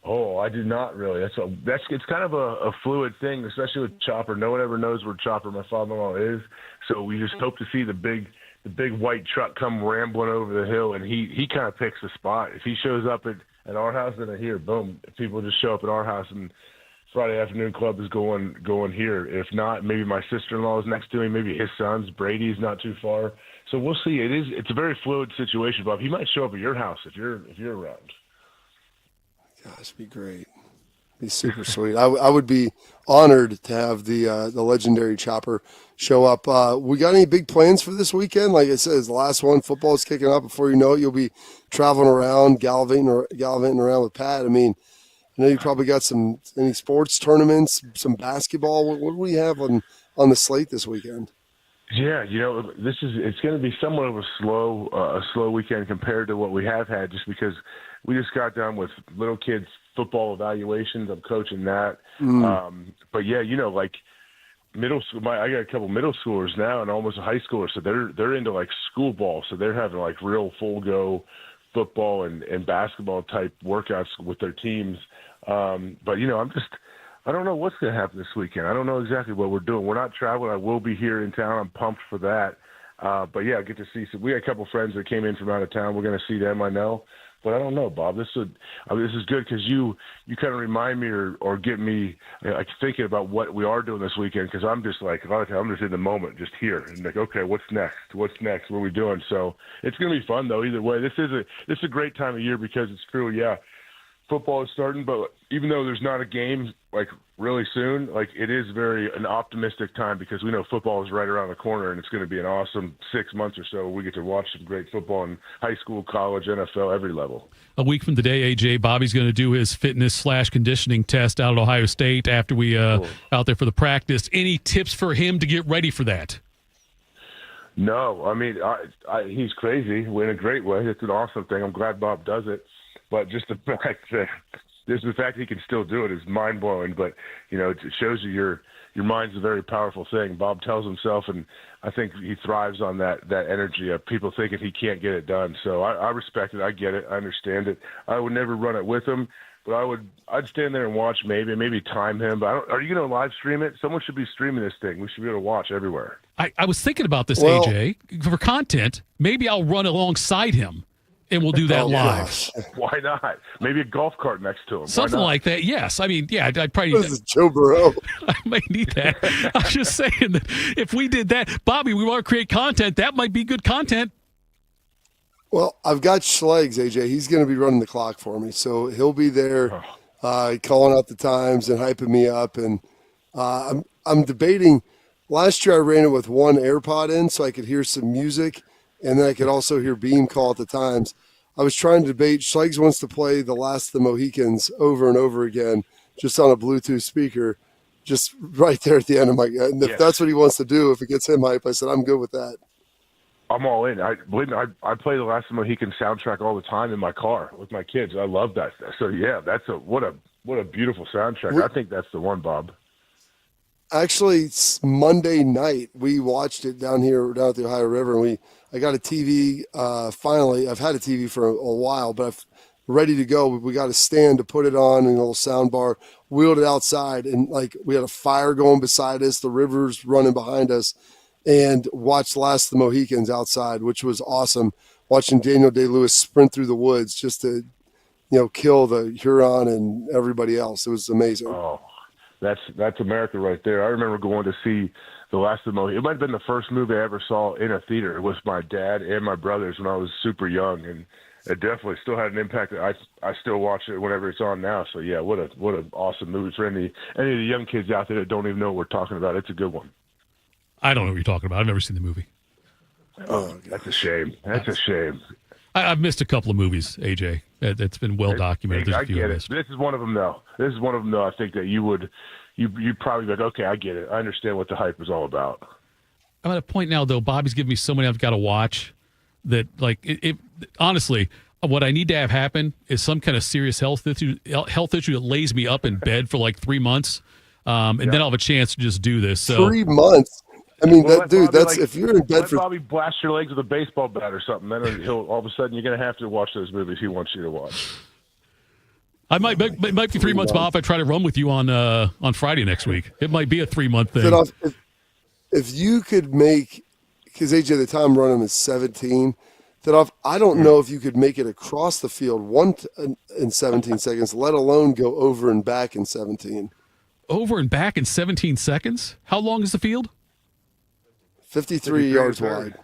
Oh, I do not really. It's kind of a fluid thing, especially with Chopper. No one ever knows where Chopper, my father-in-law, is. So we just hope to see the big white truck come rambling over the hill, and he kind of picks the spot. If he shows up at our house, then I hear, boom, people just show up at our house and Friday afternoon club is going here. If not, maybe my sister-in-law is next to me. Maybe his son's Brady's not too far. So we'll see. It's a very fluid situation, Bob. He might show up at your house if you're around. Gosh, be great. Be super sweet. I would be honored to have the legendary Chopper show up. We got any big plans for this weekend? Like I said, it's the last one. Football is kicking off. Before you know it, you'll be traveling around, gallivanting around with Pat. I mean, I know you probably got any sports tournaments, some basketball. What do we have on the slate this weekend? Yeah, it's going to be somewhat of a slow weekend compared to what we have had, just because we just got done with little kids football evaluations. I'm coaching that. But yeah, like middle school, I got a couple middle schoolers now and almost a high schooler, so they're into like school ball, so they're having like real full go football and basketball type workouts with their teams. But I don't know what's going to happen this weekend. I don't know exactly what we're doing. We're not traveling. I will be here in town. I'm pumped for that. But yeah, I get to see we got a couple friends that came in from out of town. We're going to see them, I know. But I don't know, Bob. This is good because you kind of remind me or get me like thinking about what we are doing this weekend, because I'm just like a lot of times I'm just in the moment, just here and like, okay, what's next? What are we doing? So it's going to be fun though. Either way, this is a great time of year because it's true. Yeah, football is starting, but even though there's not a game like really soon, like it is an optimistic time because we know football is right around the corner and it's going to be an awesome 6 months or so. We get to watch some great football in high school, college, NFL, every level. A week from today, AJ, Bobby's going to do his fitness/conditioning test out at Ohio State after we out there for the practice. Any tips for him to get ready for that? No, I mean, he's crazy in a great way. It's an awesome thing. I'm glad Bob does it. But just the fact that he can still do it is mind blowing. But it shows you your mind's a very powerful thing. Bob tells himself, and I think he thrives on that energy of people thinking he can't get it done. So I respect it. I get it. I understand it. I would never run it with him, but I'd stand there and watch maybe time him. But are you going to live stream it? Someone should be streaming this thing. We should be able to watch everywhere. I was thinking about this, AJ, for content. Maybe I'll run alongside him. And we'll do that live. Gosh. Why not? Maybe a golf cart next to him. Something like that. Yes. I mean, yeah, I'd probably. This is Joe Burrow. I might need that. I'm just saying that if we did that, Bobby, we want to create content. That might be good content. Well, I've got Schlegs, AJ. He's going to be running the clock for me, so he'll be there, calling out the times and hyping me up. And I'm debating. Last year, I ran it with one AirPod in, so I could hear some music. And then I could also hear Beam call at the times. I was trying to debate. Schlegs wants to play The Last of the Mohicans over and over again, just on a Bluetooth speaker, just right there at the end of my. And if that's what he wants to do, if it gets him hype, I said I'm good with that. I'm all in. I play The Last of the Mohicans soundtrack all the time in my car with my kids. I love that. So yeah, what a beautiful soundtrack. I think that's the one, Bob. Actually, Monday night we watched it down at the Ohio River, and I got a TV finally. I've had a TV for a while, but I'm ready to go. We got a stand to put it on and a little sound bar, wheeled it outside, and like we had a fire going beside us, the river's running behind us, and watched Last of the Mohicans outside, which was awesome. Watching Daniel Day-Lewis sprint through the woods just to, kill the Huron and everybody else. It was amazing. Oh, that's America right there. I remember going to see The Last of the Mohicans. It might have been the first movie I ever saw in a theater with my dad and my brothers when I was super young, and it definitely still had an impact. I still watch it whenever it's on now. So yeah, what an awesome movie for any of the young kids out there that don't even know what we're talking about. It's a good one. I don't know what you're talking about. I've never seen the movie. Oh, that's a shame. That's a shame. I've missed a couple of movies, AJ. It's been well documented. I get it. This is one of them, though. I think that you'd probably be like, okay, I get it. I understand what the hype is all about. I'm at a point now, though. Bobby's giving me so many I've got to watch that, like, honestly, what I need to have happen is some kind of serious health issue that lays me up in bed for like 3 months, and then I'll have a chance to just do this. So 3 months. I mean, if you're in bed for Bobby blast your legs with a baseball bat or something, then he'll all of a sudden you're going to have to watch those movies he wants you to watch. It might be 3 months, Bob. If I try to run with you on Friday next week, it might be a 3 month thing. If you could make, because AJ at the time running is 17, I don't know if you could make it across the field in 17 seconds, let alone go over and back in 17. Over and back in 17 seconds? How long is the field? 53 yards wide.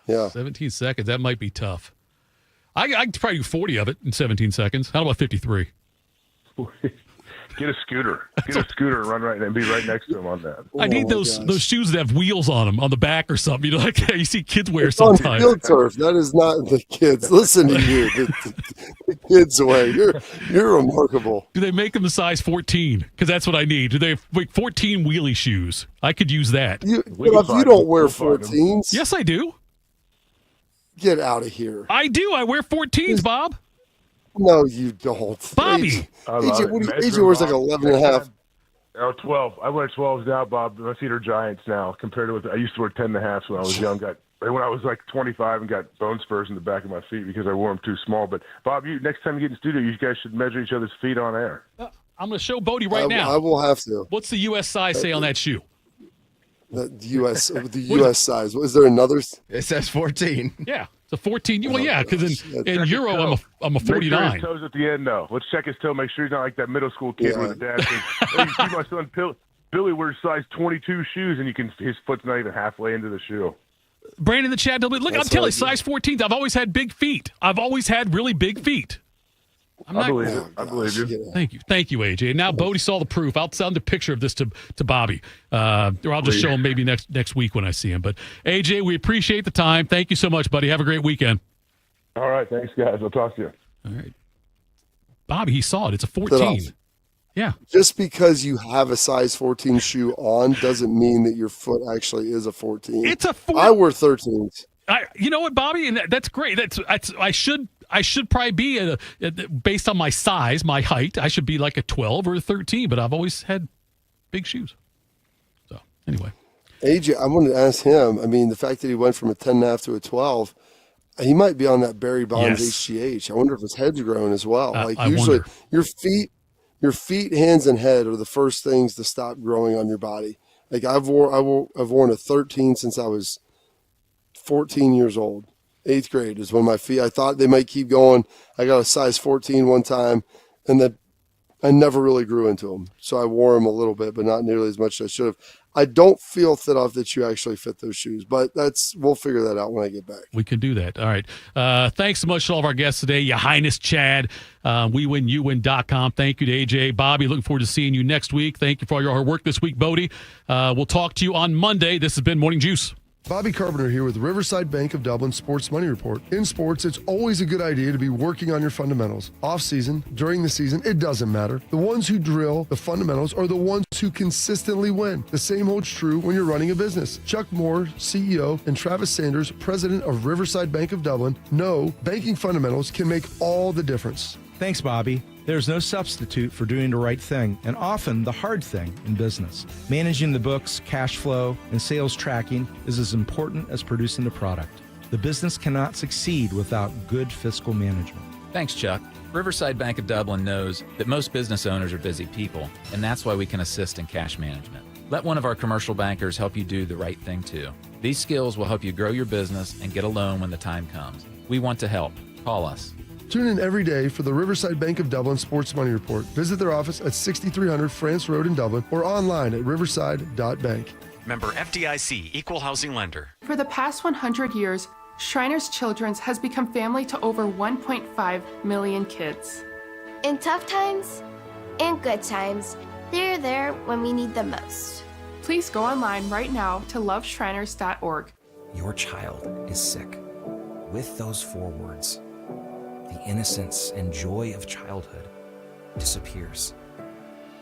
Yeah. 17 seconds. That might be tough. I could probably do 40 of it in 17 seconds. How about 53? Get a scooter. Get a scooter and run right and be right next to him on that. I need those shoes that have wheels on them on the back or something. You know, like you see kids wear it's on sometimes. Field turf. That is not the kids. Listen to you, the kids' way. You're remarkable. Do they make them the size 14? Because that's what I need. Do they have like 14 wheelie shoes? I could use that. You don't wear 14s. Yes, I do. Get out of here. I do. I wear 14s, Bob. No, you don't. Bobby. AJ wears like 11 and a half. Oh, 12. I wear 12s now, Bob. My feet are giants now compared to what I used to wear 10 and a half when I was young. When I was like 25 and got bone spurs in the back of my feet because I wore them too small. But, Bob, next time you get in the studio, you guys should measure each other's feet on air. I'm going to show Bodie right now. I will have to. What's the U.S. size say on that shoe? The U.S. size. Is there another? It says 14. Yeah. It's a 14. Well, yeah, because in Euro, I'm a 49. Make sure his toes at the end, though. Let's check his toe. Make sure he's not like that middle school kid where the dad says, "Hey, you see my son Billy wears size 22 shoes," and his foot's not even halfway into the shoe. Brandon the Chad, look, I'm telling you, size 14. I've always had big feet. I've always had really big feet. I believe it. I believe you. Thank you, AJ. And now Bodie saw the proof. I'll send a picture of this to Bobby, or I'll just show him maybe next week when I see him. But AJ, we appreciate the time. Thank you so much, buddy. Have a great weekend. All right, thanks, guys. I'll talk to you. All right, Bobby, he saw it. It's a 14. Yeah. Just because you have a size 14 shoe on doesn't mean that your foot actually is a 14. It's a 14. I wear 13s. You know what, Bobby? And that's great. I should probably be based on my size, my height. I should be like a 12 or a 13, but I've always had big shoes. So anyway, AJ, I wanted to ask him. I mean, the fact that he went from a 10.5 to a 12, he might be on that Barry Bonds HGH. I wonder if his head's grown as well. Like usually, your feet, hands, and head are the first things to stop growing on your body. Like I've worn a 13 since I was 14 years old. 8th grade is when my feet, I thought they might keep going. I got a size 14 one time, and then I never really grew into them. So I wore them a little bit, but not nearly as much as I should have. I don't feel Thitoff that you actually fit those shoes, but we'll figure that out when I get back. We can do that. All right. Thanks so much to all of our guests today. Ya Highness Chad, WeWinYouWin.com. Thank you to AJ. Bobby, looking forward to seeing you next week. Thank you for all your hard work this week, Bodie. We'll talk to you on Monday. This has been Morning Juice. Bobby Carpenter here with Riverside Bank of Dublin Sports Money Report. In sports, it's always a good idea to be working on your fundamentals. Off-season, during the season, it doesn't matter. The ones who drill the fundamentals are the ones who consistently win. The same holds true when you're running a business. Chuck Moore, CEO, and Travis Sanders, president of Riverside Bank of Dublin, know banking fundamentals can make all the difference. Thanks, Bobby. There's no substitute for doing the right thing, and often the hard thing in business. Managing the books, cash flow, and sales tracking is as important as producing the product. The business cannot succeed without good fiscal management. Thanks, Chuck. Riverside Bank of Dublin knows that most business owners are busy people, and that's why we can assist in cash management. Let one of our commercial bankers help you do the right thing, too. These skills will help you grow your business and get a loan when the time comes. We want to help. Call us. Tune in every day for the Riverside Bank of Dublin Sports Money Report. Visit their office at 6300 France Road in Dublin or online at riverside.bank. Member FDIC, Equal Housing Lender. For the past 100 years, Shriners Children's has become family to over 1.5 million kids. In tough times and good times, they're there when we need them most. Please go online right now to loveshriners.org. Your child is sick. With those 4 words, the innocence and joy of childhood disappears.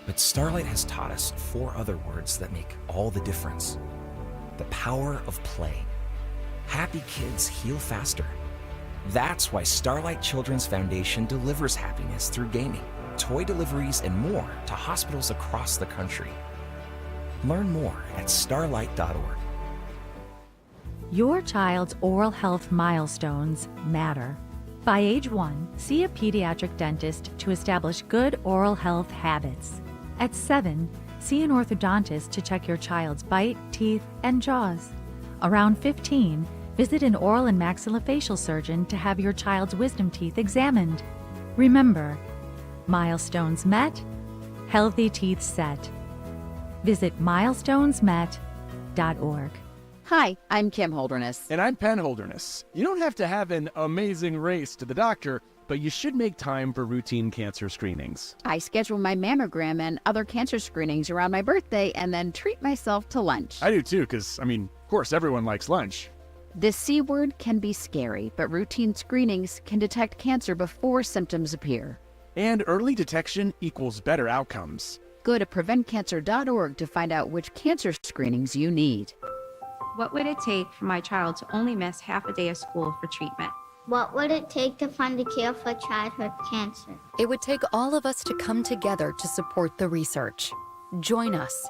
But Starlight has taught us 4 other words that make all the difference. The power of play. Happy kids heal faster. That's why Starlight Children's Foundation delivers happiness through gaming, toy deliveries, and more to hospitals across the country. Learn more at starlight.org. Your child's oral health milestones matter. By age 1, see a pediatric dentist to establish good oral health habits. At 7, see an orthodontist to check your child's bite, teeth, and jaws. Around 15, visit an oral and maxillofacial surgeon to have your child's wisdom teeth examined. Remember, milestones met, healthy teeth set. Visit milestonesmet.org. Hi, I'm Kim Holderness. And I'm Penn Holderness. You don't have to have an amazing race to the doctor, but you should make time for routine cancer screenings. I schedule my mammogram and other cancer screenings around my birthday and then treat myself to lunch. I do too, because, of course, everyone likes lunch. The C word can be scary, but routine screenings can detect cancer before symptoms appear. And early detection equals better outcomes. Go to preventcancer.org to find out which cancer screenings you need. What would it take for my child to only miss half a day of school for treatment? What would it take to fund a cure for childhood cancer? It would take all of us to come together to support the research. Join us.